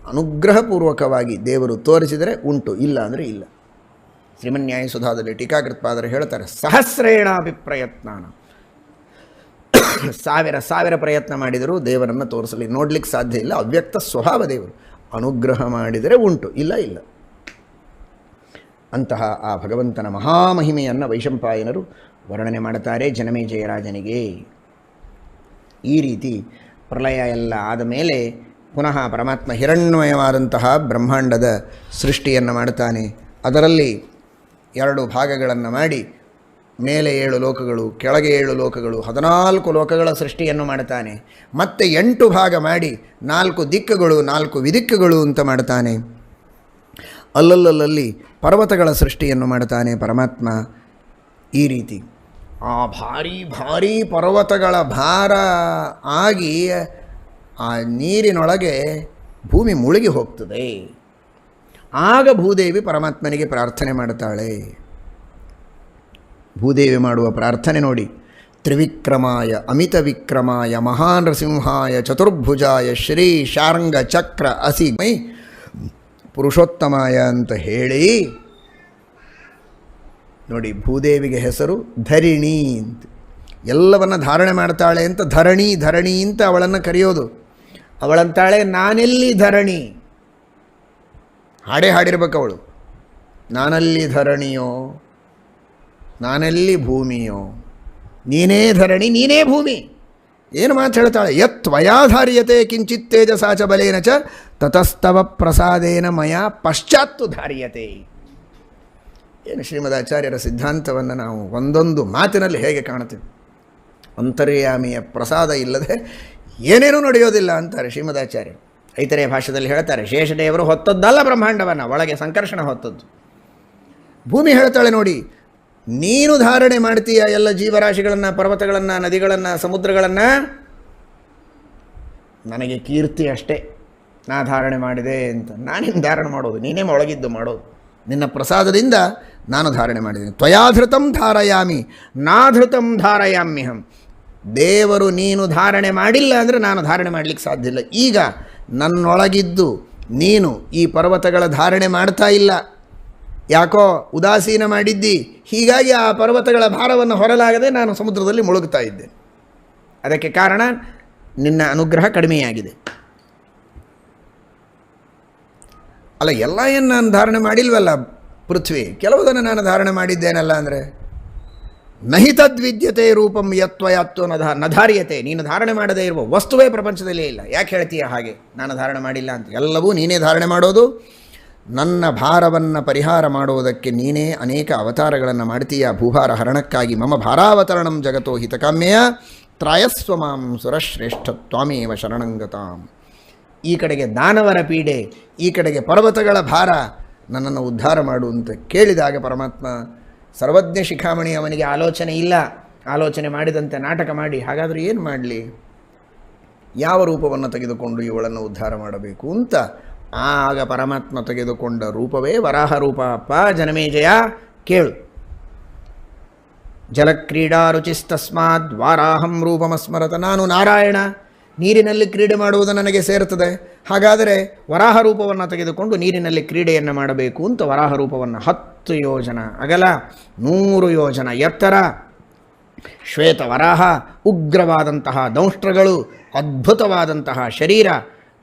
[SPEAKER 1] ಅನುಗ್ರಹಪೂರ್ವಕವಾಗಿ ದೇವರು ತೋರಿಸಿದರೆ ಉಂಟು, ಇಲ್ಲ ಅಂದರೆ ಇಲ್ಲ. ಶ್ರೀಮನ್ಯಾಯ ಸುಧಾದಲ್ಲಿ ಟೀಕಾಕೃತ್ಪಾದರು ಹೇಳ್ತಾರೆ, ಸಹಸ್ರೇಣಾಪಿ ಪ್ರಯತ್ನಾನ, ಸಾವಿರ ಪ್ರಯತ್ನ ಮಾಡಿದರೂ ದೇವರನ್ನು ತೋರಿಸಲಿ ನೋಡ್ಲಿಕ್ಕೆ ಸಾಧ್ಯ ಇಲ್ಲ. ಅವ್ಯಕ್ತ ಸ್ವಭಾವ ದೇವರು. ಅನುಗ್ರಹ ಮಾಡಿದರೆ ಉಂಟು, ಇಲ್ಲ ಇಲ್ಲ. ಅಂತಹ ಆ ಭಗವಂತನ ಮಹಾಮಹಿಮೆಯನ್ನು ವೈಶಂಪಾಯನರು ವರ್ಣನೆ ಮಾಡುತ್ತಾರೆ ಜನಮೇಜಯರಾಜನಿಗೆ. ಈ ರೀತಿ ಪ್ರಳಯ ಎಲ್ಲ ಆದ ಮೇಲೆ ಪುನಃ ಪರಮಾತ್ಮ ಹಿರಣ್ಮಯವಾದಂತಹ ಬ್ರಹ್ಮಾಂಡದ ಸೃಷ್ಟಿಯನ್ನು ಮಾಡುತ್ತಾನೆ. ಅದರಲ್ಲಿ 2 ಭಾಗಗಳನ್ನು ಮಾಡಿ ಮೇಲೆ 7 ಲೋಕಗಳು, ಕೆಳಗೆ 7 ಲೋಕಗಳು, 14 ಲೋಕಗಳ ಸೃಷ್ಟಿಯನ್ನು ಮಾಡುತ್ತಾನೆ. ಮತ್ತೆ 8 ಭಾಗ ಮಾಡಿ 4 ದಿಕ್ಕುಗಳು, 4 ವಿದಿಕ್ಕುಗಳು ಅಂತ ಮಾಡುತ್ತಾನೆ. ಅಲ್ಲಲ್ಲಿ ಪರ್ವತಗಳ ಸೃಷ್ಟಿಯನ್ನು ಮಾಡುತ್ತಾನೆ ಪರಮಾತ್ಮ. ಈ ರೀತಿ ಆ ಭಾರೀ ಪರ್ವತಗಳ ಭಾರ ಆಗಿ ಆ ನೀರಿನೊಳಗೆ ಭೂಮಿ ಮುಳುಗಿ ಹೋಗ್ತದೆ. ಆಗ ಭೂದೇವಿ ಪರಮಾತ್ಮನಿಗೆ ಪ್ರಾರ್ಥನೆ ಮಾಡುತ್ತಾಳೆ. ಭೂದೇವಿ ಮಾಡುವ ಪ್ರಾರ್ಥನೆ ನೋಡಿ, ತ್ರಿವಿಕ್ರಮಾಯ ಅಮಿತ ವಿಕ್ರಮಾಯ ಮಹಾನೃಸಿಂಹಾಯ ಚತುರ್ಭುಜಾಯ ಶ್ರೀ ಶಾರ್ಂಗ ಚಕ್ರ ಅಸಿ ಮೈ ಪುರುಷೋತ್ತಮಾಯ ಅಂತ ಹೇಳಿ ನೋಡಿ. ಭೂದೇವಿಗೆ ಹೆಸರು ಧರಿಣಿ ಅಂತ. ಎಲ್ಲವನ್ನು ಧಾರಣೆ ಮಾಡ್ತಾಳೆ ಅಂತ ಧರಣಿ ಅಂತ ಅವಳನ್ನು ಕರೆಯೋದು. ಅವಳಂತಾಳೆ, ನಾನೆಲ್ಲಿ ಧರಣಿ? ಹಾಡೇ ಹಾಡಿರ್ಬೇಕು ಅವಳು. ನಾನಲ್ಲಿ ಧರಣಿಯೋ, ನಾನೆಲ್ಲಿ ಭೂಮಿಯೋ, ನೀನೇ ಧರಣಿ, ನೀನೇ ಭೂಮಿ. ಏನು ಮಾತು ಹೇಳ್ತಾಳೆ? ಯತ್ವಯಾಧಾರ್ಯತೆ ಕಿಂಚಿತ್ ತೇಜಸಾಚ ಬಲೇನ ಚ ತತಸ್ತವ ಪ್ರಸಾದೇನ ಮಯ ಪಶ್ಚಾತ್ತು ಧಾರ್ಯತೆ. ಏನು ಶ್ರೀಮದಾಚಾರ್ಯರ ಸಿದ್ಧಾಂತವನ್ನು ನಾವು ಒಂದೊಂದು ಮಾತಿನಲ್ಲಿ ಹೇಗೆ ಕಾಣ್ತೀವಿ. ಅಂತರ್ಯಾಮಿಯ ಪ್ರಸಾದ ಇಲ್ಲದೆ ಏನೇನೂ ನಡೆಯೋದಿಲ್ಲ ಅಂತಾರೆ ಶ್ರೀಮದಾಚಾರ್ಯರು. ಐತರೆಯ ಭಾಷೆಯಲ್ಲಿ ಹೇಳ್ತಾರೆ, ಶೇಷದೇವರು ಹೊತ್ತದ್ದಲ್ಲ ಬ್ರಹ್ಮಾಂಡವನ್ನು, ಒಳಗೆ ಸಂಕರ್ಷಣ ಹೊತ್ತದ್ದು. ಭೂಮಿ ಹೇಳ್ತಾಳೆ ನೋಡಿ, ನೀನು ಧಾರಣೆ ಮಾಡ್ತೀಯ ಎಲ್ಲ ಜೀವರಾಶಿಗಳನ್ನು, ಪರ್ವತಗಳನ್ನು, ನದಿಗಳನ್ನು, ಸಮುದ್ರಗಳನ್ನು. ನನಗೆ ಕೀರ್ತಿ ಅಷ್ಟೇ, ನಾ ಧಾರಣೆ ಮಾಡಿದೆ ಅಂತ. ನಾನೇನು ಧಾರಣೆ ಮಾಡೋದು? ನೀನೇ ಒಳಗಿದ್ದು ಮಾಡೋದು. ನಿನ್ನ ಪ್ರಸಾದದಿಂದ ನಾನು ಧಾರಣೆ ಮಾಡಿದ್ದೀನಿ. ತ್ವಯಾಧೃತಂ ಧಾರಯಾಮಿ ನಾಧೃತಂ ಧಾರಯಾಮ್ಯಹಂ. ದೇವರು ನೀನು ಧಾರಣೆ ಮಾಡಿಲ್ಲ ಅಂದರೆ ನಾನು ಧಾರಣೆ ಮಾಡಲಿಕ್ಕೆ ಸಾಧ್ಯ ಇಲ್ಲ. ಈಗ ನನ್ನೊಳಗಿದ್ದು ನೀನು ಈ ಪರ್ವತಗಳ ಧಾರಣೆ ಮಾಡ್ತಾ ಇಲ್ಲ, ಯಾಕೋ ಉದಾಸೀನ ಮಾಡಿದ್ದಿ. ಹೀಗಾಗಿ ಆ ಪರ್ವತಗಳ ಭಾರವನ್ನು ಹೊರಲಾಗದೆ ನಾನು ಸಮುದ್ರದಲ್ಲಿ ಮುಳುಗ್ತಾ ಇದ್ದೇನೆ. ಅದಕ್ಕೆ ಕಾರಣ ನಿನ್ನ ಅನುಗ್ರಹ ಕಡಿಮೆಯಾಗಿದೆ. ಅಲ್ಲ, ಎಲ್ಲ ಏನು ನಾನು ಧಾರಣೆ ಮಾಡಿಲ್ವಲ್ಲ ಪೃಥ್ವಿ, ಕೆಲವುದನ್ನು ನಾನು ಧಾರಣೆ ಮಾಡಿದ್ದೇನಲ್ಲ ಅಂದರೆ ನಹಿ ತದ್ವಿದ್ಯತೆ ರೂಪಂ ಯತ್ವಯಾತ್ವ ನಧಾರ್ಯತೆ. ನೀನು ಧಾರಣೆ ಮಾಡದೇ ಇರುವ ವಸ್ತುವೇ ಪ್ರಪಂಚದಲ್ಲೇ ಇಲ್ಲ. ಯಾಕೆ ಹೇಳ್ತೀಯ ಹಾಗೆ ನಾನು ಧಾರಣೆ ಮಾಡಿಲ್ಲ ಅಂತ? ಎಲ್ಲವೂ ನೀನೇ ಧಾರಣೆ ಮಾಡೋದು. ನನ್ನ ಭಾರವನ್ನು ಪರಿಹಾರ ಮಾಡುವುದಕ್ಕೆ ನೀನೇ ಅನೇಕ ಅವತಾರಗಳನ್ನು ಮಾಡ್ತೀಯ. ಭೂಭಾರ ಹರಣಕ್ಕಾಗಿ ಮಮ ಭಾರಾವತರಣಂ ಜಗತೋ ಹಿತಕಾಮ್ಯಯ ತ್ರಾಯಸ್ವ ಮಾಂ ಸುರಶ್ರೇಷ್ಠ ತ್ವಾಮೇವ ಶರಣಂಗತಾಂ. ಈ ಕಡೆಗೆ ದಾನವರ ಪೀಡೆ, ಈ ಕಡೆಗೆ ಪರ್ವತಗಳ ಭಾರ, ನನ್ನನ್ನು ಉದ್ಧಾರ ಮಾಡು ಅಂತ ಕೇಳಿದಾಗ ಪರಮಾತ್ಮ ಸರ್ವಜ್ಞ ಶಿಖಾಮಣಿ, ಅವನಿಗೆ ಆಲೋಚನೆ ಇಲ್ಲ. ಆಲೋಚನೆ ಮಾಡಿದಂತೆ ನಾಟಕ ಮಾಡಿ, ಹಾಗಾದರೆ ಏನು ಮಾಡಲಿ, ಯಾವ ರೂಪವನ್ನು ತೆಗೆದುಕೊಂಡು ಇವಳನ್ನು ಉದ್ಧಾರ ಮಾಡಬೇಕು ಅಂತ ಆಗ ಪರಮಾತ್ಮ ತೆಗೆದುಕೊಂಡ ರೂಪವೇ ವರಾಹ ರೂಪ. ಅಪ್ಪ ಜನಮೇಜಯ ಕೇಳು. ಜಲಕ್ರೀಡಾ ರುಚಿಸ್ತಸ್ಮಾದ್ ವಾರಾಹಂ ರೂಪಮಸ್ಮರತ. ನಾನು ನಾರಾಯಣ, ನೀರಿನಲ್ಲಿ ಕ್ರೀಡೆ ಮಾಡುವುದು ನನಗೆ ಸೇರ್ತದೆ. ಹಾಗಾದರೆ ವರಾಹ ರೂಪವನ್ನು ತೆಗೆದುಕೊಂಡು ನೀರಿನಲ್ಲಿ ಕ್ರೀಡೆಯನ್ನು ಮಾಡಬೇಕು ಅಂತ ವರಾಹ ರೂಪವನ್ನು 10 ಯೋಜನ ಅಗಲ, 100 ಯೋಜನ ಎತ್ತರ, ಶ್ವೇತ ವರಾಹ, ಉಗ್ರವಾದಂತಹ ದಂಷ್ಟ್ರಗಳು, ಅದ್ಭುತವಾದಂತಹ ಶರೀರ,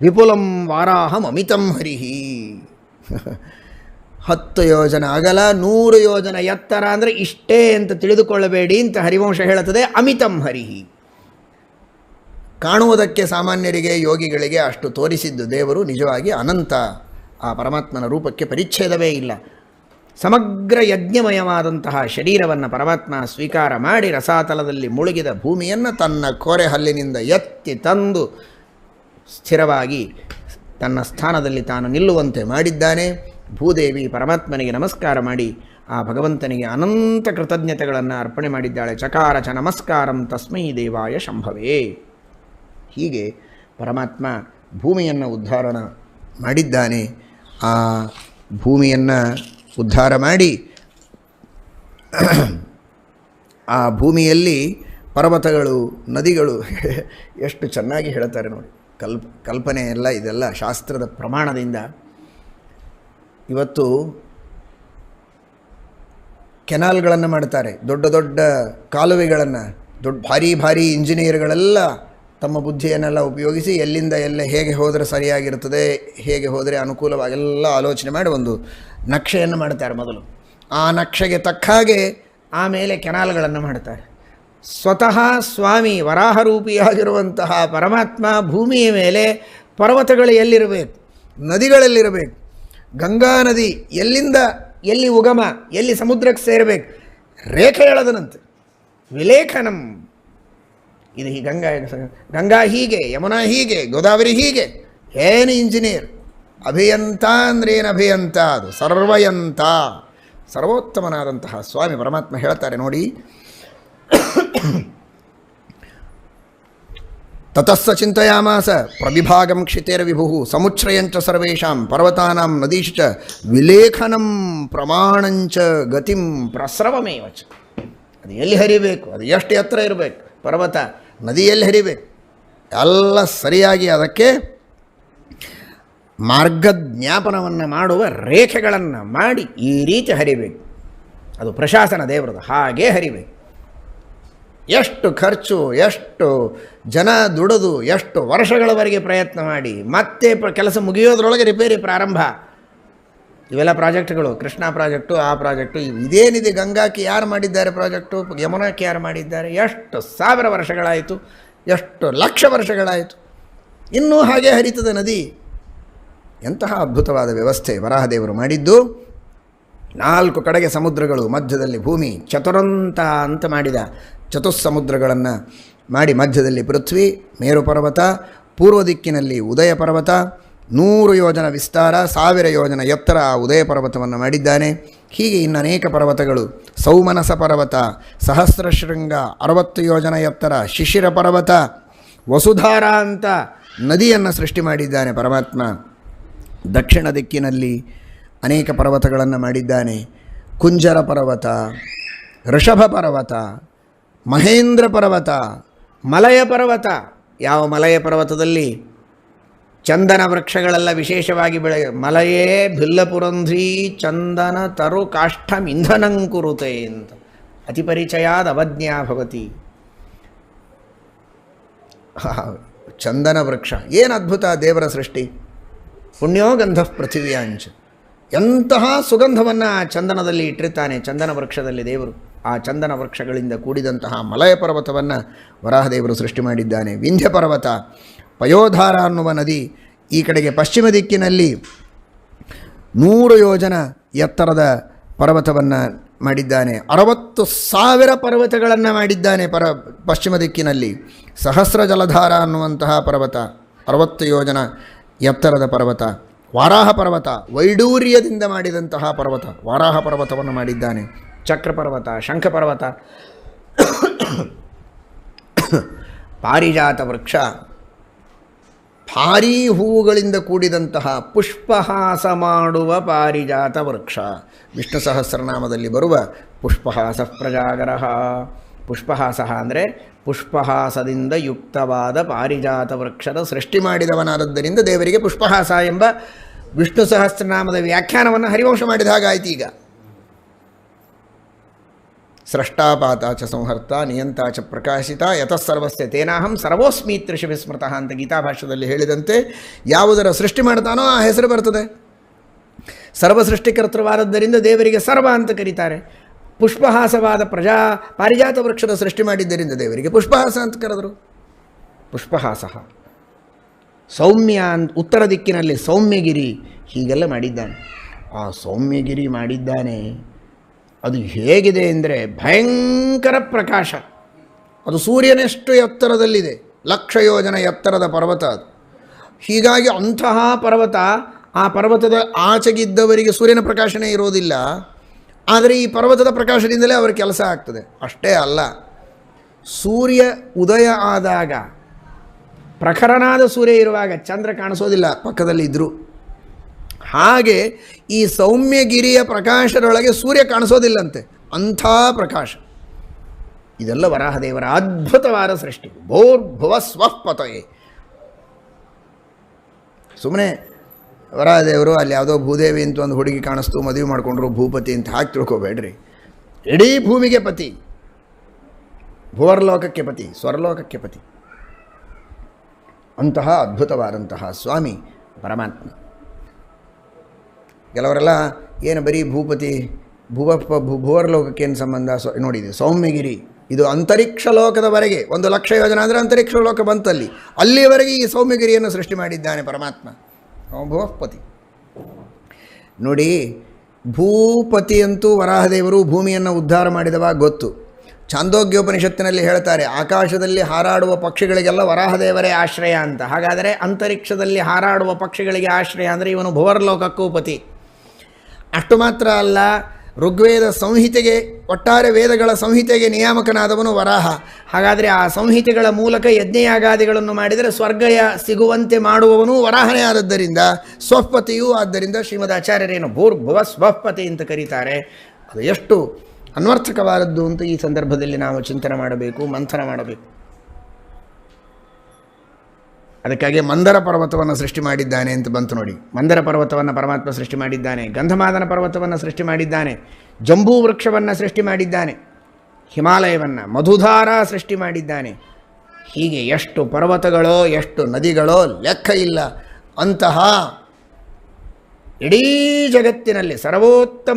[SPEAKER 1] ವಿಪುಲಂ ವಾರಾಹಂ ಅಮಿತಂ ಹರಿಹಿ. 10 ಯೋಜನ ಅಗಲ, 100 ಯೋಜನ ಎತ್ತರ ಅಂದರೆ ಇಷ್ಟೇ ಅಂತ ತಿಳಿದುಕೊಳ್ಳಬೇಡಿ ಅಂತ ಹರಿವಂಶ ಹೇಳುತ್ತದೆ. ಅಮಿತಂ ಹರಿಹಿ. ಕಾಣುವುದಕ್ಕೆ ಸಾಮಾನ್ಯರಿಗೆ, ಯೋಗಿಗಳಿಗೆ ಅಷ್ಟು ತೋರಿಸಿದ್ದು ದೇವರು ನಿಜವಾಗಿ ಅನಂತ. ಆ ಪರಮಾತ್ಮನ ರೂಪಕ್ಕೆ ಪರಿಚ್ಛೇದವೇ ಇಲ್ಲ. ಸಮಗ್ರ ಯಜ್ಞಮಯವಾದಂತಹ ಶರೀರವನ್ನು ಪರಮಾತ್ಮ ಸ್ವೀಕಾರ ಮಾಡಿ ರಸಾತಲದಲ್ಲಿ ಮುಳುಗಿದ ಭೂಮಿಯನ್ನು ತನ್ನ ಕೋರೆ ಹಲ್ಲಿನಿಂದ ಎತ್ತಿ ತಂದು ಸ್ಥಿರವಾಗಿ ತನ್ನ ಸ್ಥಾನದಲ್ಲಿ ತಾನು ನಿಲ್ಲುವಂತೆ ಮಾಡಿದ್ದಾನೆ. ಭೂದೇವಿ ಪರಮಾತ್ಮನಿಗೆ ನಮಸ್ಕಾರ ಮಾಡಿ ಆ ಭಗವಂತನಿಗೆ ಅನಂತ ಕೃತಜ್ಞತೆಗಳನ್ನು ಅರ್ಪಣೆ ಮಾಡಿದ್ದಾಳೆ. ಚಕಾರ ಚ ನಮಸ್ಕಾರಂ ತಸ್ಮೈ ದೇವಾಯ ಶಂಭವೇ. ಹೀಗೆ ಪರಮಾತ್ಮ ಭೂಮಿಯನ್ನು ಉದ್ಧಾರ ಮಾಡಿದ್ದಾನೆ. ಆ ಭೂಮಿಯನ್ನು ಉದ್ಧಾರ ಮಾಡಿ ಆ ಭೂಮಿಯಲ್ಲಿ ಪರ್ವತಗಳು, ನದಿಗಳು ಎಷ್ಟು ಚೆನ್ನಾಗಿ ಹೇಳ್ತಾರೆ ನೋಡಿ. ಕಲ್ಪನೆ ಎಲ್ಲ ಇದೆಲ್ಲ ಶಾಸ್ತ್ರದ ಪ್ರಮಾಣದಿಂದ. ಇವತ್ತು ಕೆನಾಲ್ಗಳನ್ನು ಮಾಡ್ತಾರೆ, ದೊಡ್ಡ ದೊಡ್ಡ ಕಾಲುವೆಗಳನ್ನು, ಭಾರಿ ಇಂಜಿನಿಯರ್ಗಳೆಲ್ಲ ತಮ್ಮ ಬುದ್ಧಿಯನ್ನೆಲ್ಲ ಉಪಯೋಗಿಸಿ ಎಲ್ಲಿಂದ ಎಲ್ಲ ಹೇಗೆ ಹೋದರೆ ಸರಿಯಾಗಿರ್ತದೆ, ಹೇಗೆ ಹೋದರೆ ಅನುಕೂಲವಾಗೆಲ್ಲ ಆಲೋಚನೆ ಮಾಡಿ ಒಂದು ನಕ್ಷೆಯನ್ನು ಮಾಡ್ತಾರೆ ಮೊದಲು. ಆ ನಕ್ಷೆಗೆ ತಕ್ಕ ಹಾಗೆ ಆಮೇಲೆ ಕೆನಾಲ್ಗಳನ್ನು ಮಾಡ್ತಾರೆ. ಸ್ವತಃ ಸ್ವಾಮಿ ವರಾಹರೂಪಿಯಾಗಿರುವಂತಹ ಪರಮಾತ್ಮ ಭೂಮಿಯ ಮೇಲೆ ಪರ್ವತಗಳು ಎಲ್ಲಿರಬೇಕು, ನದಿಗಳಲ್ಲಿರಬೇಕು, ಗಂಗಾ ನದಿ ಎಲ್ಲಿಂದ ಎಲ್ಲಿ ಉಗಮ, ಎಲ್ಲಿ ಸಮುದ್ರಕ್ಕೆ ಸೇರಬೇಕು, ರೇಖೆ ಎಳೆದನಂತೆ. ವಿಲೇಖನಂ. ಇದು ಗಂಗಾ ಹೀಗೆ, ಯಮುನಾ ಹೀಗೆ, ಗೋದಾವರಿ ಹೀಗೆ. ಏನು ಇಂಜಿನಿಯರ್, ಅಭಿಯಂತ ಅಂದ್ರೇನು ಅಭಿಯಂತ? ಅದು ಸರ್ವಯಂತ, ಸರ್ವೋತ್ತಮನಾದಂತಹ ಸ್ವಾಮಿ ಪರಮಾತ್ಮ ಹೇಳ್ತಾರೆ ನೋಡಿ. ತತಸ್ಸ ಚಿಂತಯಾಮಾಸ ಪ್ರವಿಭಾಗಂ ಕ್ಷಿತೇರ್ವಿಭು ಸಮುಚ್ಛ್ರಯಂಚ ಸರ್ವೇಷಾಂ ಪರ್ವತಾನಾಂ ನದೀಶ್ಚ ವಿಲೇಖನಂ ಪ್ರಮಾಣಂಚ ಗತಿಂ ಪ್ರಸ್ರವಮೇವ ಚ. ಅದು ಎಲ್ಲಿ ಹರಿಬೇಕು, ಅದು ಎಷ್ಟು ಎತ್ತರ ಇರಬೇಕು, ಪರ್ವತ ನದಿ ಎಲ್ಲಿ ಹರಿಬೇಕು, ಎಲ್ಲ ಸರಿಯಾಗಿ ಅದಕ್ಕೆ ಮಾರ್ಗಜ್ಞಾಪನವನ್ನು ಮಾಡುವ ರೇಖೆಗಳನ್ನು ಮಾಡಿ ಈ ರೀತಿ ಹರಿಬೇಕು. ಅದು ಪ್ರಶಾಸನ ದೇವರದು, ಹಾಗೇ ಹರಿಬೇಕು. ಎಷ್ಟು ಖರ್ಚು, ಎಷ್ಟು ಜನ ದುಡಿದು, ಎಷ್ಟು ವರ್ಷಗಳವರೆಗೆ ಪ್ರಯತ್ನ ಮಾಡಿ ಮತ್ತೆ ಕೆಲಸ ಮುಗಿಯೋದ್ರೊಳಗೆ ರಿಪೇರಿ ಪ್ರಾರಂಭ. ಇವೆಲ್ಲ ಪ್ರಾಜೆಕ್ಟ್ಗಳು, ಕೃಷ್ಣ ಪ್ರಾಜೆಕ್ಟು, ಆ ಪ್ರಾಜೆಕ್ಟು, ಇದೇನಿದೆ, ಗಂಗಾಕ್ಕೆ ಯಾರು ಮಾಡಿದ್ದಾರೆ ಪ್ರಾಜೆಕ್ಟು, ಯಮುನಾಕ್ಕೆ ಯಾರು ಮಾಡಿದ್ದಾರೆ, ಎಷ್ಟು ಸಾವಿರ ವರ್ಷಗಳಾಯಿತು, ಎಷ್ಟು ಲಕ್ಷ ವರ್ಷಗಳಾಯಿತು, ಇನ್ನೂ ಹಾಗೆ ಹರಿತದೆ ನದಿ. ಎಂತಹ ಅದ್ಭುತವಾದ ವ್ಯವಸ್ಥೆ ವರಾಹದೇವರು ಮಾಡಿದ್ದು. 4 ಕಡೆಗೆ ಸಮುದ್ರಗಳು, ಮಧ್ಯದಲ್ಲಿ ಭೂಮಿ, ಚತುರಂತ ಅಂತ ಮಾಡಿದ ಚತುಸ್ಸಮುದ್ರಗಳನ್ನು ಮಾಡಿ ಮಧ್ಯದಲ್ಲಿ ಪೃಥ್ವಿ, ಮೇರು ಪರ್ವತ, ಪೂರ್ವ ದಿಕ್ಕಿನಲ್ಲಿ ಉದಯ ಪರ್ವತ, 100 ಯೋಜನ ವಿಸ್ತಾರ, 1000 ಯೋಜನ ಎತ್ತರ ಆ ಉದಯ ಪರ್ವತವನ್ನು ಮಾಡಿದ್ದಾನೆ. ಹೀಗೆ ಇನ್ನು ಅನೇಕ ಪರ್ವತಗಳು, ಸೌಮನಸ ಪರ್ವತ, ಸಹಸ್ರಶೃಂಗ 60 ಯೋಜನ ಎತ್ತರ, ಶಿಶಿರ ಪರ್ವತ, ವಸುಧಾರ ಅಂತ ನದಿಯನ್ನು ಸೃಷ್ಟಿ ಮಾಡಿದ್ದಾನೆ ಪರಮಾತ್ಮ. ದಕ್ಷಿಣ ದಿಕ್ಕಿನಲ್ಲಿ ಅನೇಕ ಪರ್ವತಗಳನ್ನು ಮಾಡಿದ್ದಾನೆ. ಕುಂಜರ ಪರ್ವತ, ಋಷಭ ಪರ್ವತ, ಮಹೇಂದ್ರ ಪರ್ವತ, ಮಲಯ ಪರ್ವತ. ಯಾವ ಮಲಯ ಪರ್ವತದಲ್ಲಿ ಚಂದನ ವೃಕ್ಷಗಳೆಲ್ಲ ವಿಶೇಷವಾಗಿ ಮಲಯೇ ಭಿಲ್ಲಪುರಂಧ್ರಿ ಚಂದನ ತರು ಕಾಷ್ಠಂ ಇಂಧನಂಕುರುತೆ ಅಂತ ಅತಿಪರಿಚಯಾದ ಅವಜ್ಞಾ ಭವತಿ. ಚಂದನ ವೃಕ್ಷ ಏನು ಅದ್ಭುತ ದೇವರ ಸೃಷ್ಟಿ. ಪುಣ್ಯೋ ಗಂಧ ಪೃಥಿವ್ಯಾಂಚ. ಎಂತಹ ಸುಗಂಧವನ್ನು ಆ ಚಂದನದಲ್ಲಿ ಇಟ್ಟಿರ್ತಾನೆ ಚಂದನ ವೃಕ್ಷದಲ್ಲಿ ದೇವರು. ಆ ಚಂದನ ವೃಕ್ಷಗಳಿಂದ ಕೂಡಿದಂತಹ ಮಲಯ ಪರ್ವತವನ್ನು ವರಾಹದೇವರು ಸೃಷ್ಟಿ ಮಾಡಿದ್ದಾನೆ. ವಿಂಧ್ಯ ಪರ್ವತ, ಪಯೋಧಾರ ಅನ್ನುವ ನದಿ ಈ ಕಡೆಗೆ ಪಶ್ಚಿಮ ದಿಕ್ಕಿನಲ್ಲಿ 100 ಯೋಜನ ಎತ್ತರದ ಪರ್ವತವನ್ನು ಮಾಡಿದ್ದಾನೆ. 60,000 ಪರ್ವತಗಳನ್ನು ಮಾಡಿದ್ದಾನೆ ಪಶ್ಚಿಮ ದಿಕ್ಕಿನಲ್ಲಿ. ಸಹಸ್ರ ಜಲಧಾರ ಅನ್ನುವಂತಹ ಪರ್ವತ 60 ಯೋಜನ ಎತ್ತರದ ಪರ್ವತ. ವಾರಾಹ ಪರ್ವತ, ವೈಡೂರ್ಯದಿಂದ ಮಾಡಿದಂತಹ ಪರ್ವತ, ವಾರಾಹ ಪರ್ವತವನ್ನು ಮಾಡಿದ್ದಾನೆ. ಚಕ್ರ ಪರ್ವತ, ಶಂಖ ಪರ್ವತ, ಪಾರಿಜಾತ ವೃಕ್ಷ, ಭಾರೀ ಹೂವುಗಳಿಂದ ಕೂಡಿದಂತಹ ಪುಷ್ಪಹಾಸ ಮಾಡುವ ಪಾರಿಜಾತ ವೃಕ್ಷ. ವಿಷ್ಣು ಸಹಸ್ರನಾಮದಲ್ಲಿ ಬರುವ ಪುಷ್ಪಹಾಸ ಪ್ರಜಾಗರ. ಪುಷ್ಪಹಾಸ ಅಂದರೆ ಪುಷ್ಪಹಾಸದಿಂದ ಯುಕ್ತವಾದ ಪಾರಿಜಾತ ವೃಕ್ಷದ ಸೃಷ್ಟಿ ಮಾಡಿದವನಾದದ್ದರಿಂದ ದೇವರಿಗೆ ಪುಷ್ಪಹಾಸ ಎಂಬ ವಿಷ್ಣು ಸಹಸ್ರನಾಮದ ವ್ಯಾಖ್ಯಾನವನ್ನು ಹರಿವಂಶ ಮಾಡಿದ ಹಾಗಾಯಿತು. ಈಗ ಸ್ರಷ್ಟಾಪಾತ ಚ ಸಂಹರ್ತ ನಿಯಂತ ಚ ಪ್ರಕಾಶಿತ ಯತಃಸರ್ವಸ್ಯ ತೇನಾಹಂ ಸರ್ವೋಸ್ಮಿ ತ್ರಿಷು ವಿಸ್ಮೃತಃ ಅಂತ ಗೀತಾಭಾಷ್ಯದಲ್ಲಿ ಹೇಳಿದಂತೆ ಯಾವುದರ ಸೃಷ್ಟಿ ಮಾಡ್ತಾನೋ ಆ ಹೆಸರು ಬರ್ತದೆ. ಸರ್ವ ಸೃಷ್ಟಿಕರ್ತೃವಾದದ್ದರಿಂದ ದೇವರಿಗೆ ಸರ್ವ ಅಂತ ಕರೀತಾರೆ. ಪುಷ್ಪಹಾಸವಾದ ಪಾರಿಜಾತ ವೃಕ್ಷದ ಸೃಷ್ಟಿ ಮಾಡಿದ್ದರಿಂದ ದೇವರಿಗೆ ಪುಷ್ಪಹಾಸ ಅಂತ ಕರೆದರು. ಪುಷ್ಪಹಾಸ ಸೌಮ್ಯ, ಉತ್ತರ ದಿಕ್ಕಿನಲ್ಲಿ ಸೌಮ್ಯಗಿರಿ, ಹೀಗೆಲ್ಲ ಮಾಡಿದ್ದಾನೆ. ಆ ಸೌಮ್ಯಗಿರಿ ಮಾಡಿದ್ದಾನೆ. ಅದು ಹೇಗಿದೆ ಅಂದರೆ ಭಯಂಕರ ಪ್ರಕಾಶ. ಅದು ಸೂರ್ಯನಷ್ಟು ಎತ್ತರದಲ್ಲಿದೆ, 1,00,000 ಯೋಜನ ಎತ್ತರದ ಪರ್ವತ ಅದು. ಹೀಗಾಗಿ ಅಂತಹ ಪರ್ವತ, ಆ ಪರ್ವತದ ಆಚೆಗಿದ್ದವರಿಗೆ ಸೂರ್ಯನ ಪ್ರಕಾಶನೇ ಇರೋದಿಲ್ಲ. ಆದರೆ ಈ ಪರ್ವತದ ಪ್ರಕಾಶದಿಂದಲೇ ಅವರ ಕೆಲಸ ಆಗ್ತದೆ. ಅಷ್ಟೇ ಅಲ್ಲ, ಸೂರ್ಯ ಉದಯ ಆದಾಗ, ಪ್ರಖರನಾದ ಸೂರ್ಯ ಇರುವಾಗ ಚಂದ್ರ ಕಾಣಿಸೋದಿಲ್ಲ ಪಕ್ಕದಲ್ಲಿ ಇದ್ದರೂ. ಹಾಗೆ ಈ ಸೌಮ್ಯಗಿರಿಯ ಪ್ರಕಾಶದೊಳಗೆ ಸೂರ್ಯ ಕಾಣಿಸೋದಿಲ್ಲಂತೆ, ಅಂಥ ಪ್ರಕಾಶ. ಇದೆಲ್ಲ ವರಾಹದೇವರ ಅದ್ಭುತವಾದ ಸೃಷ್ಟಿ. ಭೂರ್ಭುವ ಸ್ವಃ ಪತಯೇ. ಸುಮ್ಮನೆ ವರಾಹದೇವರು ಅಲ್ಲಿ ಯಾವುದೋ ಭೂದೇವಿ ಅಂತ ಒಂದು ಹುಡುಗಿ ಕಾಣಿಸ್ತು, ಮದುವೆ ಮಾಡಿಕೊಂಡ್ರು, ಭೂಪತಿ ಅಂತ ಹಾಕಿ ತಿಳ್ಕೊಬೇಡ್ರಿ. ಇಡೀ ಭೂಮಿಗೆ ಪತಿ, ಭುವರ್ಲೋಕಕ್ಕೆ ಪತಿ, ಸ್ವರ್ಲೋಕಕ್ಕೆ ಪತಿ. ಅಂತಹ ಅದ್ಭುತವಾದಂತಹ ಸ್ವಾಮಿ ಪರಮಾತ್ಮ. ಕೆಲವರೆಲ್ಲ ಏನು ಬರೀ ಭೂಪತಿ, ಭುವರ್ಲೋಕಕ್ಕೇನು ಸಂಬಂಧ? ನೋಡಿದೆ ಸೌಮ್ಯಗಿರಿ, ಇದು ಅಂತರಿಕ್ಷ ಲೋಕದವರೆಗೆ 1,00,000 ಯೋಜನೆ ಅಂದರೆ ಅಂತರಿಕ್ಷ ಲೋಕ ಬಂತಲ್ಲಿ, ಅಲ್ಲಿಯವರೆಗೆ ಈ ಸೌಮ್ಯಗಿರಿಯನ್ನು ಸೃಷ್ಟಿ ಮಾಡಿದ್ದಾನೆ ಪರಮಾತ್ಮ. ಭುವಪತಿ ನೋಡಿ. ಭೂಪತಿ ಅಂತೂ ವರಾಹದೇವರು ಭೂಮಿಯನ್ನು ಉದ್ಧಾರ ಮಾಡಿದವ ಗೊತ್ತು. ಛಾಂದೋಗ್ಯೋಪನಿಷತ್ತಿನಲ್ಲಿ ಹೇಳ್ತಾರೆ, ಆಕಾಶದಲ್ಲಿ ಹಾರಾಡುವ ಪಕ್ಷಿಗಳಿಗೆಲ್ಲ ವರಾಹದೇವರೇ ಆಶ್ರಯ ಅಂತ. ಹಾಗಾದರೆ ಅಂತರಿಕ್ಷದಲ್ಲಿ ಹಾರಾಡುವ ಪಕ್ಷಿಗಳಿಗೆ ಆಶ್ರಯ ಅಂದರೆ ಇವನು ಭುವರ್ಲೋಕಕ್ಕೂ ಪತಿ. ಅಷ್ಟು ಮಾತ್ರ ಅಲ್ಲ, ಋಗ್ವೇದ ಸಂಹಿತೆಗೆ, ಒಟ್ಟಾರೆ ವೇದಗಳ ಸಂಹಿತೆಗೆ ನಿಯಾಮಕನಾದವನು ವರಾಹ. ಹಾಗಾದರೆ ಆ ಸಂಹಿತೆಗಳ ಮೂಲಕ ಯಜ್ಞಯಾಗಾದಿಗಳನ್ನು ಮಾಡಿದರೆ ಸ್ವರ್ಗ ಸಿಗುವಂತೆ ಮಾಡುವವನು ವರಾಹನೇ ಆದದ್ದರಿಂದ ಸ್ವಪತಿಯೂ. ಆದ್ದರಿಂದ ಶ್ರೀಮದ್ ಆಚಾರ್ಯರೇನು ಭೂರ್ಭುವ ಸ್ವಪತಿ ಅಂತ ಕರೀತಾರೆ. ಅದು ಎಷ್ಟು ಅನ್ವರ್ಥಕವಾದದ್ದು ಅಂತ ಈ ಸಂದರ್ಭದಲ್ಲಿ ನಾವು ಚಿಂತನೆ ಮಾಡಬೇಕು, ಮಂಥನ ಮಾಡಬೇಕು. ಅದಕ್ಕಾಗಿ ಮಂದರ ಪರ್ವತವನ್ನು ಸೃಷ್ಟಿ ಮಾಡಿದ್ದಾನೆ ಅಂತ ಬಂತು ನೋಡಿ. ಮಂದರ ಪರ್ವತವನ್ನು ಪರಮಾತ್ಮ ಸೃಷ್ಟಿ ಮಾಡಿದ್ದಾನೆ, ಗಂಧಮಾದನ ಪರ್ವತವನ್ನು ಸೃಷ್ಟಿ ಮಾಡಿದ್ದಾನೆ, ಜಂಬೂ ವೃಕ್ಷವನ್ನು ಸೃಷ್ಟಿ ಮಾಡಿದ್ದಾನೆ, ಹಿಮಾಲಯವನ್ನು, ಮಧುಧಾರ ಸೃಷ್ಟಿ ಮಾಡಿದ್ದಾನೆ. ಹೀಗೆ ಎಷ್ಟು ಪರ್ವತಗಳೋ ಎಷ್ಟು ನದಿಗಳೋ ಲೆಕ್ಕ ಇಲ್ಲ. ಅಂತಹ ಇಡೀ ಜಗತ್ತಿನಲ್ಲಿ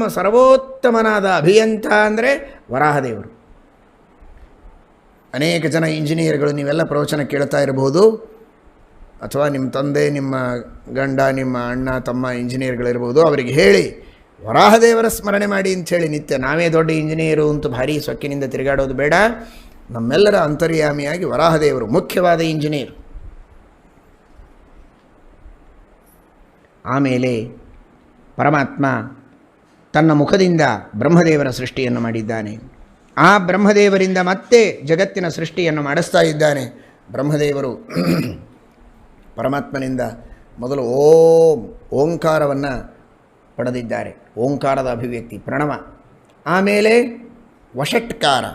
[SPEAKER 1] ಸರ್ವೋತ್ತಮನಾದ ಅಭಿಯಂತ ಅಂದರೆ ವರಾಹದೇವರು. ಅನೇಕ ಜನ ಇಂಜಿನಿಯರ್ಗಳು, ನೀವೆಲ್ಲ ಪ್ರವಚನ ಕೇಳ್ತಾ ಇರಬಹುದು, ಅಥವಾ ನಿಮ್ಮ ತಂದೆ, ನಿಮ್ಮ ಗಂಡ, ನಿಮ್ಮ ಅಣ್ಣ ತಮ್ಮ ಇಂಜಿನಿಯರ್ಗಳಿರ್ಬೋದು. ಅವರಿಗೆ ಹೇಳಿ ವರಾಹದೇವರ ಸ್ಮರಣೆ ಮಾಡಿ ಅಂಥೇಳಿ ನಿತ್ಯ. ನಾವೇ ದೊಡ್ಡ ಇಂಜಿನಿಯರು ಅಂತ ಭಾರಿ ಸೊಕ್ಕಿನಿಂದ ತಿರುಗಾಡೋದು ಬೇಡ. ನಮ್ಮೆಲ್ಲರ ಅಂತರ್ಯಾಮಿಯಾಗಿ ವರಾಹದೇವರು ಮುಖ್ಯವಾದ ಇಂಜಿನಿಯರ್. ಆಮೇಲೆ ಪರಮಾತ್ಮ ತನ್ನ ಮುಖದಿಂದ ಬ್ರಹ್ಮದೇವರ ಸೃಷ್ಟಿಯನ್ನು ಮಾಡಿದ್ದಾನೆ. ಆ ಬ್ರಹ್ಮದೇವರಿಂದ ಮತ್ತೆ ಜಗತ್ತಿನ ಸೃಷ್ಟಿಯನ್ನು ಮಾಡಿಸ್ತಾ ಇದ್ದಾನೆ. ಬ್ರಹ್ಮದೇವರು ಪರಮಾತ್ಮನಿಂದ ಮೊದಲು ಓಂಕಾರವನ್ನು ಪಡೆದಿದ್ದಾರೆ. ಓಂಕಾರದ ಅಭಿವ್ಯಕ್ತಿ ಪ್ರಣವ. ಆಮೇಲೆ ವಷಟ್ಕಾರ.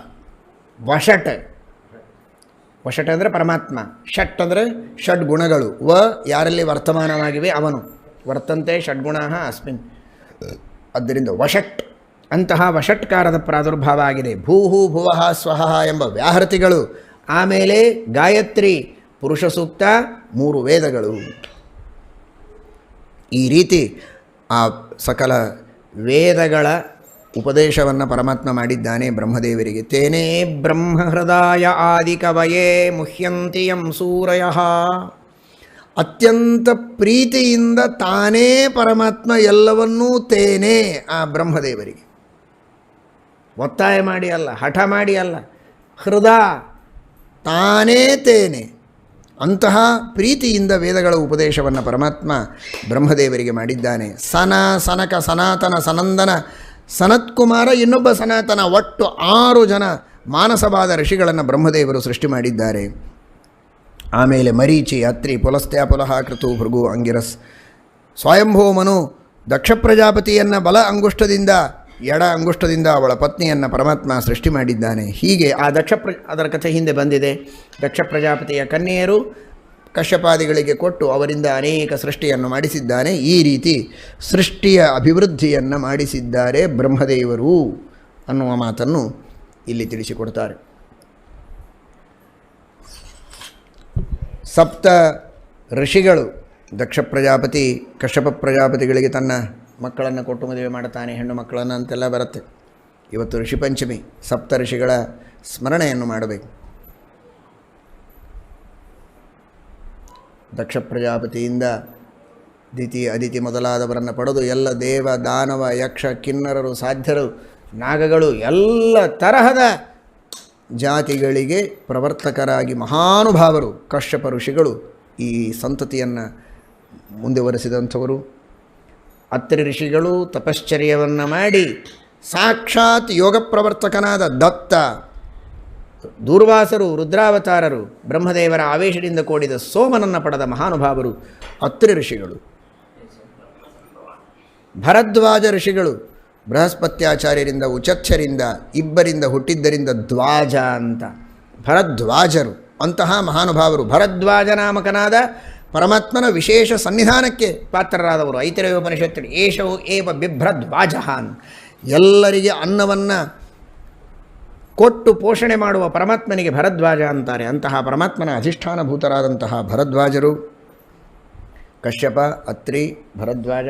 [SPEAKER 1] ವಷಟ್ ಅಂದರೆ ಪರಮಾತ್ಮ, ಷಟ್ ಅಂದರೆ ಷಡ್ಗುಣಗಳು. ಯಾರಲ್ಲಿ ವರ್ತಮಾನವಾಗಿವೆ ಅವನು, ವರ್ತಂತೆ ಷಡ್ಗುಣ ಅಸ್ಮಿನ್. ಆದ್ದರಿಂದ ವಷಟ್, ಅಂತಹ ವಷಟ್ಕಾರದ ಪ್ರಾದುರ್ಭಾವ ಆಗಿದೆ. ಭೂಹು ಭುವಃ ಸ್ವಹ ಎಂಬ ವ್ಯಾಹೃತಿಗಳು. ಆಮೇಲೆ ಗಾಯತ್ರಿ, ಪುರುಷ ಸೂಕ್ತ, 3 ವೇದಗಳು. ಈ ರೀತಿ ಆ ಸಕಲ ವೇದಗಳ ಉಪದೇಶವನ್ನು ಪರಮಾತ್ಮ ಮಾಡಿದ್ದಾನೆ ಬ್ರಹ್ಮದೇವರಿಗೆ. ತೇನೇ ಬ್ರಹ್ಮಹೃದಯ ಆದಿಕವಯೇ ಮುಹ್ಯಂತಿ ಯಂ ಸೂರಯಃ. ಅತ್ಯಂತ ಪ್ರೀತಿಯಿಂದ ತಾನೇ ಪರಮಾತ್ಮ ಎಲ್ಲವನ್ನೂ ತೇನೇ, ಆ ಬ್ರಹ್ಮದೇವರಿಗೆ ಒತ್ತಾಯ ಮಾಡಿ ಅಲ್ಲ, ಹಠ ಮಾಡಿ ಅಲ್ಲ, ಹೃದಯ ತಾನೇ ತೇನೆ. ಅಂತಹ ಪ್ರೀತಿಯಿಂದ ವೇದಗಳ ಉಪದೇಶವನ್ನು ಪರಮಾತ್ಮ ಬ್ರಹ್ಮದೇವರಿಗೆ ಮಾಡಿದ್ದಾನೆ. ಸನ, ಸನಕ, ಸನಾತನ, ಸನಂದನ, ಸನತ್ಕುಮಾರ, ಇನ್ನೊಬ್ಬ ಸನಾತನ, ಒಟ್ಟು 6 ಜನ ಮಾನಸವಾದ ಋಷಿಗಳನ್ನು ಬ್ರಹ್ಮದೇವರು ಸೃಷ್ಟಿ ಮಾಡಿದ್ದಾರೆ. ಆಮೇಲೆ ಮರೀಚಿ, ಅತ್ರಿ, ಪುಲಸ್ತ್ಯ, ಪುಲಹ, ಕೃತು, ಭೃಗು, ಅಂಗಿರಸ್, ಸ್ವಯಂಭೂಮನು ದಕ್ಷ ಪ್ರಜಾಪತಿಯನ್ನು ಬಲ ಅಂಗುಷ್ಟದಿಂದ, ಎಡ ಅಂಗುಷ್ಟದಿಂದ ಅವಳ ಪತ್ನಿಯನ್ನು ಪರಮಾತ್ಮ ಸೃಷ್ಟಿ ಮಾಡಿದ್ದಾನೆ. ಹೀಗೆ ಆ ಅದರ ಕಥೆ ಹಿಂದೆ ಬಂದಿದೆ. ದಕ್ಷ ಪ್ರಜಾಪತಿಯ ಕನ್ಯೆಯರು ಕಶ್ಯಪಾದಿಗಳಿಗೆ ಕೊಟ್ಟು ಅವರಿಂದ ಅನೇಕ ಸೃಷ್ಟಿಯನ್ನು ಮಾಡಿಸಿದ್ದಾನೆ. ಈ ರೀತಿ ಸೃಷ್ಟಿಯ ಅಭಿವೃದ್ಧಿಯನ್ನು ಮಾಡಿಸಿದ್ದಾರೆ ಬ್ರಹ್ಮದೇವರು ಅನ್ನುವ ಮಾತನ್ನು ಇಲ್ಲಿ ತಿಳಿಸಿಕೊಡ್ತಾರೆ. ಸಪ್ತ ಋಷಿಗಳು, ದಕ್ಷ ಪ್ರಜಾಪತಿ ಕಶ್ಯಪ ಪ್ರಜಾಪತಿಗಳಿಗೆ ತನ್ನ ಮಕ್ಕಳನ್ನು ಕೊಟ್ಟು ಮದುವೆ ಮಾಡುತ್ತಾನೆ, ಹೆಣ್ಣು ಮಕ್ಕಳನ್ನು ಅಂತೆಲ್ಲ ಬರುತ್ತೆ. ಇವತ್ತು ಋಷಿ ಪಂಚಮಿ, ಸಪ್ತ ಋಷಿಗಳ ಸ್ಮರಣೆಯನ್ನು ಮಾಡಬೇಕು. ದಕ್ಷ ಪ್ರಜಾಪತಿಯಿಂದ ದಿತಿ ಅದಿತಿ ಮೊದಲಾದವರನ್ನು ಪಡೆದು ಎಲ್ಲ ದೇವ ದಾನವ ಯಕ್ಷ ಕಿನ್ನರರು ಸಾಧ್ಯರು ನಾಗಗಳು ಎಲ್ಲ ತರಹದ ಜಾತಿಗಳಿಗೆ ಪ್ರವರ್ತಕರಾಗಿ ಮಹಾನುಭಾವರು ಕಶ್ಯಪ ಋಷಿಗಳು ಈ ಸಂತತಿಯನ್ನು ಮುಂದುವರೆಸಿದಂಥವರು. ಅತ್ರಿ ಋಷಿಗಳು ತಪಶ್ಚರ್ಯವನ್ನು ಮಾಡಿ ಸಾಕ್ಷಾತ್ ಯೋಗ ಪ್ರವರ್ತಕನಾದ ದತ್ತ, ದೂರ್ವಾಸರು, ರುದ್ರಾವತಾರರು, ಬ್ರಹ್ಮದೇವರ ಆವೇಶದಿಂದ ಕೂಡಿದ ಸೋಮನನ್ನು ಪಡೆದ ಮಹಾನುಭಾವರು ಅತ್ರಿ ಋಷಿಗಳು. ಭರದ್ವಾಜ ಋಷಿಗಳು ಬೃಹಸ್ಪತ್ಯಾಚಾರ್ಯರಿಂದ ಉಚಚ್ಛರಿಂದ ಇಬ್ಬರಿಂದ ಹುಟ್ಟಿದ್ದರಿಂದ ದ್ವಾಜ ಅಂತ ಭರದ್ವಾಜರು. ಅಂತಹ ಮಹಾನುಭಾವರು ಭರದ್ವಾಜ ನಾಮಕನಾದ ಪರಮಾತ್ಮನ ವಿಶೇಷ ಸನ್ನಿಧಾನಕ್ಕೆ ಪಾತ್ರರಾದವರು. ಐತರೇಯೋಪನಿಷತ್ತಿನ ಏಷವು ಏವ ಬಿಭ್ರದ್ವಾಜ ಅಂತ ಎಲ್ಲರಿಗೆ ಅನ್ನವನ್ನು ಕೊಟ್ಟು ಪೋಷಣೆ ಮಾಡುವ ಪರಮಾತ್ಮನಿಗೆ ಭರದ್ವಾಜ ಅಂತಾರೆ. ಅಂತಹ ಪರಮಾತ್ಮನ ಅಧಿಷ್ಠಾನಭೂತರಾದಂತಹ ಭರದ್ವಾಜರು, ಕಶ್ಯಪ, ಅತ್ರಿ, ಭರದ್ವಾಜ,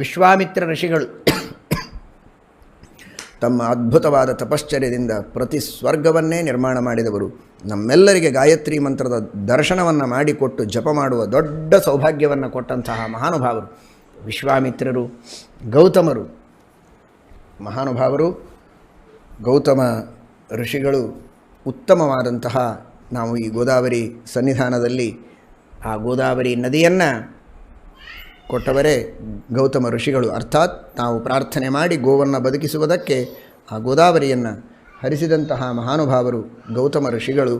[SPEAKER 1] ವಿಶ್ವಾಮಿತ್ರ ಋಷಿಗಳು ತಮ್ಮ ಅದ್ಭುತವಾದ ತಪಶ್ಚರ್ಯದಿಂದ ಪ್ರತಿ ಸ್ವರ್ಗವನ್ನೇ ನಿರ್ಮಾಣ ಮಾಡಿದವರು. ನಮ್ಮೆಲ್ಲರಿಗೆ ಗಾಯತ್ರಿ ಮಂತ್ರದ ದರ್ಶನವನ್ನು ಮಾಡಿಕೊಟ್ಟು ಜಪ ಮಾಡುವ ದೊಡ್ಡ ಸೌಭಾಗ್ಯವನ್ನು ಕೊಟ್ಟಂತಹ ಮಹಾನುಭಾವರು ವಿಶ್ವಾಮಿತ್ರರು, ಗೌತಮರು. ಮಹಾನುಭಾವರು ಗೌತಮ ಋಷಿಗಳು ಉತ್ತಮವಾದಂತಹ, ನಾವು ಈ ಗೋದಾವರಿ ಸನ್ನಿಧಾನದಲ್ಲಿ ಆ ಗೋದಾವರಿ ನದಿಯನ್ನು ಕೊಟ್ಟವರೇ ಗೌತಮ ಋಷಿಗಳು. ಅರ್ಥಾತ್ ನಾವು ಪ್ರಾರ್ಥನೆ ಮಾಡಿ ಗೋವನ್ನು ಬದುಕಿಸುವುದಕ್ಕೆ ಆ ಗೋದಾವರಿಯನ್ನು ಹರಿಸಿದಂತಹ ಮಹಾನುಭಾವರು ಗೌತಮ ಋಷಿಗಳು.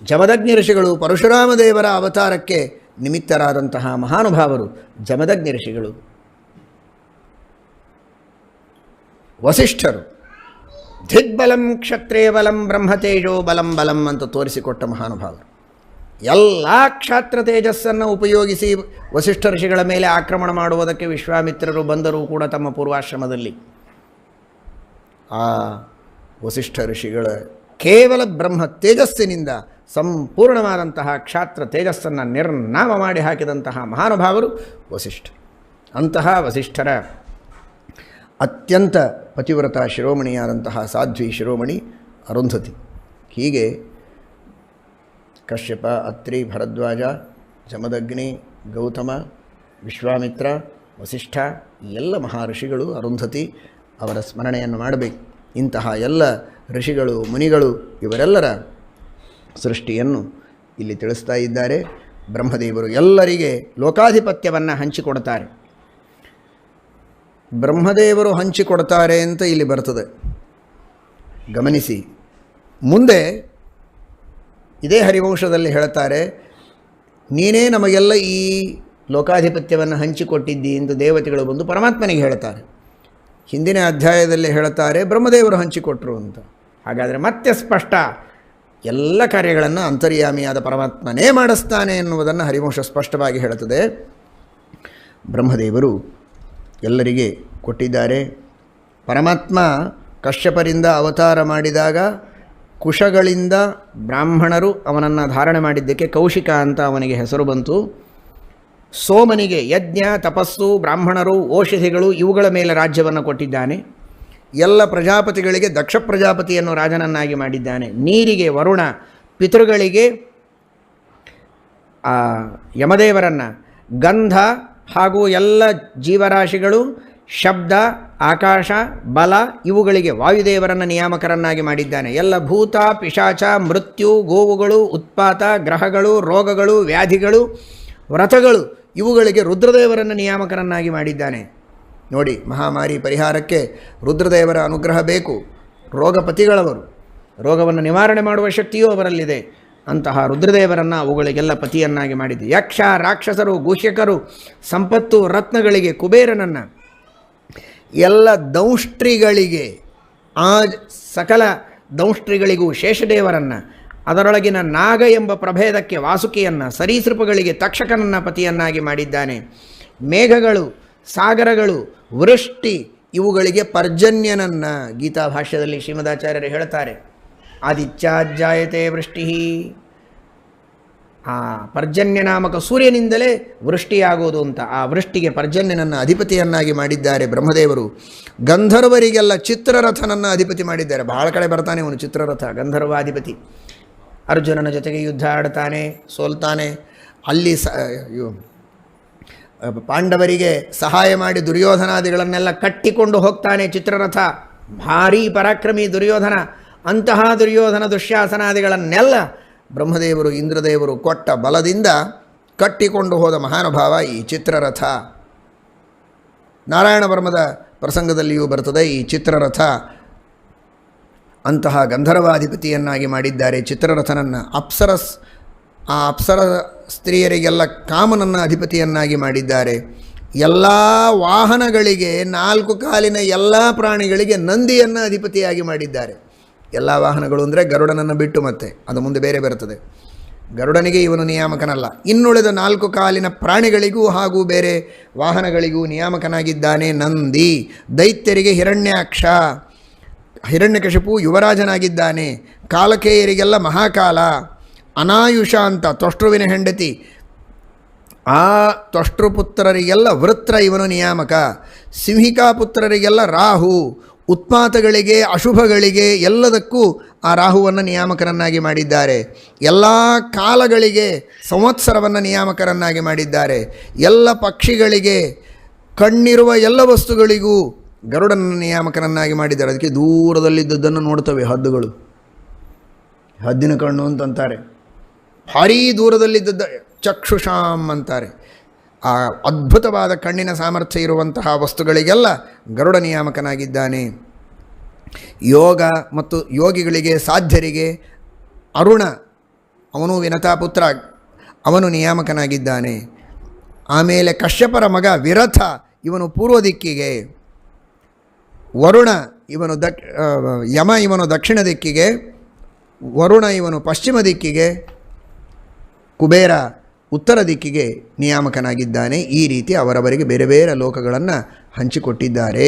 [SPEAKER 1] ಜಮದಗ್ನಿ ಋಷಿಗಳು ಪರಶುರಾಮ ದೇವರ ಅವತಾರಕ್ಕೆ ನಿಮಿತ್ತರಾದಂತಹ ಮಹಾನುಭಾವರು ಜಮದಗ್ನಿ ಋಷಿಗಳು. ವಸಿಷ್ಠರು ಧಿಗ್ಬಲಂ ಕ್ಷತ್ರಿಯ ಬಲಂ ಬ್ರಹ್ಮತೇಜೋ ಬಲಂ ಬಲಂ ಅಂತ ತೋರಿಸಿಕೊಟ್ಟ ಮಹಾನುಭಾವರು. ಎಲ್ಲ ಕ್ಷಾತ್ರ ತೇಜಸ್ಸನ್ನು ಉಪಯೋಗಿಸಿ ವಸಿಷ್ಠ ಋಷಿಗಳ ಮೇಲೆ ಆಕ್ರಮಣ ಮಾಡುವುದಕ್ಕೆ ವಿಶ್ವಾಮಿತ್ರರು ಬಂದರೂ ಕೂಡ ತಮ್ಮ ಪೂರ್ವಾಶ್ರಮದಲ್ಲಿ ಆ ವಸಿಷ್ಠ ಋಷಿಗಳ ಕೇವಲ ಬ್ರಹ್ಮ ತೇಜಸ್ಸಿನಿಂದ ಸಂಪೂರ್ಣವಾದಂತಹ ಕ್ಷಾತ್ರ ತೇಜಸ್ಸನ್ನು ನಿರ್ನಾಮ ಮಾಡಿ ಹಾಕಿದಂತಹ ಮಹಾನುಭಾವರು ವಸಿಷ್ಠ. ಅಂತಹ ವಸಿಷ್ಠರ ಅತ್ಯಂತ ಪತಿವ್ರತ ಶಿರೋಮಣಿಯಾದಂತಹ ಸಾಧ್ವಿ ಶಿರೋಮಣಿ ಅರುಂಧತಿ. ಹೀಗೆ ಕಶ್ಯಪ, ಅತ್ರಿ, ಭರದ್ವಾಜ, ಜಮದಗ್ನಿ, ಗೌತಮ, ವಿಶ್ವಾಮಿತ್ರ, ವಸಿಷ್ಠ ಎಲ್ಲ ಮಹರ್ಷಿಗಳು, ಅರುಂಧತಿ ಅವರ ಸ್ಮರಣೆಯನ್ನು ಮಾಡಬೇಕು. ಇಂತಹ ಎಲ್ಲ ಋಷಿಗಳು, ಮುನಿಗಳು ಇವರೆಲ್ಲರ ಸೃಷ್ಟಿಯನ್ನು ಇಲ್ಲಿ ತಿಳಿಸ್ತಾ ಇದ್ದಾರೆ. ಬ್ರಹ್ಮದೇವರು ಎಲ್ಲರಿಗೆ ಲೋಕಾಧಿಪತ್ಯವನ್ನು ಹಂಚಿಕೊಡ್ತಾರೆ. ಬ್ರಹ್ಮದೇವರು ಹಂಚಿಕೊಡ್ತಾರೆ ಅಂತ ಇಲ್ಲಿ ಬರ್ತದೆ, ಗಮನಿಸಿ. ಮುಂದೆ ಇದೇ ಹರಿವಂಶದಲ್ಲಿ ಹೇಳ್ತಾರೆ, ನೀನೇ ನಮಗೆಲ್ಲ ಈ ಲೋಕಾಧಿಪತ್ಯವನ್ನು ಹಂಚಿಕೊಟ್ಟಿದ್ದಿ ಎಂದು ದೇವತೆಗಳು ಬಂದು ಪರಮಾತ್ಮನಿಗೆ ಹೇಳ್ತಾರೆ. ಹಿಂದಿನ ಅಧ್ಯಾಯದಲ್ಲಿ ಹೇಳ್ತಾರೆ ಬ್ರಹ್ಮದೇವರು ಹಂಚಿಕೊಟ್ರು ಅಂತ. ಹಾಗಾದರೆ ಮತ್ತೆ ಸ್ಪಷ್ಟ, ಎಲ್ಲ ಕಾರ್ಯಗಳನ್ನು ಅಂತರ್ಯಾಮಿಯಾದ ಪರಮಾತ್ಮನೇ ಮಾಡಿಸ್ತಾನೆ ಎನ್ನುವುದನ್ನು ಹರಿವಂಶ ಸ್ಪಷ್ಟವಾಗಿ ಹೇಳುತ್ತದೆ. ಬ್ರಹ್ಮದೇವರು ಎಲ್ಲರಿಗೆ ಕೊಟ್ಟಿದ್ದಾರೆ. ಪರಮಾತ್ಮ ಕಶ್ಯಪರಿಂದ ಅವತಾರ ಮಾಡಿದಾಗ ಕುಶಗಳಿಂದ ಬ್ರಾಹ್ಮಣರು ಅವನನ್ನು ಧಾರಣೆ ಮಾಡಿದ್ದಕ್ಕೆ ಕೌಶಿಕ ಅಂತ ಅವನಿಗೆ ಹೆಸರು ಬಂತು. ಸೋಮನಿಗೆ ಯಜ್ಞ, ತಪಸ್ಸು, ಬ್ರಾಹ್ಮಣರು, ಔಷಧಿಗಳು ಇವುಗಳ ಮೇಲೆ ರಾಜ್ಯವನ್ನು ಕೊಟ್ಟಿದ್ದಾನೆ. ಎಲ್ಲ ಪ್ರಜಾಪತಿಗಳಿಗೆ ದಕ್ಷ ಪ್ರಜಾಪತಿಯನ್ನು ರಾಜನನ್ನಾಗಿ ಮಾಡಿದ್ದಾನೆ. ನೀರಿಗೆ ವರುಣ, ಪಿತೃಗಳಿಗೆ ಯಮದೇವರನ್ನು, ಗಂಧ ಹಾಗೂ ಎಲ್ಲ ಜೀವರಾಶಿಗಳು, ಶಬ್ದ, ಆಕಾಶ, ಬಲ ಇವುಗಳಿಗೆ ವಾಯುದೇವರನ್ನು ನಿಯಾಮಕರನ್ನಾಗಿ ಮಾಡಿದ್ದಾನೆ. ಎಲ್ಲ ಭೂತ, ಪಿಶಾಚ, ಮೃತ್ಯು, ಗೋವುಗಳು, ಉತ್ಪಾತ, ಗ್ರಹಗಳು, ರೋಗಗಳು, ವ್ಯಾಧಿಗಳು, ವ್ರತಗಳು ಇವುಗಳಿಗೆ ರುದ್ರದೇವರನ್ನು ನಿಯಾಮಕರನ್ನಾಗಿ ಮಾಡಿದ್ದಾನೆ. ನೋಡಿ, ಮಹಾಮಾರಿ ಪರಿಹಾರಕ್ಕೆ ರುದ್ರದೇವರ ಅನುಗ್ರಹ ಬೇಕು. ರೋಗಪತಿಗಳವರು, ರೋಗವನ್ನು ನಿವಾರಣೆ ಮಾಡುವ ಶಕ್ತಿಯೂ ಅವರಲ್ಲಿದೆ. ಅಂತಹ ರುದ್ರದೇವರನ್ನು ಅವುಗಳಿಗೆಲ್ಲ ಪತಿಯನ್ನಾಗಿ ಮಾಡಿದ್ದು. ಯಕ್ಷ, ರಾಕ್ಷಸರು, ಗೂಷ್ಯಕರು, ಸಂಪತ್ತು, ರತ್ನಗಳಿಗೆ ಕುಬೇರನನ್ನು, ಎಲ್ಲ ದೌಷ್ಟ್ರಿಗಳಿಗೆ, ಆ ಸಕಲ ದೌಷ್ಟ್ರಿಗಳಿಗೂ ಶೇಷದೇವರನ್ನು, ಅದರೊಳಗಿನ ನಾಗ ಎಂಬ ಪ್ರಭೇದಕ್ಕೆ ವಾಸುಕಿಯನ್ನು, ಸರೀಸೃಪಗಳಿಗೆ ತಕ್ಷಕನನ್ನು ಪತಿಯನ್ನಾಗಿ ಮಾಡಿದ್ದಾನೆ. ಮೇಘಗಳು, ಸಾಗರಗಳು, ವೃಷ್ಟಿ ಇವುಗಳಿಗೆ ಪರ್ಜನ್ಯನನ್ನು, ಗೀತಾ ಭಾಷ್ಯದಲ್ಲಿ ಶ್ರೀಮದಾಚಾರ್ಯರು ಹೇಳ್ತಾರೆ, ಆದಿತ್ಯಾಜ್ಜಾಯತೆ ವೃಷ್ಟಿ, ಆ ಪರ್ಜನ್ಯ ನಾಮಕ ಸೂರ್ಯನಿಂದಲೇ ವೃಷ್ಟಿಯಾಗೋದು ಅಂತ. ಆ ವೃಷ್ಟಿಗೆ ಪರ್ಜನ್ಯನನ್ನು ಅಧಿಪತಿಯನ್ನಾಗಿ ಮಾಡಿದ್ದಾರೆ ಬ್ರಹ್ಮದೇವರು. ಗಂಧರ್ವರಿಗೆಲ್ಲ ಚಿತ್ರರಥನನ್ನು ಅಧಿಪತಿ ಮಾಡಿದ್ದಾರೆ. ಬಹಳ ಕಡೆ ಬರ್ತಾನೆ ಅವನು ಚಿತ್ರರಥ, ಗಂಧರ್ವಾಧಿಪತಿ. ಅರ್ಜುನನ ಜೊತೆಗೆ ಯುದ್ಧ ಆಡ್ತಾನೆ, ಸೋಲ್ತಾನೆ. ಅಲ್ಲಿ ಪಾಂಡವರಿಗೆ ಸಹಾಯ ಮಾಡಿ ದುರ್ಯೋಧನಾದಿಗಳನ್ನೆಲ್ಲ ಕಟ್ಟಿಕೊಂಡು ಹೋಗ್ತಾನೆ ಚಿತ್ರರಥ. ಭಾರೀ ಪರಾಕ್ರಮಿ ದುರ್ಯೋಧನ. ಅಂತಹ ದುರ್ಯೋಧನ ದುಶ್ಯಾಸನಾದಿಗಳನ್ನೆಲ್ಲ ಬ್ರಹ್ಮದೇವರು ಇಂದ್ರದೇವರು ಕೊಟ್ಟ ಬಲದಿಂದ ಕಟ್ಟಿಕೊಂಡು ಹೋದ ಮಹಾನುಭಾವ ಈ ಚಿತ್ರರಥ. ನಾರಾಯಣ ವರ್ಮದ ಪ್ರಸಂಗದಲ್ಲಿಯೂ ಬರ್ತದೆ ಈ ಚಿತ್ರರಥ. ಅಂತಹ ಗಂಧರ್ವಾಧಿಪತಿಯನ್ನಾಗಿ ಮಾಡಿದ್ದಾರೆ ಚಿತ್ರರಥನನ್ನು. ಆ ಅಪ್ಸರ ಸ್ತ್ರೀಯರಿಗೆಲ್ಲ ಕಾಮನನ್ನು ಅಧಿಪತಿಯನ್ನಾಗಿ ಮಾಡಿದ್ದಾರೆ. ಎಲ್ಲ ವಾಹನಗಳಿಗೆ, 4 ಕಾಲಿನ ಎಲ್ಲ ಪ್ರಾಣಿಗಳಿಗೆ ನಂದಿಯನ್ನು ಅಧಿಪತಿಯಾಗಿ ಮಾಡಿದ್ದಾರೆ. ಎಲ್ಲ ವಾಹನಗಳು ಅಂದರೆ ಗರುಡನನ್ನು ಬಿಟ್ಟು, ಮತ್ತೆ ಅದು ಮುಂದೆ ಬೇರೆ ಬರುತ್ತದೆ. ಗರುಡನಿಗೆ ಇವನು ನಿಯಾಮಕನಲ್ಲ. ಇನ್ನುಳಿದ 4 ಕಾಲಿನ ಪ್ರಾಣಿಗಳಿಗೂ ಹಾಗೂ ಬೇರೆ ವಾಹನಗಳಿಗೂ ನಿಯಾಮಕನಾಗಿದ್ದಾನೆ ನಂದಿ. ದೈತ್ಯರಿಗೆ ಹಿರಣ್ಯಾಕ್ಷ, ಹಿರಣ್ಯಕಶಿಪು ಯುವರಾಜನಾಗಿದ್ದಾನೆ. ಕಾಲಕೇಯರಿಗೆಲ್ಲ ಮಹಾಕಾಲ. ಅನಾಯುಷ ಅಂತ ತ್ವಷ್ಟೃವಿನ ಹೆಂಡತಿ, ಆ ತ್ವಷ್ಟೃಪುತ್ರರಿಗೆಲ್ಲ ವೃತ್ರ ಇವನು ನಿಯಾಮಕ. ಸಿಂಹಿಕಾಪುತ್ರರಿಗೆಲ್ಲ ರಾಹು. ಉತ್ಪಾತಗಳಿಗೆ, ಅಶುಭಗಳಿಗೆ ಎಲ್ಲದಕ್ಕೂ ಆ ರಾಹುವನ್ನು ನಿಯಾಮಕರನ್ನಾಗಿ ಮಾಡಿದ್ದಾರೆ. ಎಲ್ಲ ಕಾಲಗಳಿಗೆ ಸಂವತ್ಸರವನ್ನು ನಿಯಾಮಕರನ್ನಾಗಿ ಮಾಡಿದ್ದಾರೆ. ಎಲ್ಲ ಪಕ್ಷಿಗಳಿಗೆ, ಕಣ್ಣಿರುವ ಎಲ್ಲ ವಸ್ತುಗಳಿಗೂ ಗರುಡನನ್ನು ನಿಯಾಮಕರನ್ನಾಗಿ ಮಾಡಿದ್ದಾರೆ. ಅದಕ್ಕೆ ದೂರದಲ್ಲಿದ್ದದ್ದನ್ನು ನೋಡ್ತವೆ ಹದ್ದುಗಳು. ಹದ್ದಿನ ಕಣ್ಣು ಅಂತಂತಾರೆ. ಭಾರೀ ದೂರದಲ್ಲಿದ್ದದ್ದ ಚಕ್ಷುಷಾಂ ಅಂತಾರೆ. ಆ ಅದ್ಭುತವಾದ ಕಣ್ಣಿನ ಸಾಮರ್ಥ್ಯ ಇರುವಂತಹ ವಸ್ತುಗಳಿಗೆಲ್ಲ ಗರುಡ ನಿಯಾಮಕನಾಗಿದ್ದಾನೆ. ಯೋಗ ಮತ್ತು ಯೋಗಿಗಳಿಗೆ, ಸಾಧ್ಯರಿಗೆ ಅರುಣ, ಅವನು ವಿನತಾಪುತ್ರ, ಅವನು ನಿಯಾಮಕನಾಗಿದ್ದಾನೆ. ಆಮೇಲೆ ಕಶ್ಯಪರ ಮಗ ವಿರಥ, ಇವನು ಪೂರ್ವ ದಿಕ್ಕಿಗೆ. ವರುಣ ಇವನು ಯಮ ಇವನು ದಕ್ಷಿಣ ದಿಕ್ಕಿಗೆ. ವರುಣ ಇವನು ಪಶ್ಚಿಮ ದಿಕ್ಕಿಗೆ. ಕುಬೇರ ಉತ್ತರ ದಿಕ್ಕಿಗೆ ನಿಯಾಮಕನಾಗಿದ್ದಾನೆ. ಈ ರೀತಿ ಅವರವರಿಗೆ ಬೇರೆ ಬೇರೆ ಲೋಕಗಳನ್ನು ಹಂಚಿಕೊಟ್ಟಿದ್ದಾರೆ.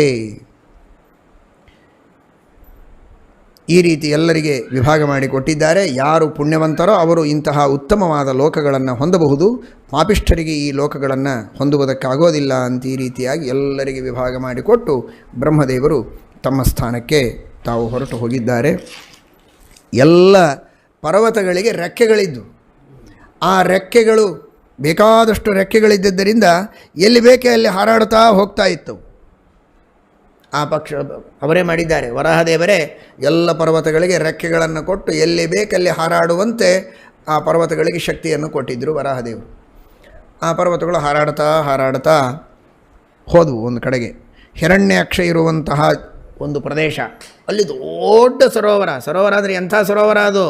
[SPEAKER 1] ಈ ರೀತಿ ಎಲ್ಲರಿಗೆ ವಿಭಾಗ ಮಾಡಿಕೊಟ್ಟಿದ್ದಾರೆ. ಯಾರು ಪುಣ್ಯವಂತರೋ ಅವರು ಇಂತಹ ಉತ್ತಮವಾದ ಲೋಕಗಳನ್ನು ಹೊಂದಬಹುದು. ಪಾಪಿಷ್ಠರಿಗೆ ಈ ಲೋಕಗಳನ್ನು ಹೊಂದುವುದಕ್ಕಾಗೋದಿಲ್ಲ ಅಂತ ಈ ರೀತಿಯಾಗಿ ಎಲ್ಲರಿಗೆ ವಿಭಾಗ ಮಾಡಿಕೊಟ್ಟು ಬ್ರಹ್ಮದೇವರು ತಮ್ಮ ಸ್ಥಾನಕ್ಕೆ ತಾವು ಹೊರಟು ಹೋಗಿದ್ದಾರೆ. ಎಲ್ಲ ಪರ್ವತಗಳಿಗೆ ರೆಕ್ಕೆಗಳಿದ್ದು, ಆ ರೆಕ್ಕೆಗಳು ಬೇಕಾದಷ್ಟು ರೆಕ್ಕೆಗಳಿದ್ದರಿಂದ ಎಲ್ಲಿ ಬೇಕೇ ಅಲ್ಲಿ ಹಾರಾಡುತ್ತಾ ಹೋಗ್ತಾ ಇತ್ತು. ಆ ಪಕ್ಷ ಅವರೇ ಮಾಡಿದ್ದಾರೆ. ವರಾಹದೇವರೇ ಎಲ್ಲ ಪರ್ವತಗಳಿಗೆ ರೆಕ್ಕೆಗಳನ್ನು ಕೊಟ್ಟು ಎಲ್ಲಿ ಬೇಕಲ್ಲಿ ಹಾರಾಡುವಂತೆ ಆ ಪರ್ವತಗಳಿಗೆ ಶಕ್ತಿಯನ್ನು ಕೊಟ್ಟಿದ್ದರು ವರಾಹದೇವರು. ಆ ಪರ್ವತಗಳು ಹಾರಾಡ್ತಾ ಹೋದವು ಒಂದು ಕಡೆಗೆ. ಹಿರಣ್ಯಾಕ್ಷ ಇರುವಂತಹ ಒಂದು ಪ್ರದೇಶ, ಅಲ್ಲಿ ದೊಡ್ಡ ಸರೋವರ ಅಂದರೆ ಎಂಥ ಸರೋವರ ಅದು!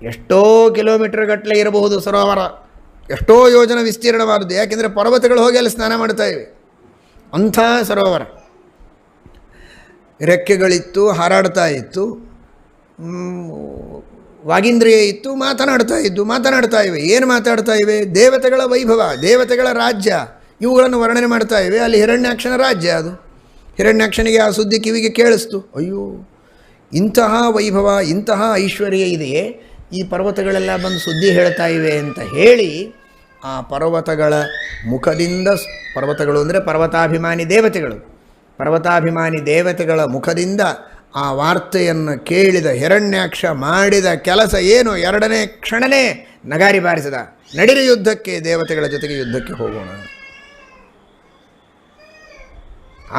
[SPEAKER 1] ಎಷ್ಟೋ ಕಿಲೋಮೀಟರ್ ಗಟ್ಟಲೆ ಇರಬಹುದು ಸರೋವರ, ಎಷ್ಟೋ ಯೋಜನ ವಿಸ್ತೀರ್ಣವಾದದ್ದು. ಯಾಕೆಂದರೆ ಪರ್ವತಗಳು ಹೋಗಿ ಅಲ್ಲಿ ಸ್ನಾನ ಮಾಡ್ತಾ ಇವೆ. ಅಂಥ ಸರೋವರ. ರೆಕ್ಕೆಗಳಿತ್ತು, ಹಾರಾಡ್ತಾ ಇತ್ತು, ವಾಗೀಂದ್ರಿಯ ಇತ್ತು, ಮಾತನಾಡ್ತಾ ಇವೆ. ಏನು ಮಾತಾಡ್ತಾ ಇವೆ? ದೇವತೆಗಳ ವೈಭವ, ದೇವತೆಗಳ ರಾಜ್ಯ, ಇವುಗಳನ್ನು ವರ್ಣನೆ ಮಾಡ್ತಾ ಇವೆ. ಅಲ್ಲಿ ಹಿರಣ್ಯಾಕ್ಷನ ರಾಜ್ಯ ಅದು. ಹಿರಣ್ಯಾಕ್ಷನಿಗೆ ಆ ಸುದ್ದಿ ಕಿವಿಗೆ ಕೇಳಿಸ್ತು. ಅಯ್ಯೋ, ಇಂತಹ ವೈಭವ, ಇಂತಹ ಐಶ್ವರ್ಯ ಇದೆಯೇ, ಈ ಪರ್ವತಗಳೆಲ್ಲ ಬಂದು ಸುದ್ದಿ ಹೇಳ್ತಾ ಇವೆ ಅಂತ ಹೇಳಿ ಆ ಪರ್ವತಗಳ ಮುಖದಿಂದ, ಪರ್ವತಗಳು ಅಂದರೆ ಪರ್ವತಾಭಿಮಾನಿ ದೇವತೆಗಳು, ಪರ್ವತಾಭಿಮಾನಿ ದೇವತೆಗಳ ಮುಖದಿಂದ ಆ ವಾರ್ತೆಯನ್ನು ಕೇಳಿದ ಹಿರಣ್ಯಾಕ್ಷ ಮಾಡಿದ ಕೆಲಸ ಏನು? 2ನೇ ಕ್ಷಣನೇ ನಗಾರಿ ಬಾರಿಸಿದ. ನಡಿರಿ ಯುದ್ಧಕ್ಕೆ, ದೇವತೆಗಳ ಜೊತೆಗೆ ಯುದ್ಧಕ್ಕೆ ಹೋಗೋಣ.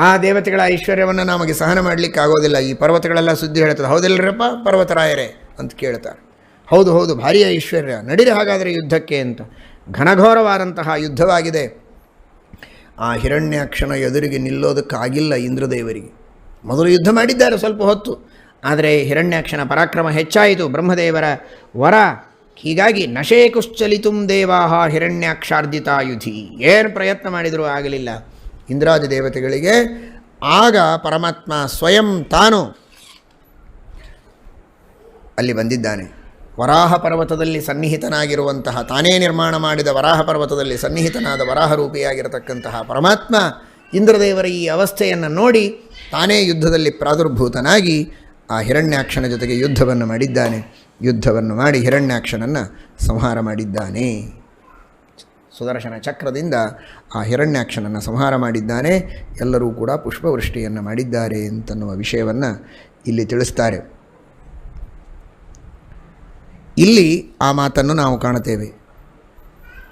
[SPEAKER 1] ಆ ದೇವತೆಗಳ ಐಶ್ವರ್ಯವನ್ನು ನಮಗೆ ಸಹನ ಮಾಡಲಿಕ್ಕೆ ಆಗೋದಿಲ್ಲ. ಈ ಪರ್ವತಗಳೆಲ್ಲ ಸುದ್ದಿ ಹೇಳ್ತದೆ. ಹೌದಿಲ್ಲರಪ್ಪ ಪರ್ವತರಾಯರೇ ಅಂತ ಕೇಳ್ತಾರೆ. ಹೌದು, ಭಾರೀ ಐಶ್ವರ್ಯ, ನಡಿರಿ ಹಾಗಾದರೆ ಯುದ್ಧಕ್ಕೆ ಅಂತ. ಘನಘೋರವಾದಂತಹ ಯುದ್ಧವಾಗಿದೆ. ಆ ಹಿರಣ್ಯಾಕ್ಷನ ಎದುರಿಗೆ ನಿಲ್ಲೋದಕ್ಕಾಗಿಲ್ಲ ಇಂದ್ರದೇವರಿಗೆ. ಮೊದಲು ಯುದ್ಧ ಮಾಡಿದ್ದಾರೆ ಸ್ವಲ್ಪ ಹೊತ್ತು, ಆದರೆ ಹಿರಣ್ಯಾಕ್ಷನ ಪರಾಕ್ರಮ ಹೆಚ್ಚಾಯಿತು, ಬ್ರಹ್ಮದೇವರ ವರ. ಹೀಗಾಗಿ ನಶೇಕುಶ್ಚಲಿತುಂ ದೇವಾಹ ಹಿರಣ್ಯಾಕ್ಷಾರ್ಜಿತಾಯುಧಿ. ಏನು ಪ್ರಯತ್ನ ಮಾಡಿದರೂ ಆಗಲಿಲ್ಲ ಇಂದ್ರಾದಿ ದೇವತೆಗಳಿಗೆ. ಆಗ ಪರಮಾತ್ಮ ಸ್ವಯಂ ತಾನು ಅಲ್ಲಿ ಬಂದಿದ್ದಾನೆ. ವರಾಹ ಪರ್ವತದಲ್ಲಿ ಸನ್ನಿಹಿತನಾಗಿರುವಂತಹ, ತಾನೇ ನಿರ್ಮಾಣ ಮಾಡಿದ ವರಾಹ ಪರ್ವತದಲ್ಲಿ ಸನ್ನಿಹಿತನಾದ ವರಾಹರೂಪಿಯಾಗಿರತಕ್ಕಂತಹ ಪರಮಾತ್ಮ ಇಂದ್ರದೇವರ ಈ ಅವಸ್ಥೆಯನ್ನು ನೋಡಿ ತಾನೇ ಯುದ್ಧದಲ್ಲಿ ಪ್ರಾದುರ್ಭೂತನಾಗಿ ಆ ಹಿರಣ್ಯಾಕ್ಷನ ಜೊತೆಗೆ ಯುದ್ಧವನ್ನು ಮಾಡಿದ್ದಾನೆ. ಯುದ್ಧವನ್ನು ಮಾಡಿ ಹಿರಣ್ಯಾಕ್ಷನನ್ನು ಸಂಹಾರ ಮಾಡಿದ್ದಾನೆ. ಸುದರ್ಶನ ಚಕ್ರದಿಂದ ಆ ಹಿರಣ್ಯಾಕ್ಷನನ್ನು ಸಂಹಾರ ಮಾಡಿದ್ದಾನೆ. ಎಲ್ಲರೂ ಕೂಡ ಪುಷ್ಪವೃಷ್ಟಿಯನ್ನು ಮಾಡಿದ್ದಾರೆ ಅಂತನ್ನುವ ವಿಷಯವನ್ನು ಇಲ್ಲಿ ತಿಳಿಸ್ತಾರೆ. ಇಲ್ಲಿ ಆ ಮಾತನ್ನು ನಾವು ಕಾಣುತ್ತೇವೆ.